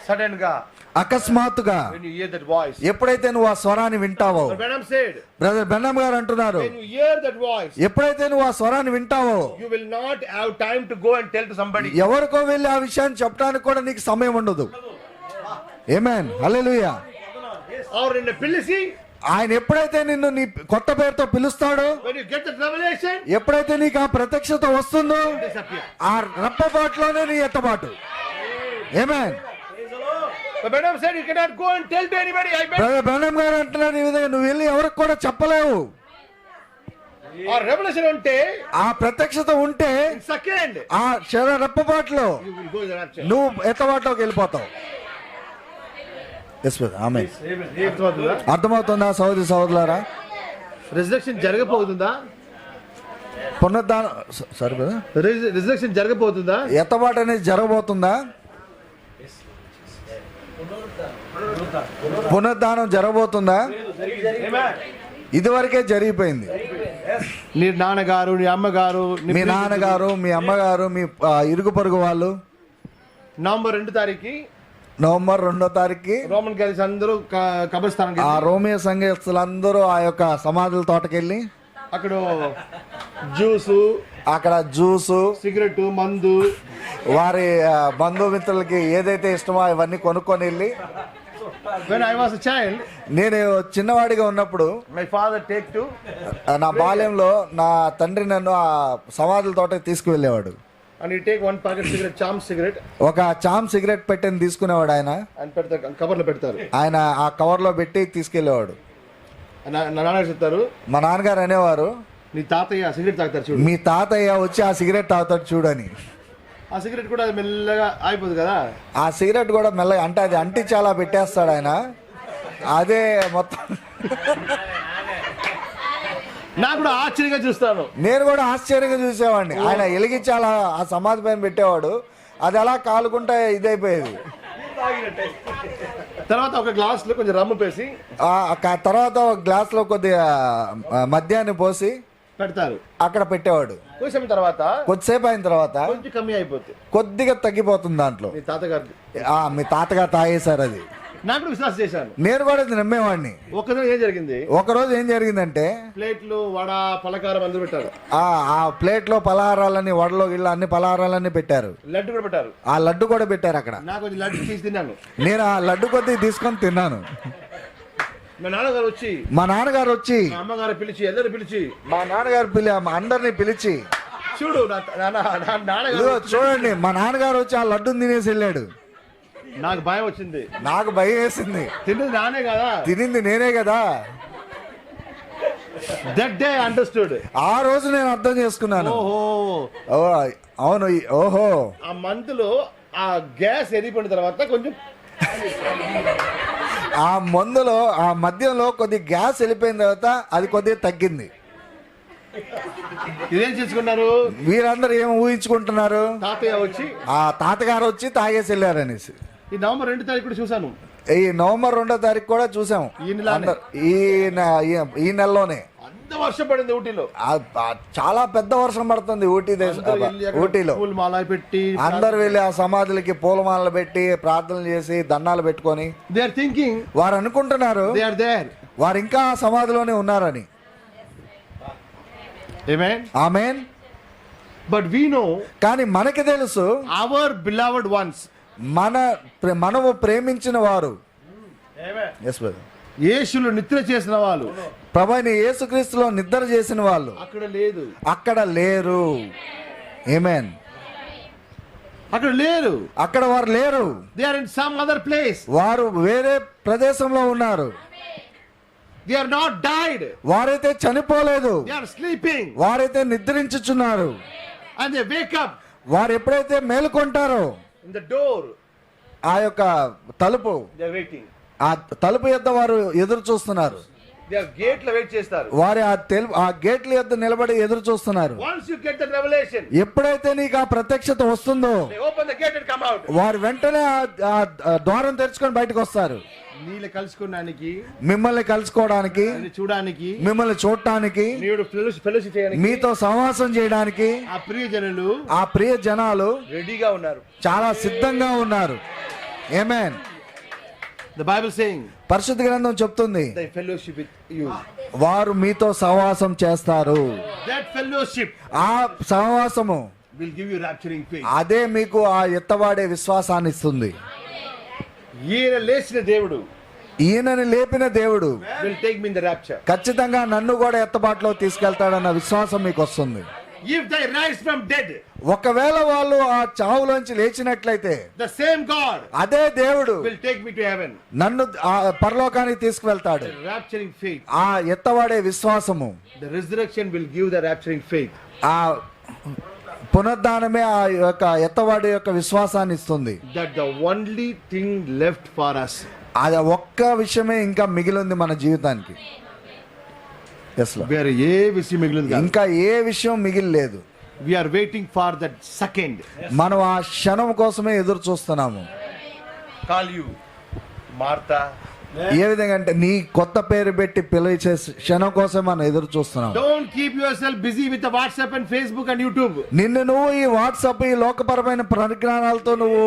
Sudden గా,
అకస్మాత్తుగా
when you hear that voice.
ఎప్పుడైతే నువ్వు ఆ స్వరాన్ని వింటావో,
But Branham said,
brother Branham గారు అంటున్నారు,
when you hear that voice,
ఎప్పుడైతే నువ్వు ఆ స్వరాన్ని వింటావో
you will not have time to go and tell to somebody.
ఎవరికో వెళ్ళి ఆ విషయాన్ని చెప్పడానికి కూడా నీకు సమయం ఉండదు. ఆమేన్, హల్లెలూయా.
Or in a పిలిచి,
ఆయన ఎప్పుడైతే నిన్ను నీ కొత్త పేరుతో పిలుస్తాడో,
when you get that revelation,
ఎప్పుడైతే నీకు ఆ ప్రత్యక్షత వస్తుందో,
disappear.
ఆ రప్పబాటులోనే నీ ఎత్తబాటు. ఆమేన్.
But Branham said you cannot go and tell to anybody. I bet.
Brother Branham గారు అంటున్నారు, ఈ విధంగా నువ్వు వెళ్ళి ఎవరికి కూడా చెప్పలేవు.
Or revelation unte,
ఆ ప్రత్యక్షత ఉంటే
second,
ఆ రెప్పబాటులో
you will go to the rapture.
నువ్వు ఎత్తబాటులోకి వెళ్ళిపోతావు. ఆమేన్.
అర్థమవుతుందా?
అర్థమవుతుందా సహోదరులారా?
రిజరెక్షన్ జరగబోతుందా?
పునరుద్ధానం సరే బ్రదర్,
రిజరెక్షన్ జరగబోతుందా?
ఎత్తబాటు అనేది జరగబోతుందా? పునరుద్ధానం జరగబోతుందా? ఇదివరకే జరిగిపోయింది.
నీ నాన్నగారు, నీ అమ్మగారు,
మీ నాన్నగారు, మీ అమ్మగారు, మీ ఇరుగు పొరుగు వాళ్ళు
నవంబర్ 2 తారీఖు
నవంబర్ 2వ తారీఖుకి
రోమన్ క్యాథలిక్స్ అందరూ కబర్స్థానం
ఆ రోమియో సంఘస్థులందరూ ఆ యొక్క సమాధుల తోటకెళ్ళి
అక్కడ జ్యూసు,
అక్కడ జ్యూసు,
సిగరెట్, మందు,
వారి బంధుమిత్రులకి ఏదైతే ఇష్టమో అవన్నీ కొనుక్కొని వెళ్ళి,
when I was a child,
నేను చిన్నవాడిగా ఉన్నప్పుడు
my father take to
నా బాల్యంలో నా తండ్రి నన్ను ఆ సమాధుల తోటకి తీసుకువెళ్ళేవాడు.
and he take one packet cigarette, charm cigarette,
ఒక చామ్ సిగరెట్ పెట్టని తీసుకునేవాడు ఆయన.
and పెడతారు, కవర్లో పెడతారు.
ఆయన ఆ కవర్లో పెట్టి తీసుకెళ్లేవాడు.
నా నాన్న చెప్తారు,
మా నాన్నగారు అనేవారు,
నీ తాతయ్య సిగరెట్ తాగుతారు చూడు.
మీ తాతయ్య వచ్చి ఆ సిగరెట్ తాగుతాడు చూడని.
ఆ సిగరెట్ కూడా అది మెల్లగా అయిపోతుంది కదా.
ఆ సిగరెట్ కూడా మెల్లగా అంటే అది అంటి చాలా పెట్టేస్తాడు ఆయన. అదే మొత్తం
నాకు కూడా ఆశ్చర్యంగా చూస్తాను.
నేను కూడా ఆశ్చర్యంగా చూసేవాడిని. ఆయన ఎలిగించి అలా ఆ సమాధి పైన పెట్టేవాడు, అది అలా కాలుకుంటే ఇదైపోయేది.
తర్వాత ఒక గ్లాస్ లో కొంచెం రమ్ము పేసి
తర్వాత ఒక గ్లాస్ లో కొద్దిగా మద్యాన్ని పోసి
పెడతారు,
అక్కడ పెట్టేవాడు.
కొంచెం తర్వాత
కొద్దిసేపు అయిన తర్వాత
కొంచెం కమ్మి అయిపోతుంది.
కొద్దిగా తగ్గిపోతుంది దాంట్లో.
మీ తాతగారు
మీ తాతగారు తాగేశారు అది.
నాకు విశ్వాసం చేశాను.
నేను కూడా ఇది నమ్మేవాడిని.
ఒకరోజు ఏం జరిగింది,
ఒకరోజు ఏం జరిగిందంటే
ప్లేట్లు వడ పలకారం అందరూ పెట్టారు.
ఆ ప్లేట్ లో పలహారాలన్నీ, వడలో గిళ్ళ అన్ని పలహారాలన్నీ పెట్టారు.
లడ్డు కూడా పెట్టారు.
ఆ లడ్డు కూడా పెట్టారు అక్కడ.
నాకు కొంచెం లడ్డు తీసి తిన్నాను.
నేను ఆ లడ్డు కొద్దిగా తీసుకొని తిన్నాను.
మా నాన్నగారు వచ్చి,
మా నాన్నగారు వచ్చి,
మా అమ్మగారు పిలిచి, అందరు పిలిచి,
మా నాన్నగారు అందరినీ పిలిచి,
చూడు నాన్నగారు,
ఇదిగో చూడండి, మా నాన్నగారు వచ్చి ఆ లడ్డుని తినేసి వెళ్ళాడు.
నాకు భయం వచ్చింది.
నాకు భయం వేసింది.
తిన్నది నానే కదా,
తినింది నేనే కదా.
That day understood.
ఆ రోజు నేను అర్థం చేసుకున్నాను.
ఓహో,
అవును, ఓహో,
ఆ మందులో ఆ గ్యాస్ ఎదిగిపోయిన తర్వాత కొంచెం
ఆ మందులో ఆ మద్యంలో కొద్ది గ్యాస్ వెళ్ళిపోయిన తర్వాత అది కొద్దిగా తగ్గింది.
ఇదేం చేసుకున్నారు,
వీరందరూ ఏం ఊహించుకుంటున్నారు,
తాతయ్య వచ్చి
ఆ తాతగారు వచ్చి తాగేసి వెళ్ళారనేసి.
ఈ నవంబర్ 2 తారీఖు కూడా చూసాను.
ఈ నవంబర్ 2వ తారీఖు కూడా చూసాం. ఈ నెలలోనే
అంత వర్షం పడింది ఊటీలో.
చాలా పెద్ద వర్షం పడుతుంది ఊటీలో.
పూల మాల పెట్టి
అందరు వెళ్ళి ఆ సమాధులకి పూలమాలలు పెట్టి ప్రార్థనలు చేసి దండాలు పెట్టుకొని
దే ఆర్ థింకింగ్,
వారు అనుకుంటున్నారు
దే ఆర్ దేర్,
వారు ఇంకా ఆ సమాధిలోనే ఉన్నారని.
ఆమేన్. బట్ వి నో,
కానీ మనకి తెలుసు,
అవర్ బిలవడ్ వన్స్,
మనము ప్రేమించిన వారు,
యేసులో నిద్ర చేసిన వాళ్ళు,
ప్రభువైన యేసుక్రీస్తులో నిద్ర చేసిన వాళ్ళు అక్కడ లేరు. ఆమేన్. అక్కడ వారు లేరు.
They are in some other place.
వారు వేరే ప్రదేశంలో ఉన్నారు.
They are not died.
వారైతే చనిపోలేదు,
They are sleeping.
వారైతే నిద్రించుచున్నారు.
And they wake up
వారు ఎప్పుడైతే మేలుకొంటారో
in the door.
ఆ యొక్క తలుపు,
They are waiting.
ఆ తలుపు యొద్ద వారు ఎదురు చూస్తున్నారు.
They are gate లో వెయిట్ చేస్తారు.
వారి ఆ గేట్ల యొద్ద నిలబడి ఎదురు చూస్తున్నారు.
Once you get the revelation,
ఎప్పుడైతే నీకు ఆ ప్రత్యక్షత వస్తుందో
they open the gate and come out.
వారు వెంటనే ఆ ద్వారం తెరుచుకొని బయటకు వస్తారు.
నీళ్ళు కలుసుకోవడానికి,
మిమ్మల్ని కలుసుకోవడానికి,
చూడడానికి,
మిమ్మల్ని చూడటానికి,
నీడు ఫెలోషిప్ చేయడానికి,
మీతో సహవాసం చేయడానికి
ఆ ప్రియ జనులు
ఆ ప్రియ జనాలు
రెడీగా ఉన్నారు.
చాలా సిద్ధంగా ఉన్నారు. ఆమేన్.
The Bible saying,
పరిశుద్ధ గ్రంథం చెప్తుంది,
they fellowship with you.
వారు మీతో సహవాసం చేస్తారు.
That fellowship
ఆ సహవాసము
will give you rapturing faith.
అదే మీకు ఆ ఎత్తవాడే విశ్వాసాన్ని ఇస్తుంది.
ఈయన లేచిన దేవుడు
ఈయనని లేపిన దేవుడు
will take me in the rapture.
ఖచ్చితంగా నన్ను కూడా ఎత్తబాటులో తీసుకెళ్తాడన్న విశ్వాసం మీకు వస్తుంది.
If they rise from dead,
ఒకవేళ వాళ్ళు ఆ చావులోంచి లేచినట్లయితే
the same God
అదే దేవుడు
will take me to heaven.
నన్ను ఆ పరలోకానికి తీసుకువెళ్తాడు.
The rapturing faith.
ఆ ఎత్తవాడే విశ్వాసము,
The resurrection will give the rapturing faith.
ఆ పునరుద్ధానమే ఆ యొక్క ఎత్తవాడి యొక్క విశ్వాసాన్ని ఇస్తుంది.
That the only thing left for us.
అది ఒక్క విషయమే ఇంకా మిగిలింది మన జీవితానికి. Yes, Lord.
వేరే ఏ విషయం మిగిలింది కాదు.
ఇంకా ఏ విషయం మిగిలిలేదు.
We are waiting for that second.
మనం ఆ క్షణం కోసమే ఎదురు చూస్తున్నాము.
Call you, Martha.
ఏ విధంగా అంటే నీ కొత్త పేరు పెట్టి పిలిచే క్షణం కోసం మనం ఎదురు చూస్తున్నాం.
Don't keep yourself busy with the WhatsApp and Facebook and YouTube.
నిన్ను నువ్వు ఈ వాట్సాప్ ఈ లోకపరమైన పరిజ్ఞానాలతో నువ్వు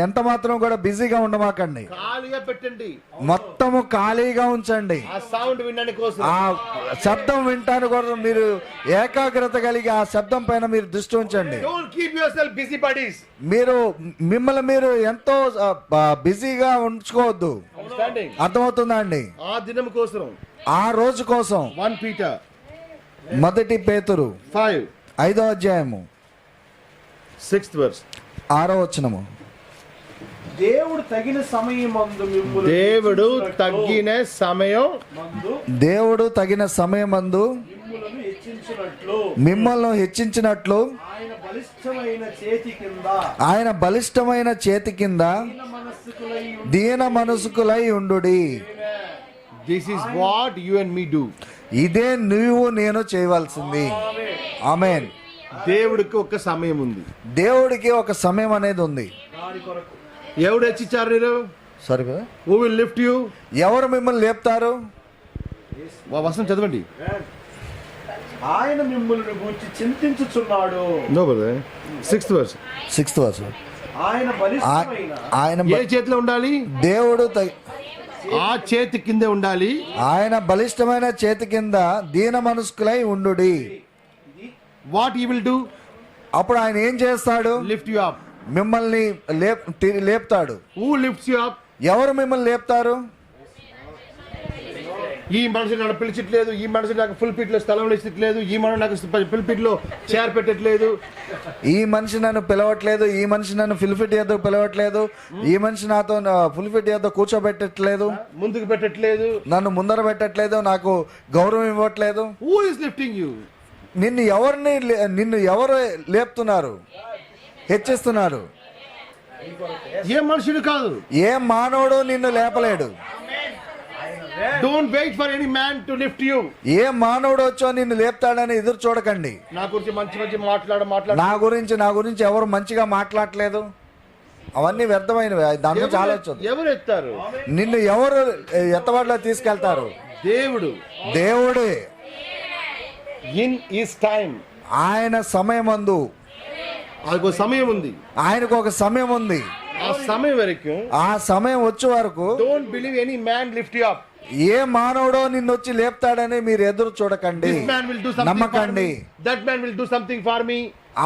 ఎంత మాత్రం కూడా బిజీగా ఉండమాకండి.
ఖాళీగా పెట్టండి.
మొత్తము ఖాళీగా ఉంచండి.
ఆ సౌండ్ వినడానికి కోసం,
ఆ శబ్దం వింటాను కూడా మీరు ఏకాగ్రత కలిగి ఆ శబ్దం పైన మీరు దృష్టి ఉంచండి.
Don't keep yourself busy buddies.
మీరు మిమ్మల్ని మీరు ఎంతో బిజీగా ఉంచుకోవద్దు.
Understanding?
అర్థమవుతుందా అండి?
ఆ దినం కోసం.
ఆ రోజు కోసం
1 Peter
మొదటి పేతురు
5
5వ అధ్యాయము
6th verse.
6వ వచనము.
దేవుడు తగిన సమయమందు మిమ్ములను
దేవుడు తగ్గిన సమయం
దేవుడు తగిన సమయమందు
మిమ్ములను హెచ్చించినట్లు
మిమ్మల్ని హెచ్చించినట్లు
ఆయన బలిష్టమైన చేతి కింద
ఆయన బలిష్టమైన చేతి కింద దీన మనసుకులై ఉండుడి.
This is what you and me do.
ఇదే నువ్వు నేను చేయవలసింది. ఆమేన్.
దేవుడికి ఒక సమయం ఉంది.
దేవుడికి ఒక సమయం అనేది ఉంది.
దాని కొరకు
ఎవడు హెచ్చించారు మీరు?
సరిగా
Who will lift you?
ఎవరు మిమ్మల్ని లేపుతారు?
వచనం చదవండి.
ఆయన మిమ్ములను గూర్చి చింతించుచున్నాడు.
No brother. 6th verse.
6th verse.
ఆయన బలిష్టమైన
ఆయన
ఏ చేతిలో ఉండాలి?
దేవుడు
ఆ చేతి కిందే ఉండాలి.
ఆయన బలిష్టమైన చేతి కింద దీన మనస్కులై ఉండుడి.
What he will do?
అప్పుడు ఆయన ఏం చేస్తాడు?
Lift you up.
మిమ్మల్ని లేపుతాడు.
Who lifts you up?
ఎవరు మిమ్మల్ని లేపుతారు?
ఈ మనిషి నన్ను పిలిచట్లేదు, ఈ మనిషి నాకు ఫుల్ పిట్ లో స్థలం ఇచ్చట్లేదు, ఈ మనిషి నాకు ఫుల్ పిట్ లో చైర్ పెట్టట్లేదు,
ఈ మనిషి నన్ను పిలవట్లేదు, ఈ మనిషి నన్ను ఫుల్ఫిట్ చేద్దాం పిలవట్లేదు, ఈ మనిషి నాతో ఫుల్ఫిట్ చేద్దాం కూర్చోబెట్టట్లేదు,
ముందుకు పెట్టట్లేదు,
నన్ను ముందర పెట్టట్లేదు, నాకు గౌరవం ఇవ్వట్లేదు.
Who is lifting you?
నిన్ను ఎవరు లేపుతున్నారు, హెచ్చిస్తున్నారు?
ఏ మనుషుడు కాదు.
ఏ మానవుడు నిన్ను లేపలేడు.
Don't wait for any man to lift you.
ఏ మానవుడు వచ్చో నిన్ను లేపుతాడని ఎదురు చూడకండి.
నా గురించి మంచి మాట్లాడు.
నా గురించి ఎవరు మంచిగా మాట్లాడలేదు, అవన్నీ వ్యర్థమైనవి. దాని గురించి ఆలోచన.
ఎవరు ఎత్తారు?
నిన్ను ఎవరు ఎత్తవాడిలో తీసుకెళ్తారు? దేవుడే.
In his time.
ఆయన సమయమందు
ఆయనకు సమయం ఉంది.
ఆయనకు ఒక సమయం ఉంది.
ఆ సమయం వరకు,
ఆ సమయం వచ్చే వరకు
don't believe any man lift you up.
ఏ మానవుడో నిన్ను వచ్చి లేపుతాడని మీరు ఎదురు చూడకండి, నమ్మకండి.
That man will do something for me.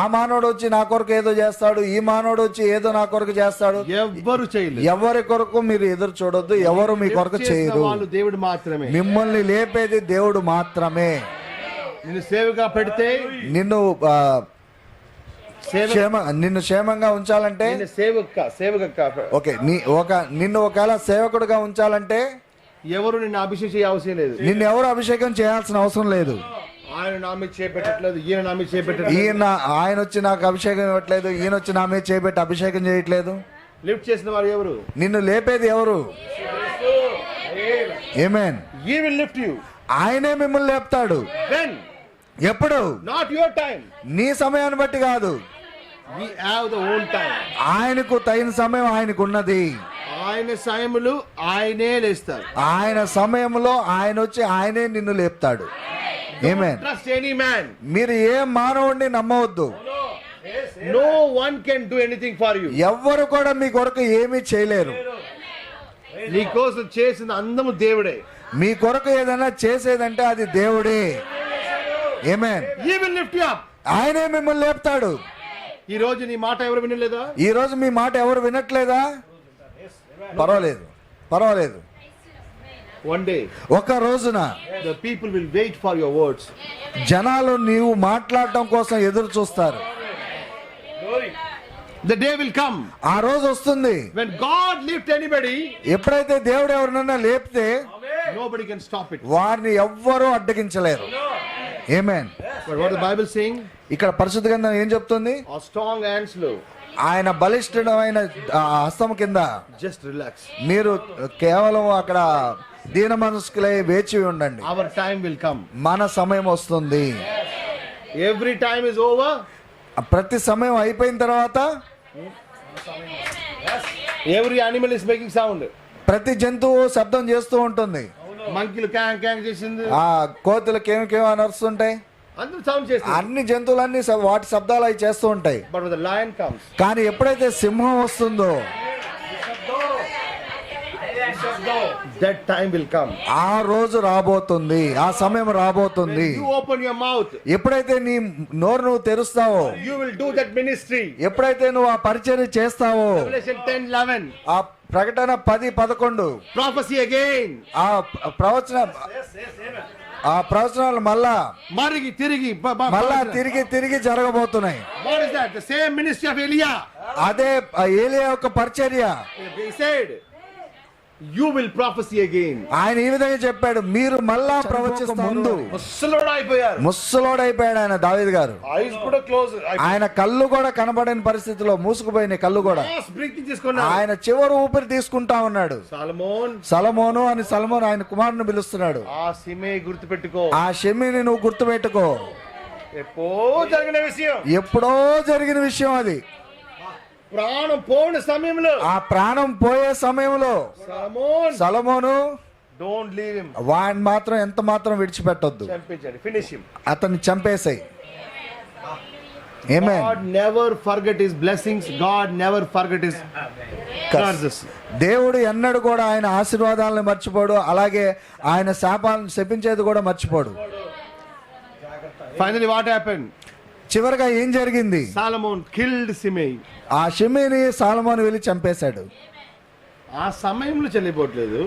ఆ మానవుడు వచ్చి నా కొరకు ఏదో చేస్తాడు, ఈ మానవుడు వచ్చి ఏదో నా కొరకు చేస్తాడు.
ఎవ్వరు చేయలేదు.
ఎవరి కొరకు మీరు ఎదురు చూడొద్దు. ఎవరు మీ కొరకు చేయరు.
దేవుడు మాత్రమే.
మిమ్మల్ని లేపేది దేవుడు మాత్రమే.
నిన్ను సేవగా పెడితే,
నిన్ను క్షేమంగా ఉంచాలంటే,
సేవక
ఓకే, నిన్ను ఒకవేళ సేవకుడుగా ఉంచాలంటే
ఎవరు నిన్ను అభిషేకం చేయ అవసరం లేదు.
నిన్ను ఎవరు అభిషేకం చేయాల్సిన అవసరం లేదు.
ఆయన నా మీద చేపెట్టట్లేదు, ఈయన నా మీద చేపెట్టట్లేదు.
ఆయన వచ్చి నాకు అభిషేకం ఇవ్వట్లేదు, ఈయన వచ్చి నా మీద చేపెట్టి అభిషేకం చేయట్లేదు.
లిఫ్ట్ చేసిన వారు ఎవరు?
నిన్ను లేపేది ఎవరు? ఆమేన్.
He will lift you.
ఆయనే మిమ్మల్ని లేపుతాడు.
When?
ఎప్పుడు?
Not your time.
నీ సమయాన్ని బట్టి కాదు.
We have the own time.
ఆయనకు తగిన సమయం ఆయనకు ఉన్నది.
ఆయన సమయములు ఆయనే లేస్తారు.
ఆయన సమయంలో ఆయన వచ్చి ఆయనే నిన్ను లేపుతాడు. ఆమేన్.
Trust any man.
మీరు ఏ మానవుడిని నమ్మవద్దు.
No one can do anything for you.
ఎవ్వరు కూడా మీ కొరకు ఏమీ చేయలేరు.
నీ కోసం చేసిన అందము దేవుడే.
మీ కొరకు ఏదైనా చేసేదంటే అది దేవుడే. ఆమేన్.
He will lift you up.
ఆయనే మిమ్మల్ని లేపుతాడు.
ఈ రోజు నీ మాట ఎవరు వినలేదా?
ఈ రోజు మీ మాట ఎవరు వినట్లేదా? పర్వాలేదు.
One day
ఒక రోజున
the people will wait for your words.
జనాలు నీవు మాట్లాడటం కోసం ఎదురు చూస్తారు.
The day will come
ఆ రోజు వస్తుంది
when God lift anybody,
ఎప్పుడైతే దేవుడు ఎవరినైనా లేపితే
nobody can stop it.
వారిని ఎవ్వరూ అడ్డగించలేరు. ఆమేన్.
But what the Bible saying?
ఇక్కడ పరిశుద్ధ గ్రంథం ఏం చెప్తుంది?
A strong hands low.
ఆయన బలిష్ఠమైన హస్తం కింద
Just relax.
మీరు కేవలం అక్కడ దీన మనస్కులై వేచి ఉండండి.
Our time will come.
మన సమయం వస్తుంది.
Every time is over.
ప్రతి సమయం అయిపోయిన తర్వాత
Every animal is making sound.
ప్రతి జంతువు శబ్దం చేస్తూ ఉంటుంది.
మంకీలు క్యాంగ్ క్యాంగ్ చేసింది.
ఆ కోతులు కేమకేమో అనరుస్తుంటాయి.
అందరూ సౌండ్ చేస్తారు.
అన్ని జంతువులన్నీ వాటి శబ్దాలు అవి చేస్తూ ఉంటాయి.
But when the lion comes,
కానీ ఎప్పుడైతే సింహం వస్తుందో
that time will come.
ఆ రోజు రాబోతుంది, ఆ సమయం రాబోతుంది.
You open your mouth.
ఎప్పుడైతే నీ నోరు నువ్వు తెరుస్తావో,
You will do that ministry.
ఎప్పుడైతే నువ్వు ఆ పరిచర్య చేస్తావో,
Revelation 10:11.
ఆ ప్రకటన 10:11
Prophecy again.
ఆ ప్రవచనాలు మళ్ళా
తిరిగి
తిరిగి జరగబోతున్నాయి.
What is that? The same ministry of Elijah.
అదే ఏలియా యొక్క పరిచర్య.
He said, you will prophesy again.
ఆయన ఈ విధంగా చెప్పాడు, మీరు మళ్ళా ప్రవచిస్తారు. ముందు ముసలోడైపోయాడు ఆయన దావీదు గారు.
Eyes కూడా close.
ఆయన కళ్ళు కూడా కనబడని పరిస్థితిలో మూసుకుపోయినాయి కళ్ళు కూడా. ఆయన చివరి ఊపిరి తీసుకుంటా ఉన్నాడు. సలమోను అని సలమోను ఆయన కుమారుని పిలుస్తున్నాడు.
ఆ సిమే గుర్తుపెట్టుకో.
ఆ షెమ్మిని నువ్వు గుర్తుపెట్టుకో. ఎప్పుడో జరిగిన విషయం అది.
ప్రాణం పోయిన సమయంలో,
ఆ ప్రాణం పోయే సమయంలో సలమోను
డోంట్ లీవ్ హిమ్.
వాడిని మాత్రం ఎంత మాత్రం విడిచిపెట్టొద్దు.
చంపేయండి. Finish him.
అతన్ని చంపేసాయి. ఆమేన్.
God never forget his blessings. God never forget his curses.
దేవుడు ఎన్నడూ కూడా ఆయన ఆశీర్వాదాలను మర్చిపోడు, అలాగే ఆయన శాపాలను శపించేది కూడా మర్చిపోడు.
Finally what happened?
చివరిగా ఏం జరిగింది?
Solomon killed Shimei.
ఆ షిమీని సాలమోను వెళ్ళి చంపేశాడు.
ఆ సమయంలో చనిపోవట్లేదు.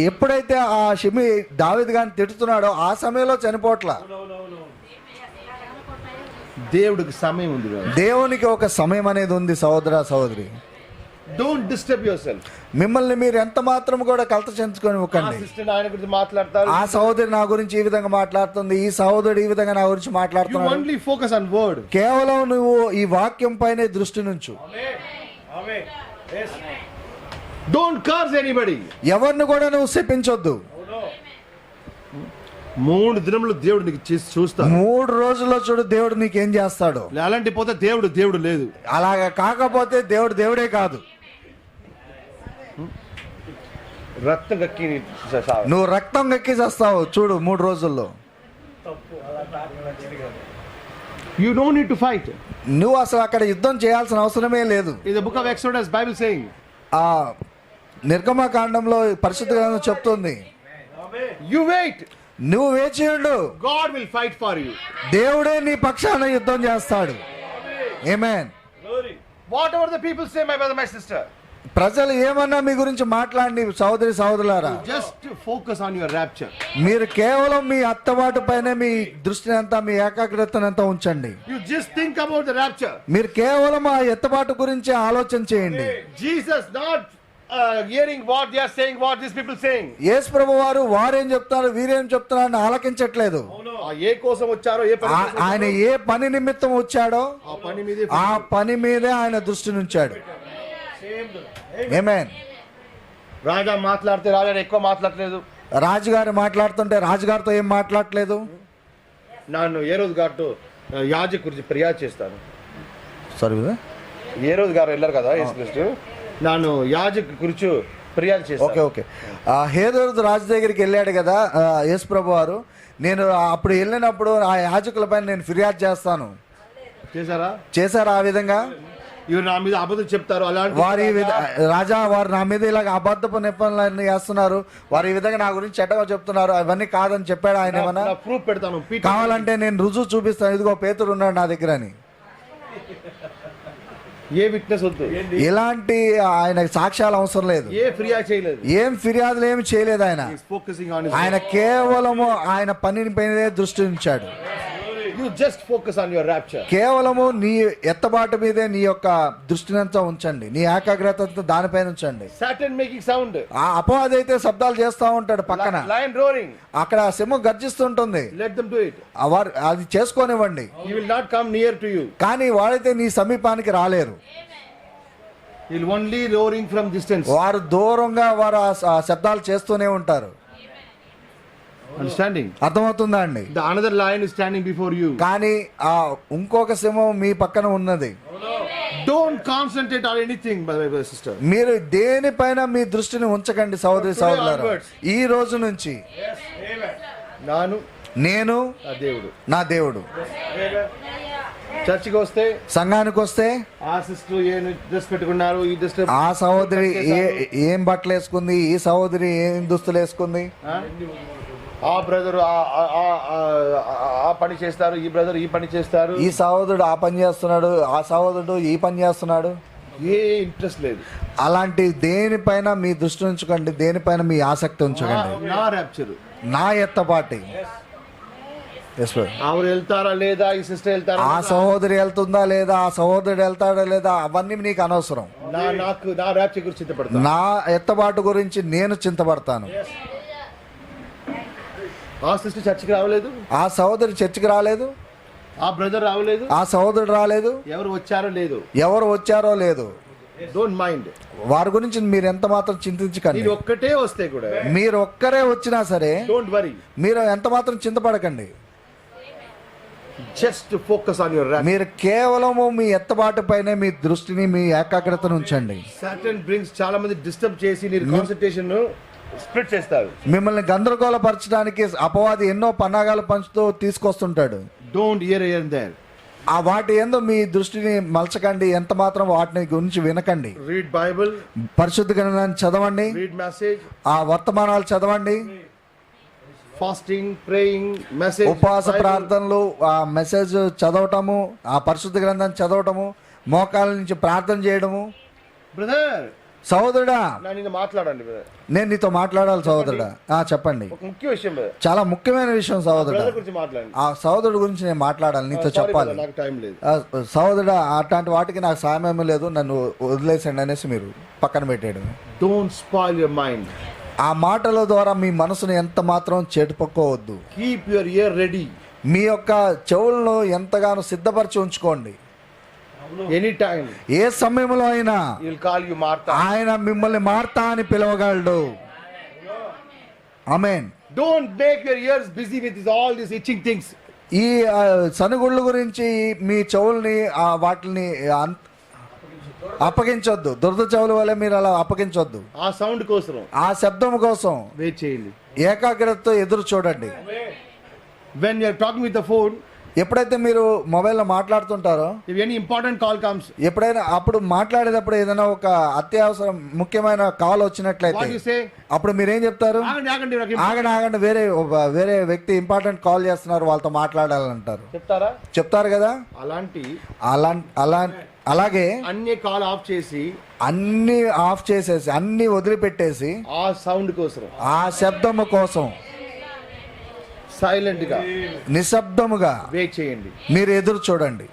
ఎప్పుడైతే ఆ షిమి దావీదు గారిని తిడుతున్నాడో ఆ సమయంలో చనిపోవట్లా.
దేవుడికి సమయం ఉంది.
దేవునికి ఒక సమయం అనేది ఉంది సహోదర సహోదరి.
Don't disturb your self.
మిమ్మల్ని మీరు ఎంత మాత్రం కూడా కలత చెందుకొని ఒకండి.
ఆయన గురించి మాట్లాడతారు,
ఆ సహోదరి నా గురించి ఈ విధంగా మాట్లాడుతుంది, ఈ సహోదరుడు ఈ విధంగా నా గురించి మాట్లాడుతున్నాడు.
You only focus on word.
కేవలం నువ్వు ఈ వాక్యం పైనే దృష్టి నుంచు.
Don't curse anybody.
ఎవరిని కూడా నువ్వు శపించొద్దు.
3 దినములు దేవుడు నీకు చూస్తాడు.
3 రోజుల్లో చూడు దేవుడు నీకేం చేస్తాడు.
అలాంటి పోతే దేవుడు లేదు.
అలాగా కాకపోతే దేవుడే కాదు.
రక్తం కక్కి
నువ్వు రక్తం కక్కి చేస్తావు చూడు 3 రోజుల్లో.
You don't need to fight.
నువ్వు అసలు అక్కడ యుద్ధం చేయాల్సిన అవసరమే లేదు.
In the book of Exodus, Bible saying,
ఆ నిర్గమకాండంలో పరిశుద్ధ గ్రంథం చెప్తుంది,
you wait.
నువ్వు వేచి ఉండు,
God will fight for you.
దేవుడే నీ పక్షాన యుద్ధం చేస్తాడు. ఆమేన్.
Whatever the people say, my brother, my sister,
ప్రజలు ఏమన్నా మీ గురించి మాట్లాడి సహోదరి సహోదరులారా,
just focus on your rapture.
మీరు కేవలం మీ అత్తబాటు పైన మీ దృష్టిని అంతా, మీ ఏకాగ్రతనంతా ఉంచండి.
You just think about the rapture.
మీరు కేవలం ఆ ఎత్తబాటు గురించి ఆలోచన చేయండి.
Jesus not hearing what they are saying, what these people saying.
యేసు ప్రభు వారు వారేం చెప్తున్నారు వీరేం చెప్తున్నారు అని ఆలకించట్లేదు.
ఏ కోసం వచ్చారో, ఏ పని కోసం
ఆయన ఏ పని నిమిత్తం వచ్చాడో
ఆ పని మీదే
ఆ పని మీదే ఆయన దృష్టి ఉంచాడు. ఆమేన్.
రాజా మాట్లాడితే రాజా ఎక్కువ మాట్లాడలేదు.
రాజుగారు మాట్లాడుతుంటే రాజుగారితో ఏం మాట్లాడలేదు.
ನಾನು ఏ రోజు గారితో యాజక గురించి ఫిర్యాదు చేస్తాను.
సరే
ఏ రోజు గారు వెళ్ళారు కదా యేసుక్రీస్తు, ನಾನು యాజక గురించి ఫిర్యాదు చేస్తాను.
Okay okay. హేరోదు రాజు దగ్గరికి వెళ్ళాడు కదా యేసు ప్రభు వారు. నేను అప్పుడు వెళ్ళినప్పుడు ఆ యాజకుల పైన నేను ఫిర్యాదు చేస్తాను. చేశారా ఆ విధంగా?
ఇవి నా మీద అబద్ధం చెప్తారు, అలాంటి
వారి రాజా వారు నా మీద ఇలాగ అబద్ధపు నిబంధనలు చేస్తున్నారు, వారు ఈ విధంగా నా గురించి చెడ్డగా చెప్తున్నారు, అవన్నీ కాదని చెప్పాడు ఆయన. ఏమన్నా
ప్రూఫ్ పెడతాను,
కావాలంటే నేను రుజువు చూపిస్తాను, ఇదిగో పేతురు ఉన్నాడు నా దగ్గర అని.
ఏ విట్నెస్ వద్దు,
ఇలాంటి ఆయన సాక్ష్యాలు అవసరం లేదు,
ఏ ఫిర్యాదు చేయలేదు,
ఏం ఫిర్యాదులు ఏమి చేయలేదు. ఆయన కేవలము ఆయన పనిని పైనే దృష్టి ఉంచాడు.
You just focus on your rapture.
కేవలము నీ ఎత్తబాటు మీదే నీ యొక్క దృష్టినంతా ఉంచండి, నీ ఏకాగ్రత దానిపైన ఉంచండి.
Satan making sound.
ఆ అపవాది అయితే శబ్దాలు చేస్తా ఉంటాడు పక్కన,
Lion roaring.
అక్కడ సింహం గర్జిస్తుంటుంది.
Let them do it.
వారు అది చేసుకోనివ్వండి.
He will not come near to you.
కానీ వాడైతే నీ సమీపానికి రాలేరు.
He will only roaring from distance.
వారు దూరంగా వారు ఆ శబ్దాలు చేస్తూనే ఉంటారు.
Understanding?
అర్థమవుతుందా అండి?
The another lion is standing before you.
కానీ ఆ ఇంకొక సింహం మీ పక్కన ఉన్నది.
Don't concentrate on anything, brother and sister.
మీరు దేనిపైన మీ దృష్టిని ఉంచకండి సహోదరి సహోదరులారా. ఈ రోజు నుంచి నేను నా దేవుడు.
చర్చికి వస్తే,
సంఘానికి వస్తే
ఆ సిస్టర్ ఏ డ్రెస్ పెట్టుకున్నారు, ఈ డ్రెస్,
ఆ సహోదరి ఏం బట్టలు వేసుకుంది, ఈ సహోదరి ఏం దుస్తులు వేసుకుంది,
ఆ బ్రదర్ ఆ పని చేస్తారు, ఈ బ్రదర్ ఈ పని చేస్తారు,
ఈ సహోదరుడు ఆ పని చేస్తున్నాడు, ఆ సహోదరుడు ఈ పని చేస్తున్నాడు,
ఏ ఇంట్రెస్ట్ లేదు.
అలాంటి దేనిపైన మీ దృష్టి ఉంచకండి, దేనిపైన మీ ఆసక్తి ఉంచకండి.
నా ర్యాప్చర్,
నా ఎత్తపాటి.
ఆవిడ వెళ్తారా లేదా, ఈ సిస్టర్ వెళ్తారా,
ఆ సహోదరి వెళ్తుందా లేదా, ఆ సహోదరుడు వెళ్తాడా లేదా, అవన్నీ నీకు అనవసరం.
నా ర్యాప్చర్ గురించి చింతపడతాను,
నా ఎత్తబాటు గురించి నేను చింతపడతాను.
ఆ సిస్టర్ చర్చికి రావలేదు,
ఆ సహోదరి చర్చికి రాలేదు,
ఆ బ్రదర్ రావలేదు,
ఆ సహోదరుడు రాలేదు,
ఎవరు వచ్చారో లేదు. డోంట్ మైండ్,
వారి గురించి మీరు ఎంత మాత్రం చింతించకండి.
మీరు ఒక్కటే వస్తే కూడా,
మీరు ఒక్కరే వచ్చినా సరే
డోంట్ వరీ,
మీరు ఎంత మాత్రం చింతపడకండి.
Just focus on your rapture.
మీరు కేవలము మీ ఎత్తబాటు పైనే మీ దృష్టిని మీ ఏకాగ్రతను ఉంచండి.
సాటన్ బ్రింగ్స్, చాలా మంది డిస్టర్బ్ చేసి నీ కాన్సంట్రేషన్ స్ప్లిట్ చేస్తారు.
మిమ్మల్ని గందరగోళపరచడానికి అపవాది ఎన్నో పన్నాగాలు పంచుతూ తీసుకొస్తుంటాడు.
Don't hear here and there.
ఆ వాటి యందు మీ దృష్టిని మలచకండి, ఎంత మాత్రం వాటిని గురించి వినకండి.
రీడ్ బైబిల్,
పరిశుద్ధ గ్రంథాన్ని చదవండి,
రీడ్ మెసేజ్,
ఆ వర్తమానాలు చదవండి,
ఫాస్టింగ్, ప్రేయింగ్, మెసేజ్,
ఉపవాస ప్రార్థనలు, ఆ మెసేజ్ చదవటము, ఆ పరిశుద్ధ గ్రంథాన్ని చదవటము, మోకాల నుంచి ప్రార్థన చేయడము.
బ్రదర్,
సహోదరుడా,
నేను మాట్లాడండి బ్రదర్,
నేను నీతో మాట్లాడాలి సహోదరుడా. చెప్పండి.
ఒక ముఖ్య విషయం బ్రదర్,
చాలా ముఖ్యమైన విషయం సహోదరుడా.
గురించి మాట్లాడండి.
ఆ సహోదరుడు గురించి నేను మాట్లాడాలి, నీతో చెప్పాలి.
నాకు టైం లేదు
సహోదరుడా, అట్లాంటి వాటికి నాకు సమయం లేదు, నన్ను వదిలేసండి అనేసి మీరు పక్కన పెట్టేయడం.
Don't spoil your mind.
ఆ మాటల ద్వారా మీ మనసును ఎంత మాత్రం చెడుపక్కోవద్దు.
Keep your ear ready.
మీ యొక్క చెవులను ఎంతగానో సిద్ధపరిచి ఉంచుకోండి.
ఎనీ టైం,
ఏ సమయంలో అయినా
కాల్ యు మార్తా,
ఆయన మిమ్మల్ని మార్తా అని పిలవగలడు. Amen.
Don't make your ears busy with all this itching things.
ఈ సనుగుళ్ళ గురించి మీ చెవుల్ని వాటిని అప్పగించొద్దు. దురద చెవుల వల్ల మీరు అలా అప్పగించొద్దు.
ఆ సౌండ్ కోసం, ఆ
శబ్దం కోసం
వెయిట్ చేయండి.
ఏకాగ్రతతో ఎదురు చూడండి.
When you are talking with the phone,
ఎప్పుడైతే మీరు మొబైల్లో మాట్లాడుతుంటారో,
if any important call comes,
ఎప్పుడైనా అప్పుడు మాట్లాడేటప్పుడు ఏదైనా ఒక అత్యవసరం ముఖ్యమైన కాల్ వచ్చినట్లయితే
what you say?
అప్పుడు మీరేం చెప్తారు? ఆగండి, వేరే వ్యక్తి ఇంపార్టెంట్ కాల్ చేస్తున్నారు, వాళ్ళతో మాట్లాడాలంటారు. చెప్తారు కదా. అలాగే
అన్ని కాల్ ఆఫ్ చేసి,
అన్ని ఆఫ్ చేసేసి, అన్ని వదిలిపెట్టేసి
ఆ సౌండ్ కోసం,
ఆ శబ్దము కోసం
సైలెంట్ గా,
నిశ్శబ్దముగా
వెయిట్ చేయండి.
మీరు ఎదురు చూడండి.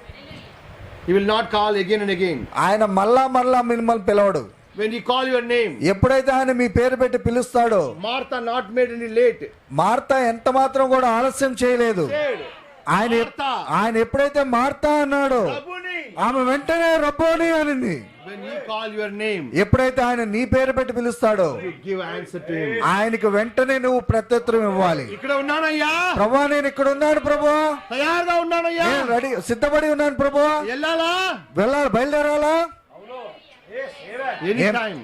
He will not call again and again.
ఆయన మళ్ళా మిమ్మల్ని పిలవడు.
when he call your name.
ఎప్పుడైతే ఆయన మీ పేరు పెట్టి పిలుస్తాడో,
Martha not made any late.
Martha ఎంత మాత్రం కూడా ఆలస్యం చేయలేదు.
Said,
ఆయన ఎప్పుడైతే మార్తా అన్నాడో,
Rabboni.
ఆమె వెంటనే రబ్బోని అనింది.
When he call your name,
ఎప్పుడైతే ఆయన నీ పేరు పెట్టి పిలుస్తాడో,
you give answer to him.
ఆయనకు వెంటనే నువ్వు ప్రత్యుత్తరం ఇవ్వాలి.
ఇక్కడ ఉన్నానయ్యా,
ప్రభువా నేను ఇక్కడ ఉన్నాను ప్రభువా,
తయారుగా ఉన్నానయ్యా,
నేను రెడీ సిద్ధపడి ఉన్నాను ప్రభువా,
వెళ్ళాలా,
వెళ్ళాలి బయలుదేరాలా,
ఎనీ టైం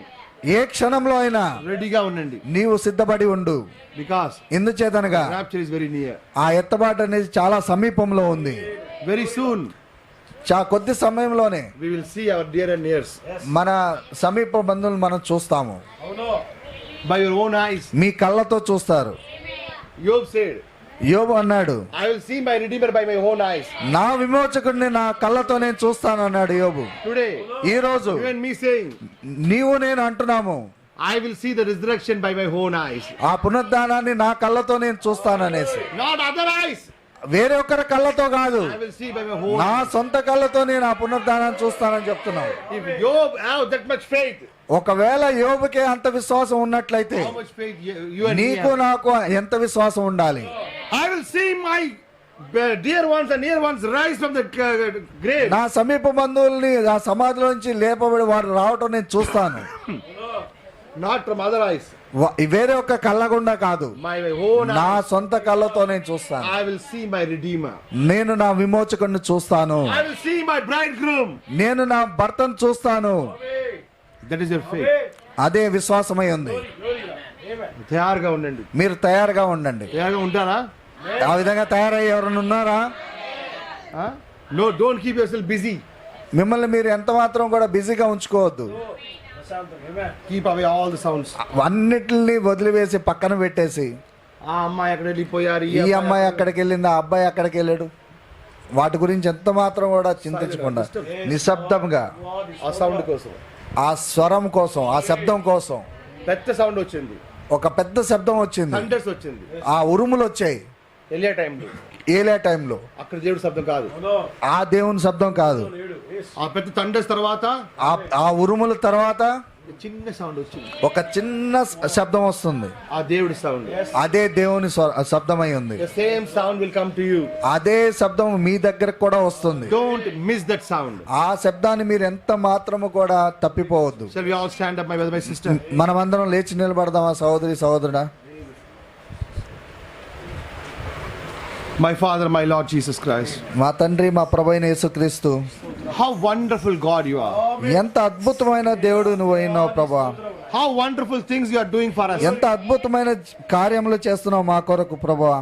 ఏ క్షణంలో అయినా
రెడీగా ఉండండి.
నీవు సిద్ధపడి ఉండు.
Because
ఎందుచేతనగా
rapture is very near.
ఆ ఎత్తబాటు అనేది చాలా సమీపంలో ఉంది.
Very soon
కొద్ది సమయంలోనే
we will see our dear and nears
మన సమీప బంధువులు మనం చూస్తాము.
by your own eyes.
మీ కళ్ళతో చూస్తారు.
Job said,
యోబు అన్నాడు,
I will see my redeemer by my own eyes.
నా విమోచకుడిని నా కళ్ళతో నేను చూస్తాను అన్నాడు యోబు.
Today
ఈ రోజు
you and me saying,
నీవు నేను అంటున్నాము,
I will see the resurrection by my own eyes.
ఆ పునరుద్ధానాన్ని నా కళ్ళతో నేను చూస్తాననేసి.
Not other eyes.
వేరే ఒక్కరి కళ్ళతో కాదు,
I will see by my own
నా
eyes.
సొంత కళ్ళతో నేను ఆ పునరుద్ధానాన్ని చూస్తానని చెప్తున్నావు.
If Job have that much faith,
ఒకవేళ యోబుకే అంత విశ్వాసం ఉన్నట్లయితే
how much faith you and me
నీకు
have?
నాకు ఎంత విశ్వాసం ఉండాలి.
I will see my dear ones and near ones rise from the grave.
నా సమీప బంధువుల్ని ఆ సమాధిలో నుంచి లేపబడి వారు రావటం నేను చూస్తాను.
Not from other eyes.
వేరే ఒక్క కళ్ళగుండా కాదు,
My own
నా
eyes.
సొంత కళ్ళతో నేను చూస్తాను.
I will see my redeemer.
నేను నా విమోచకుడిని చూస్తాను.
I will see my bridegroom.
నేను నా భర్తను చూస్తాను.
That is your faith.
అదే విశ్వాసమై ఉంది.
తయారుగా ఉండండి.
మీరు తయారుగా ఉండండి.
తయారుగా ఉంటారా?
ఆ విధంగా తయారయ్యి ఎవరైనా ఉన్నారా?
No, don't keep yourself busy.
మిమ్మల్ని మీరు ఎంత మాత్రం కూడా బిజీగా ఉంచుకోవద్దు.
Keep away all the sounds.
అన్నిటిని వదిలివేసి పక్కన పెట్టేసి,
ఆ అమ్మాయి అక్కడ వెళ్ళిపోయారు,
ఈ అమ్మాయి అక్కడికి వెళ్ళింది, ఆ అబ్బాయి అక్కడికి వెళ్ళాడు, వాటి గురించి ఎంత మాత్రం కూడా చింతించకుండా నిశ్శబ్దంగా
ఆ సౌండ్ కోసం,
ఆ స్వరం కోసం, ఆ శబ్దం కోసం
పెద్ద సౌండ్ వచ్చింది,
ఒక పెద్ద శబ్దం వచ్చింది,
థండర్స్ వచ్చింది.
ఆ ఉరుములు వచ్చాయి.
వెళ్ళే టైంలో
ఏలే టైంలో
అక్కడ దేవుడి శబ్దం కాదు,
ఆ దేవుని శబ్దం కాదు.
ఆ పెద్ద థండర్స్ తర్వాత
ఆ ఉరుముల తర్వాత
చిన్న సౌండ్ వచ్చింది,
ఒక చిన్న శబ్దం వస్తుంది.
ఆ దేవుడి సౌండ్.
అదే దేవుని శబ్దమై ఉంది.
The same sound will come to you.
అదే శబ్దం మీ దగ్గరకు కూడా వస్తుంది.
Don't miss that sound.
ఆ శబ్దాన్ని మీరు ఎంత మాత్రము కూడా తప్పిపోవద్దు.
Shall we all stand up, my brother, my sister?
మనమందరం లేచి నిలబడదామా సహోదరి సహోదరుడా?
My Father, my Lord Jesus Christ.
మా తండ్రి, మా ప్రభువైన యేసుక్రీస్తు,
How wonderful God you are.
ఎంత అద్భుతమైన దేవుడు నువ్వు అయినావు ప్రభువా.
How wonderful things you are doing for us.
ఎంత అద్భుతమైన కార్యములు చేస్తున్నావు మా కొరకు ప్రభువా.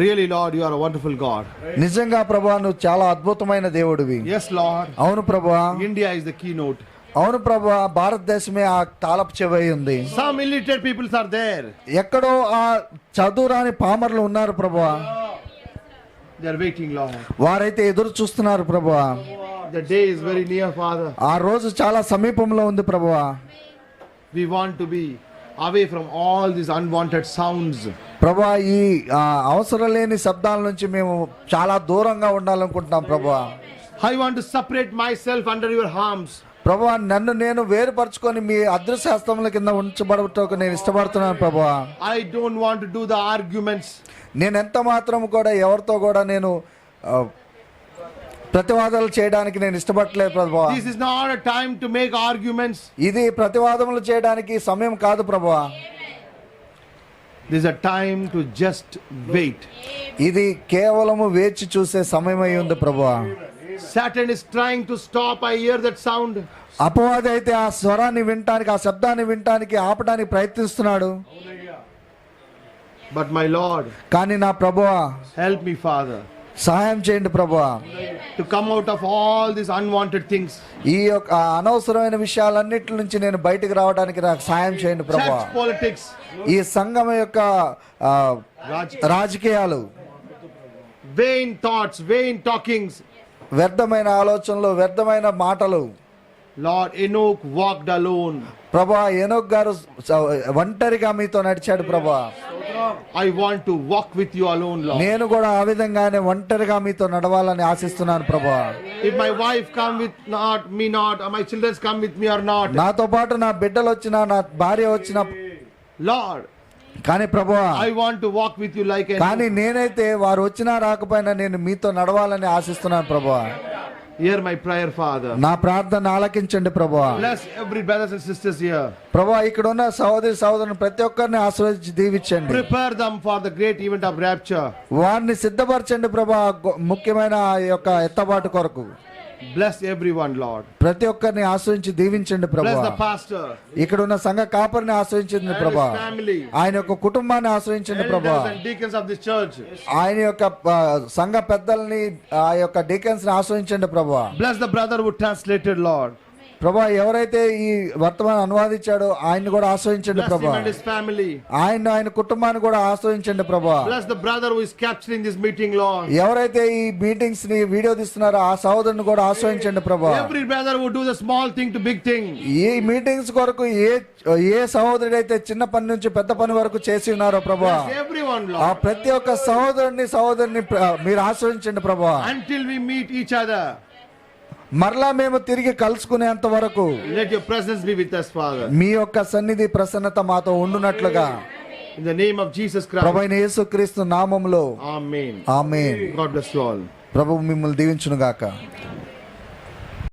Really, Lord, you are a wonderful God.
నిజంగా ప్రభువా నువ్వు చాలా అద్భుతమైన దేవుడివి.
Yes, Lord.
అవును ప్రభువా,
India is the keynote.
అవును ప్రభువా, భారతదేశమే ఆ తాళపు చెవి ఉంది.
Some illiterate peoples are there.
ఎక్కడో ఆ చదువురాని పామర్లు ఉన్నారు ప్రభువా.
They are waiting, Lord.
వారైతే ఎదురు చూస్తున్నారు ప్రభువా.
The day is very near, Father.
ఆ రోజు చాలా సమీపంలో ఉంది ప్రభువా.
We want to be away from all these unwanted sounds.
ప్రభువా, ఈ అవసరం లేని శబ్దాల నుంచి మేము చాలా దూరంగా ఉండాలనుకుంటున్నాం ప్రభువా.
I want to separate myself under your arms.
ప్రభువా, నన్ను నేను వేరుపరచుకొని మీ అదృశ్య హస్తముల కింద ఉంచబడటకు నేను ఇష్టపడుతున్నాను ప్రభువా.
I don't want to do the arguments.
నేను ఎంత మాత్రం కూడా ఎవరితో కూడా నేను ప్రతివాదాలు చేయడానికి నేను ఇష్టపడలేదు ప్రభువా.
This is not a time to make arguments.
ఇది ప్రతివాదములు చేయడానికి సమయం కాదు ప్రభువా.
This is a time to just wait.
ఇది కేవలము వేచి చూసే సమయం అయి ఉంది ప్రభువా.
Satan is trying to stop. I hear that sound.
అపవాది అయితే ఆ స్వరాన్ని వినటానికి, ఆ శబ్దాన్ని వినటానికి ఆపడానికి ప్రయత్నిస్తున్నాడు.
But my Lord,
కానీ నా ప్రభువా,
help me, Father,
సహాయం చేయండి ప్రభువా.
to come out of all these unwanted things.
ఈ యొక్క అనవసరమైన విషయాలన్నిటి నుంచి నేను బయటకు రావడానికి నాకు సహాయం చేయండి ప్రభువా.
Church politics,
ఈ సంఘం యొక్క రాజకీయాలు,
vain thoughts, vain talkings.
వ్యర్థమైన ఆలోచనలు, వ్యర్థమైన మాటలు.
Lord, Enoch walked alone.
ప్రభా ఏనోక్ గారు ఒంటరిగా మీతో నడిచాడు ప్రభా.
I want to walk with you alone, Lord.
నేను కూడా ఆ విధంగానే ఒంటరిగా మీతో నడవాలని ఆశిస్తున్నాను ప్రభా.
If my wife come with me not, or my children come with me or not,
నాతో పాటు నా బిడ్డలు వచ్చినా నా భార్య వచ్చినా
Lord,
కానీ ప్రభువా
I want to walk with you like
కానీ నేనైతే వారు వచ్చినా రాకపోయినా నేను మీతో నడవాలని ఆశిస్తున్నాను ప్రభువా.
Hear my prayer, Father.
నా ప్రార్థన ఆలకించండి ప్రభువా.
Bless every brothers and sisters here.
ప్రభువా ఇక్కడ ఉన్న సహోదరి సహోదరుని ప్రతి ఒక్కరిని ఆశీర్వదించి దీవించండి.
Prepare them for the great event of rapture.
వారిని సిద్ధపరచండి ప్రభువా, ముఖ్యమైన ఈ యొక్క ఎత్తబాటు కొరకు.
Bless everyone, Lord.
ప్రతి ఒక్కరిని ఆశ్రయించి దీవించండి
Bless
ప్రభువా.
the pastor,
ఇక్కడ ఉన్న సంఘ కాపరిని ఆశ్రయించండి
and
ప్రభా.
his family,
ఆయన యొక్క కుటుంబాన్ని ఆశ్రయించండి ప్రభా.
elders and deacons of this church.
ఆయన యొక్క సంఘ పెద్దల్ని ఆ యొక్క డీకన్స్ ని ఆశ్రయించండి ప్రభా.
Bless the brother who translated, Lord.
ప్రభా ఎవరైతే ఈ వర్తమానం అనువాదించాడో ఆయన్ని కూడా ఆశ్రయించండి
Bless him
ప్రభా.
and his family.
ఆయన కుటుంబాన్ని కూడా ఆశ్రయించండి ప్రభా.
Bless the brother who is capturing this meeting, Lord.
ఎవరైతే ఈ మీటింగ్స్ ని వీడియో తీస్తున్నారో ఆ సహోదరుని కూడా ఆశ్రయించండి ప్రభా.
Every brother who do the small thing to big thing.
ఈ మీటింగ్స్ కొరకు ఏ సహోదరుడైతే చిన్న పని నుంచి పెద్ద పని వరకు చేసి ఉన్నారో ప్రభా,
Bless everyone,
ఆ
Lord.
ప్రతి ఒక్క సహోదరుని మీరు ఆశ్రయించండి ప్రభా.
Until we meet each other,
మరలా మేము తిరిగి కలుసుకునేంత వరకు
let your presence be with us, Father.
మీ యొక్క సన్నిధి ప్రసన్నత మాతో ఉండునట్లుగా
In the name of Jesus Christ.
ప్రభువైన యేసుక్రీస్తు నామములో
Amen.
Amen.
God bless you all.
ప్రభువు మిమ్మల్ని దీవించును గాక.